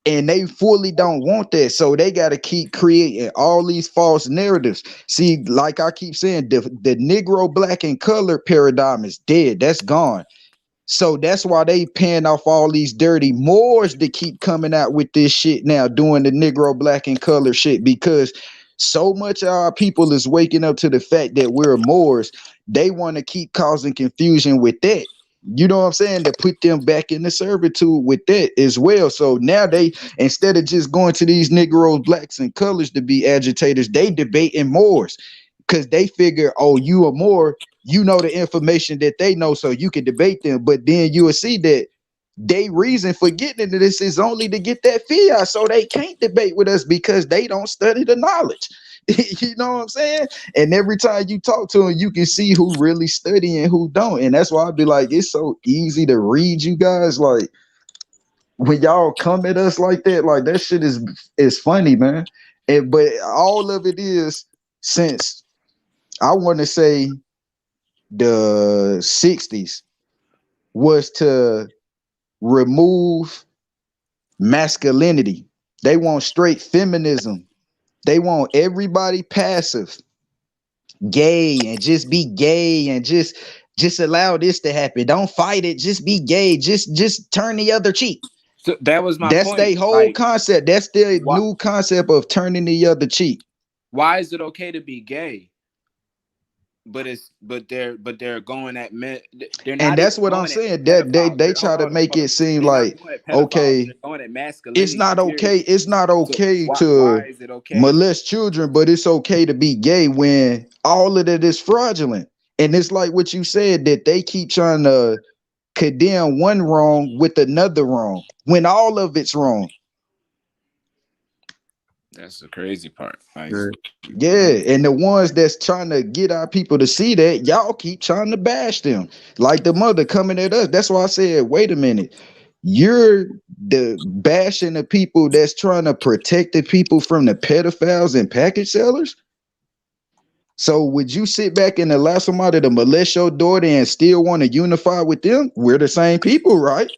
S15: And they fully don't want that. So they got to keep creating all these false narratives. See, like I keep saying, the Negro, black, and color paradigm is dead. That's gone. So that's why they paying off all these dirty Moors to keep coming out with this shit now, doing the Negro, black, and color shit, because so much of our people is waking up to the fact that we're Moors. They want to keep causing confusion with that. You know what I'm saying? To put them back in the servitude with that as well. So now they, instead of just going to these Negroes, blacks, and colors to be agitators, they debating Moors, because they figure, oh, you are Moor, you know the information that they know, so you can debate them. But then you will see that they reason for getting into this is only to get that fiat, so they can't debate with us because they don't study the knowledge. You know what I'm saying? And every time you talk to them, you can see who really study and who don't. And that's why I'd be like, it's so easy to read you guys. Like when y'all come at us like that shit is funny, man. And but all of it is, since I want to say the 60s was to remove masculinity. They want straight feminism. They want everybody passive, gay, and just be gay, and just allow this to happen. Don't fight it. Just be gay. Just turn the other cheek.
S17: So that was my
S15: That's
S17: point.
S15: their whole concept. That's their new concept of turning the other cheek.
S17: Why is it okay to be gay? But they're going at men. They're not.
S15: And that's what I'm saying. That they try to make it seem like, okay,
S17: they're going at masculinity.
S15: it's not okay. It's not okay
S17: So
S15: to
S17: why is it okay?
S15: molest children, but it's okay to be gay when all of that is fraudulent. And it's like what you said, that they keep trying to condemn one wrong with another wrong when all of it's wrong.
S17: That's the crazy part. Like,
S15: yeah, and the ones that's trying to get our people to see that, y'all keep trying to bash them. Like the mother coming at us. That's why I said, wait a minute. You're the bashing the people that's trying to protect the people from the pedophiles and package sellers. So would you sit back and allow somebody to molest your daughter and still want to unify with them? We're the same people, right?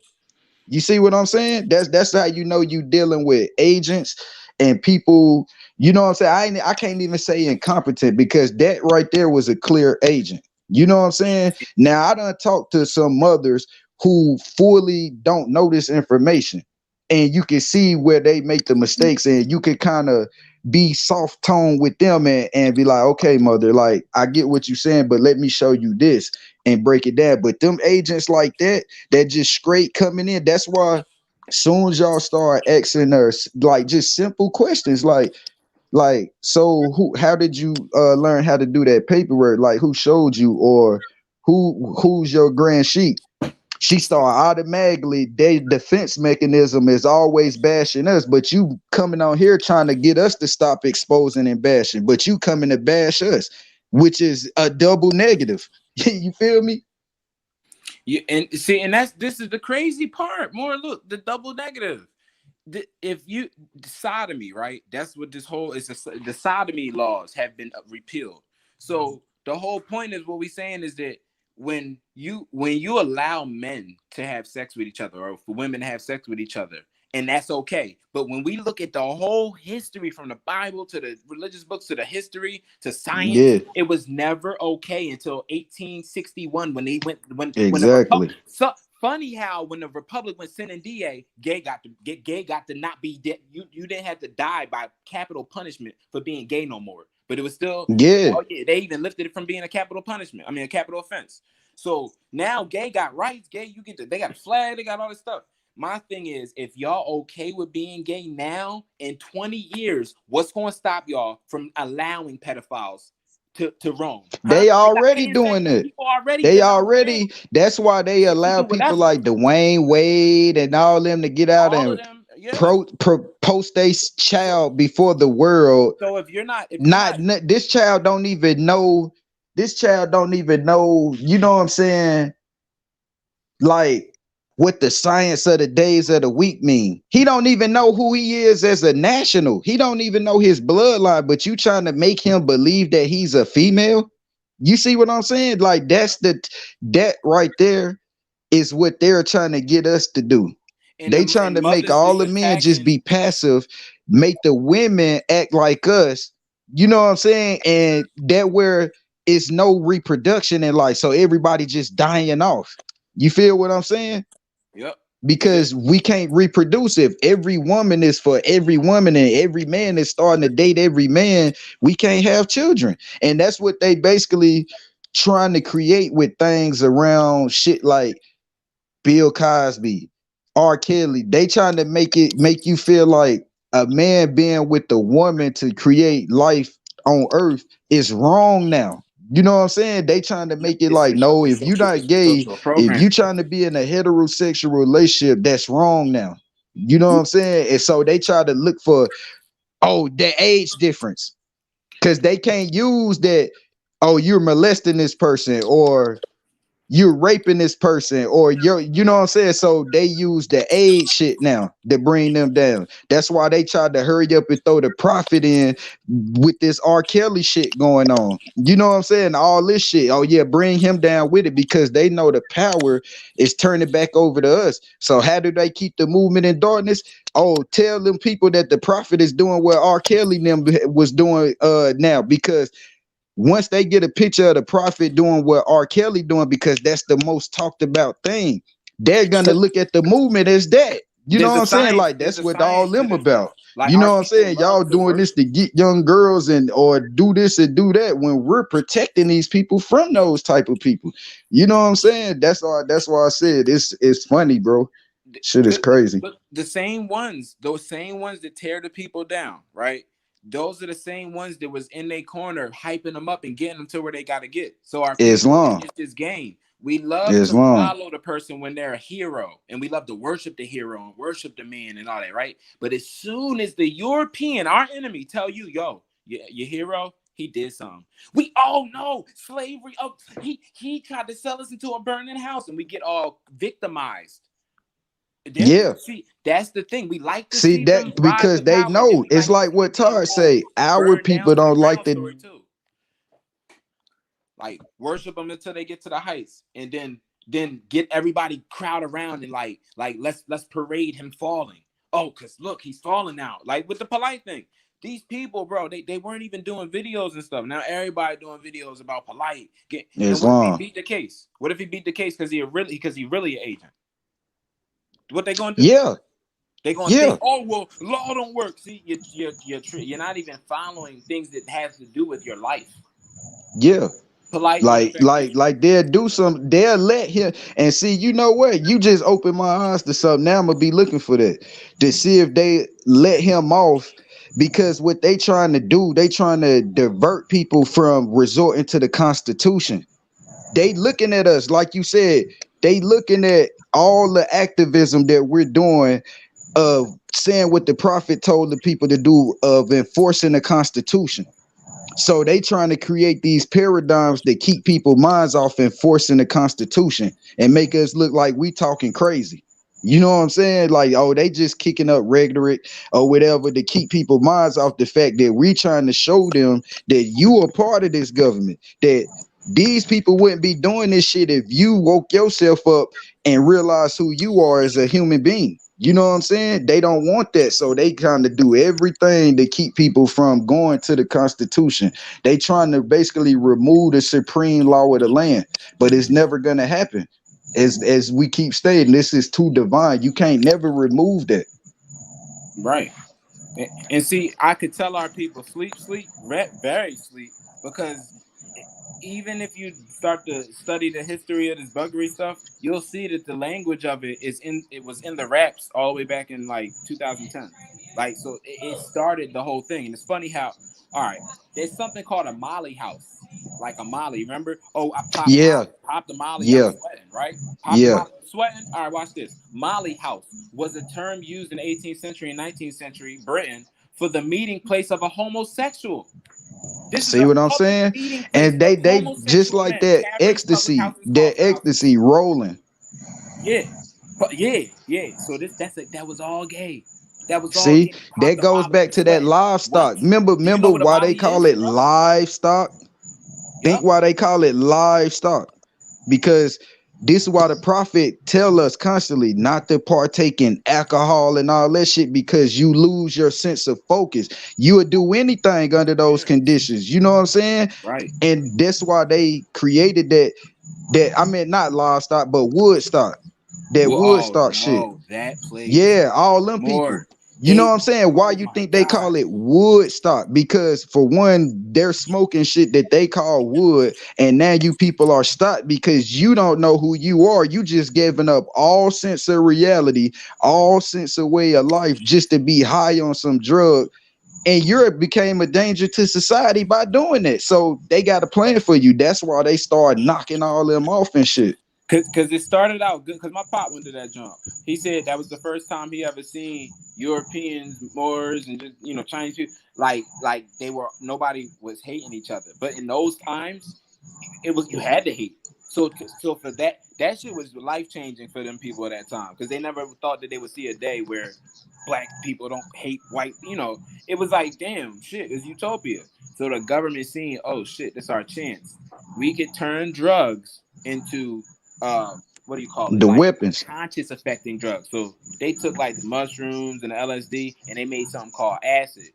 S15: You see what I'm saying? That's how you know you dealing with agents and people. You know what I'm saying? I can't even say incompetent, because that right there was a clear agent. You know what I'm saying? Now I done talked to some mothers who fully don't know this information, and you can see where they make the mistakes, and you can kind of be soft tone with them and be like, okay, mother, like I get what you're saying, but let me show you this and break it down. But them agents like that just straight coming in. That's why soon as y'all start asking us like just simple questions, like so how did you learn how to do that paperwork? Like who showed you, or who's your grand sheet? She start automatically, their defense mechanism is always bashing us, but you coming on here trying to get us to stop exposing and bashing, but you coming to bash us, which is a double negative. You feel me?
S17: Yeah, and this is the crazy part. More look, the double negative. If you sodomy, right? That's what this whole is. The sodomy laws have been repealed. So the whole point is what we're saying is that when you allow men to have sex with each other, or for women to have sex with each other, and that's okay. But when we look at the whole history, from the Bible to the religious books to the history to science, it was never okay until 1861 when they went when the Republic. So funny how when the Republic went sin and DA, gay got to not be dead. You didn't have to die by capital punishment for being gay no more. But it was still they even lifted it from being a capital punishment. I mean a capital offense. So now gay got rights. Gay, they got a flag, they got all this stuff. My thing is, if y'all okay with being gay now, in 20 years, what's going to stop y'all from allowing pedophiles to roam?
S15: They already doing it. They already. That's why they allow people like Dwayne Wade and all them to get out and post their child before the world.
S17: So if you're not,
S15: this child don't even know. This child don't even know. You know what I'm saying? Like what the science of the days of the week mean. He don't even know who he is as a national. He don't even know his bloodline, but you trying to make him believe that he's a female. You see what I'm saying? Like that right there is what they're trying to get us to do. They trying to make all the men just be passive, make the women act like us. You know what I'm saying? And that where it's no reproduction in life. So everybody just dying off. You feel what I'm saying?
S17: Yep.
S15: Because we can't reproduce. If every woman is for every woman and every man is starting to date every man, we can't have children. And that's what they basically trying to create with things around shit like Bill Cosby, R. Kelly. They trying to make you feel like a man being with the woman to create life on earth is wrong now. You know what I'm saying? They trying to make it like, no, if you're not gay, if you trying to be in a heterosexual relationship, that's wrong now. You know what I'm saying? And so they try to look for, the age difference. because they can't use that. Oh, you're molesting this person, or you're raping this person, or you know what I'm saying? So they use the age shit now to bring them down. That's why they tried to hurry up and throw the prophet in with this R. Kelly shit going on. You know what I'm saying? All this shit. Oh yeah, bring him down with it, because they know the power is turning back over to us. So how do they keep the movement in darkness? Oh, tell them people that the prophet is doing what R. Kelly them was doing now, because once they get a picture of the prophet doing what R. Kelly doing, because that's the most talked about thing, they're gonna look at the movement as that. You know what I'm saying? Like that's what all them about.
S17: Like,
S15: you know what I'm saying? Y'all doing this to get young girls and or do this and do that, when we're protecting these people from those type of people. You know what I'm saying? That's why I said it's funny, bro. Shit is crazy.
S17: But the same ones, those same ones that tear the people down, right? Those are the same ones that was in their corner hyping them up and getting them to where they got to get. So our
S15: Islam.
S17: it's this game. We love to follow the person when they're a hero, and we love to worship the hero and worship the man and all that, right? But as soon as the European, our enemy, tell you, yo, your hero, he did something. We all know slavery. Oh, he tried to sell us into a burning house, and we get all victimized.
S15: Yeah,
S17: see, that's the thing. We like to
S15: see that because they know it's like what Tar say. Our people don't like the
S17: like worship them until they get to the heights, and then get everybody crowd around and like let's parade him falling. Oh, cause look, he's falling now. Like with the polite thing. These people, bro, they weren't even doing videos and stuff. Now everybody doing videos about polite. And what if he beat the case? What if he beat the case because he really an agent? What they gonna do?
S15: Yeah,
S17: they gonna think, oh well, law don't work. See, you're not even following things that has to do with your life.
S15: Yeah,
S17: polite,
S15: like they'll do some. They'll let him and see. You know what? You just open my eyes to something. Now I'm gonna be looking for that to see if they let him off. Because what they trying to do, they trying to divert people from resorting to the Constitution. They looking at us, like you said, they looking at all the activism that we're doing of saying what the prophet told the people to do, of enforcing the Constitution. So they trying to create these paradigms that keep people's minds off enforcing the Constitution and make us look like we talking crazy. You know what I'm saying? Like, oh, they just kicking up rhetoric or whatever to keep people's minds off the fact that we trying to show them that you are part of this government, that these people wouldn't be doing this shit if you woke yourself up and realize who you are as a human being. You know what I'm saying? They don't want that. So they kind of do everything to keep people from going to the Constitution. They trying to basically remove the supreme law of the land, but it's never going to happen. As we keep stating, this is too divine. You can't never remove that.
S17: Right. And see, I could tell our people sleep, very sleep, because even if you start to study the history of this buggery stuff, you'll see that the language of it was in the raps all the way back in like 2010. Like, so it started the whole thing. And it's funny how, all right, there's something called a Molly house. Like a Molly, remember? Oh, I popped the Molly, I'm sweating, right? The Molly, sweating. All right, watch this. Molly house was a term used in the 18th century and 19th century Britain for the meeting place of a homosexual.
S15: See what I'm saying? And they just like that ecstasy rolling.
S17: Yeah. So that was all gay. That was all
S15: gay.
S17: See,
S15: that goes back to that livestock. Remember why they call it livestock? Think why they call it livestock. Because this is why the prophet tell us constantly not to partake in alcohol and all that shit, because you lose your sense of focus. You would do anything under those conditions. You know what I'm saying?
S17: Right.
S15: And that's why they created that I mean, not livestock, but Woodstock. That Woodstock shit.
S17: That place.
S15: Yeah, all them people. You know what I'm saying? Why you think they call it Woodstock? Because for one, they're smoking shit that they call wood, and now you people are stopped because you don't know who you are. You just giving up all sense of reality, all sense of way of life just to be high on some drug. And Europe became a danger to society by doing it. So they got a plan for you. That's why they start knocking all them off and shit.
S17: Cause it started out good. Cause my pop went to that jump. He said that was the first time he ever seen Europeans, Moors, and just Chinese people like they were nobody was hating each other. But in those times, it was you had to hate. So for that shit was life changing for them people at that time because they never thought that they would see a day where black people don't hate white. It was like damn shit, it's utopia. So the government seeing, oh shit, this is our chance. We could turn drugs into what do you call it?
S15: The
S17: Like
S15: weapons.
S17: conscious affecting drugs. So they took like the mushrooms and the LSD and they made something called acid.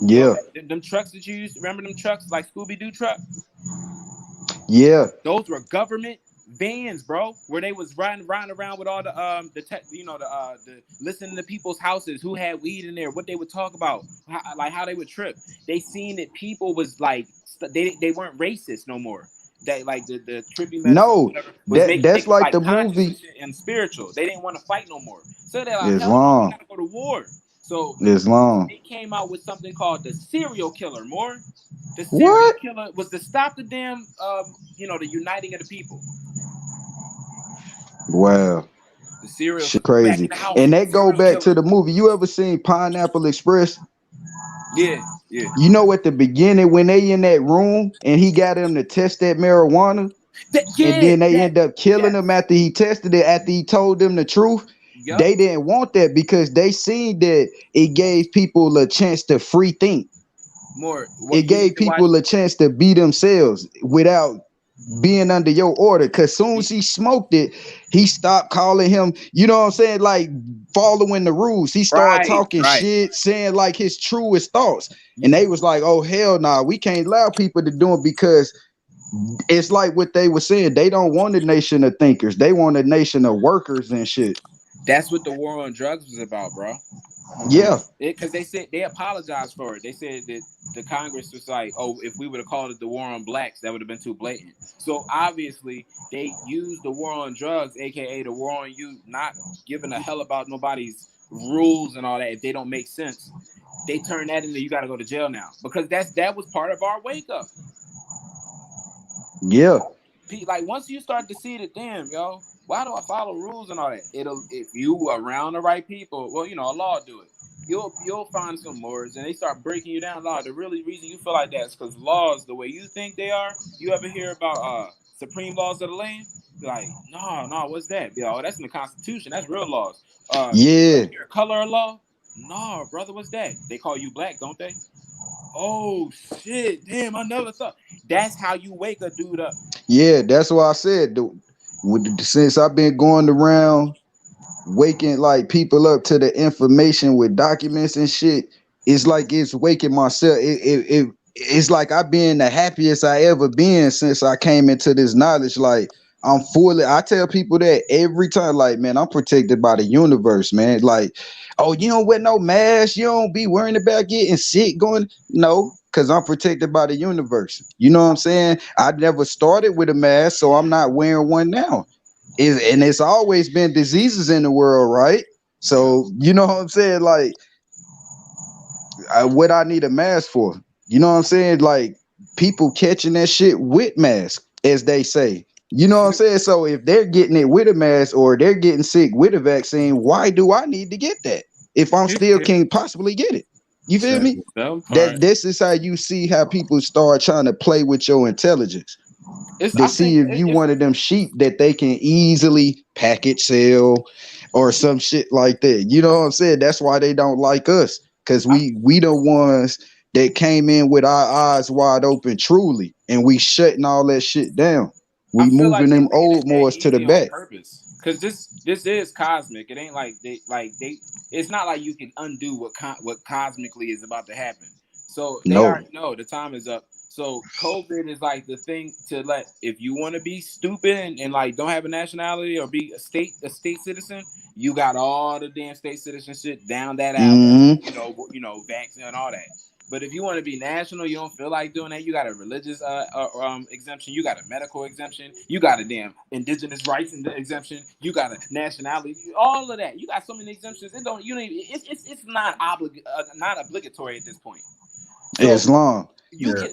S15: Yeah.
S17: Them trucks that you used, remember them trucks like Scooby-Doo truck?
S15: Yeah.
S17: Those were government vans, bro, where they was riding around with all the listening to people's houses, who had weed in there, what they would talk about, how they would trip. They seen that people was like they weren't racist no more. That like the trippy medicine
S15: No,
S17: was making
S15: that's
S17: niggas
S15: like
S17: like
S15: the
S17: conscious
S15: movie
S17: and spiritual. They didn't want to fight no more. So they're like, hell no, we
S15: Islam.
S17: gotta go to war. So
S15: Islam.
S17: they came out with something called the serial killer. The serial
S15: What?
S17: killer was to stop the damn the uniting of the people.
S15: Wow.
S17: The serial
S15: Shit crazy. And that go back to the movie. You ever seen Pineapple Express?
S17: Yeah.
S15: You know at the beginning when they in that room and he got them to test that marijuana, and then they end up killing him after he tested it, after he told them the truth.
S17: Yep.
S15: They didn't want that because they seen that it gave people a chance to free think. It gave people a chance to be themselves without being under your order. Cause soon as he smoked it, he stopped calling him, you know what I'm saying, like following the rules. He started talking shit, saying like his truest thoughts. And they was like, oh hell nah, we can't allow people to do it because it's like what they were saying. They don't want a nation of thinkers. They want a nation of workers and shit.
S17: That's what the war on drugs was about, bro.
S15: Yeah.
S17: Because they said they apologized for it. They said that the Congress was like, oh, if we would have called it the war on blacks, that would have been too blatant. So obviously they used the war on drugs, aka the war on you not giving a hell about nobody's rules and all that. If they don't make sense, they turn that into you got to go to jail now because that was part of our wake up.
S15: Yeah.
S17: Like once you start to see that, damn, yo, why do I follow rules and all that? If you around the right people, well, a law do it. You'll find some words and they start breaking you down. Law. The really reason you feel like that is because laws, the way you think they are. You ever hear about supreme laws of the land? Like, no, what's that? Yo, that's in the Constitution. That's real laws.
S15: Yeah.
S17: Color of law? No, brother, what's that? They call you black, don't they? Oh shit! Damn, I never thought. That's how you wake a dude up.
S15: Yeah, that's why I said since I've been going around waking like people up to the information with documents and shit, it's like it's waking myself. It's like I've been the happiest I ever been since I came into this knowledge. Like I tell people that every time, like, man, I'm protected by the universe, man. Like, oh, you don't wear no mask, you don't be worrying about getting sick, no, because I'm protected by the universe. You know what I'm saying? I never started with a mask, so I'm not wearing one now. And it's always been diseases in the world, right? So you know what I'm saying? Like, what I need a mask for? You know what I'm saying? Like, people catching that shit with masks, as they say. You know what I'm saying? So if they're getting it with a mask or they're getting sick with a vaccine, why do I need to get that if I'm still can't possibly get it? You feel me? This is how you see how people start trying to play with your intelligence. They see if you one of them sheep that they can easily package sell or some shit like that. You know what I'm saying? That's why they don't like us, because we the ones that came in with our eyes wide open truly, and we shutting all that shit down. We moving like them old Moors to the back.
S17: Because this is cosmic. It ain't like they it's not like you can undo what cosmically is about to happen. So they already know the time is up. So COVID is like the thing to let, if you want to be stupid and like don't have a nationality or be a state citizen, you got all the damn state citizenship down that alley, vaccine and all that. But if you want to be national, you don't feel like doing that. You got a religious exemption. You got a medical exemption. You got a damn indigenous rights exemption. You got a nationality. All of that. You got so many exemptions. It's not obligatory at this point. So,
S15: Islam.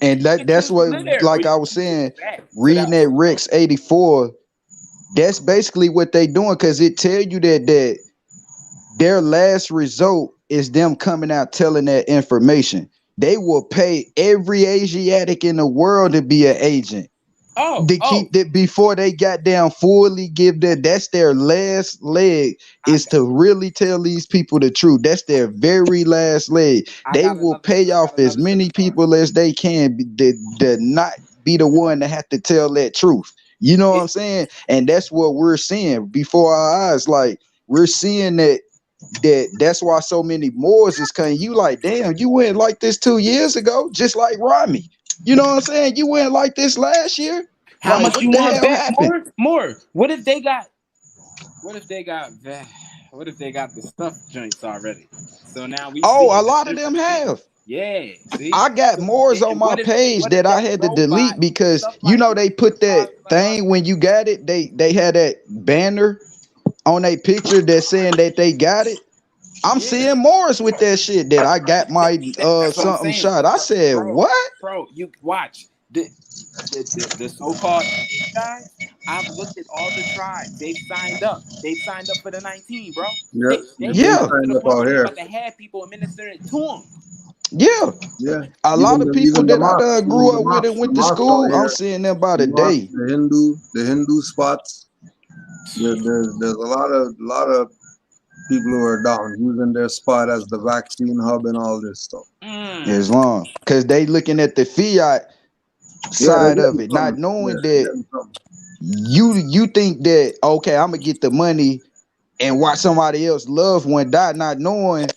S15: And that's what, like I was saying, reading that Rex 84, That's basically what they doing, because it tell you that their last result is them coming out telling that information. They will pay every Asiatic in the world to be an agent. To keep that before they got down fully give that. That's their last leg, is to really tell these people the truth. That's their very last leg. They will pay off as many people as they can that not be the one to have to tell that truth. You know what I'm saying? And that's what we're seeing before our eyes. Like, we're seeing that's why so many Moors is coming. You like, damn, you went like this 2 years ago, just like Rami. You know what I'm saying? You went like this last year.
S17: How
S15: Like,
S17: much
S15: what
S17: you
S15: the
S17: want
S15: hell
S17: back?
S15: happened?
S17: More. What if they got the stuff joints already? So now we see
S15: Oh, a lot of them have.
S17: Yeah, see?
S15: I got
S17: So,
S15: Moors on my
S17: what
S15: page
S17: if
S15: that I
S17: that
S15: had to
S17: robot
S15: delete because
S17: stuff
S15: you
S17: like
S15: know they put that thing when you got it. They had that banner on a picture that's saying that they got it. I'm seeing Moors with that shit that I got my
S17: that's what I'm
S15: something
S17: saying.
S15: shot. I said, what?
S17: Bro, you watch the so-called guys. I've looked at all the tribes. They've signed up. They've signed up for the 19, bro.
S5: Yeah,
S17: They
S5: they
S17: signed up to
S5: signed
S17: the
S5: up
S17: point
S5: out
S17: where they're
S5: here.
S17: about to have people administer it to them.
S15: Yeah.
S5: Yeah.
S15: A lot of people
S5: Even the
S15: that I
S5: mosques,
S15: done grew up with and went to
S5: out
S15: school, I'm
S5: here,
S15: seeing them by
S5: the
S15: the
S5: mosque,
S15: day.
S5: the Hindu spots. There's a lot of people who are down using their spot as the vaccine hub and all this stuff.
S15: Islam, because they looking at the fiat
S5: Yeah, they're
S15: side of
S5: getting
S15: it, not
S5: some.
S15: knowing
S5: Yeah, they're
S15: that
S5: getting some.
S15: you think that, okay, I'm gonna get the money and watch somebody else loved one die, not knowing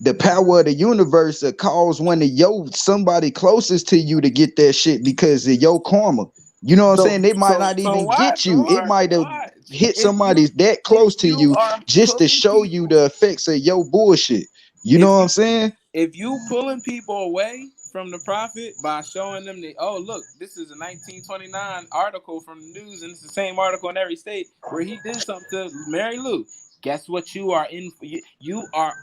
S15: the power of the universe that cause one of somebody closest to you to get that shit because of your karma. You know what I'm saying? They might not even get you. It might have hit somebody that close to you just to show you the effects of your bullshit. You know what I'm saying?
S17: If you pulling people away from the prophet by showing them that, oh, look, this is a 1929 article from the news, and it's the same article in every state where he did something to Mary Lou. Guess what? You are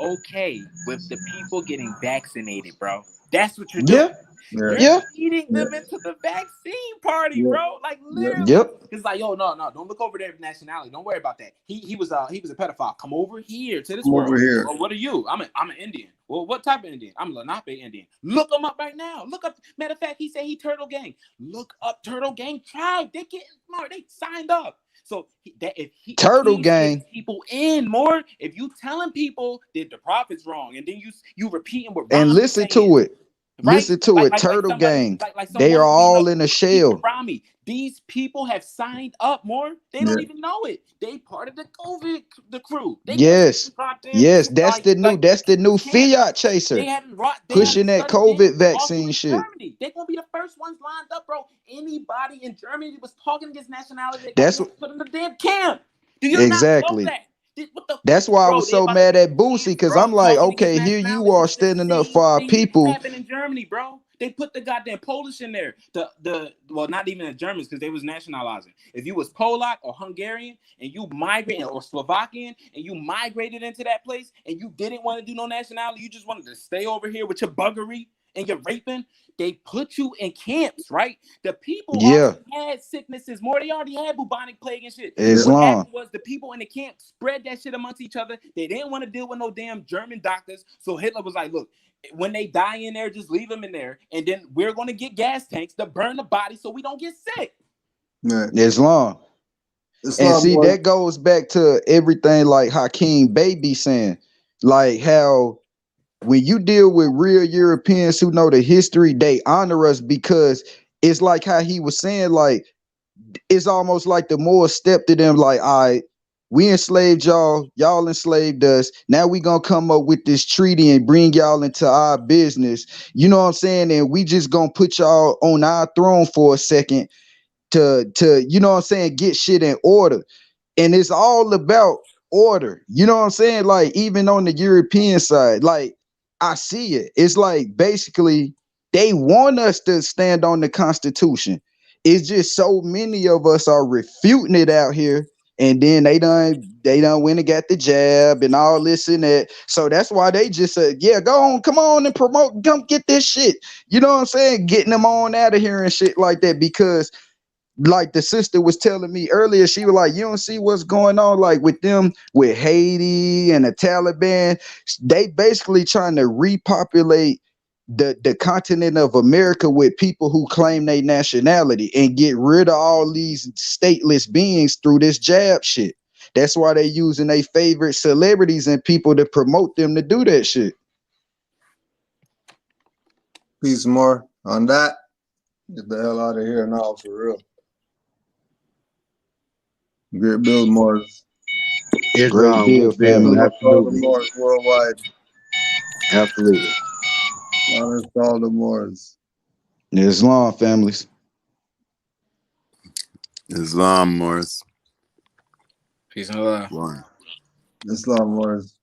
S17: okay with the people getting vaccinated, bro. That's what you're doing. You're leading them into the vaccine party, bro. Like, literally. It's like, yo, no, don't look over their nationality. Don't worry about that. He was a pedophile. Come over here to this world.
S5: Over here.
S17: Well, what are you? I'm an Indian. Well, what type of Indian? I'm a Lenape Indian. Look him up right now. Look up. Matter of fact, he said he Turtle Gang. Look up Turtle Gang tribe. They getting smart. They signed up. So
S15: Turtle Gang
S17: people in more. If you telling people that the prophet's wrong, and then you repeating what
S15: and
S17: Ron
S15: listen
S17: saying,
S15: to it.
S17: right?
S15: Listen to it. Turtle Gang.
S17: Like
S15: they are all in a shell.
S17: Rami. These people have signed up more. They don't even know it. They part of the COVID crew. They
S15: Yes. That's the new fiat chaser.
S17: They haven't
S15: pushing that COVID vaccine shit.
S17: Germany. They're gonna be the first ones lined up, bro. Anybody in Germany that was talking against nationality, they put in the damn camp. Do you not know that?
S15: That's why I was so mad at Boosie, because I'm like, okay, here you are standing up for our people.
S17: Happened in Germany, bro. They put the goddamn Polish in there. Well, not even the Germans, because they was nationalizing. If you was Polak or Hungarian and you migrated, or Slovakian and you migrated into that place and you didn't want to do no nationality, you just wanted to stay over here with your buggery and your raping, they put you in camps, right? The people already had sicknesses more. They already had bubonic plague and shit. What happened was the people in the camp spread that shit amongst each other. They didn't want to deal with no damn German doctors. So Hitler was like, look, when they die in there, just leave them in there. And then we're going to get gas tanks to burn the body so we don't get sick.
S15: Islam. And see, that goes back to everything like Hakeem Baby saying, like how when you deal with real Europeans who know the history, they honor us, because it's like how he was saying, like, it's almost like the more step to them, like, all right, we enslaved y'all enslaved us. Now we gonna come up with this treaty and bring y'all into our business. You know what I'm saying? And we just gonna put y'all on our throne for a second to you know what I'm saying, get shit in order. And it's all about order. You know what I'm saying? Like, even on the European side, like, I see it. It's like basically they want us to stand on the Constitution. It's just so many of us are refuting it out here, and then they done went and got the jab and all this and that. So that's why they just said, yeah, go on, come on and come get this shit. You know what I'm saying? Getting them on out of here and shit like that, because like the sister was telling me earlier, she was like, you don't see what's going on, like with them, with Haiti and the Taliban. They basically trying to repopulate the continent of America with people who claim their nationality and get rid of all these stateless beings through this jab shit. That's why they using their favorite celebrities and people to promote them to do that shit.
S5: Peace more on that. Get the hell out of here now, for real. Great build, Morris.
S15: Great deal, family.
S5: All the Morris worldwide.
S2: Absolutely.
S5: Honest all the Morris.
S15: Islam, families.
S19: Islam, Morris.
S17: Peace and love.
S5: Islam, Morris.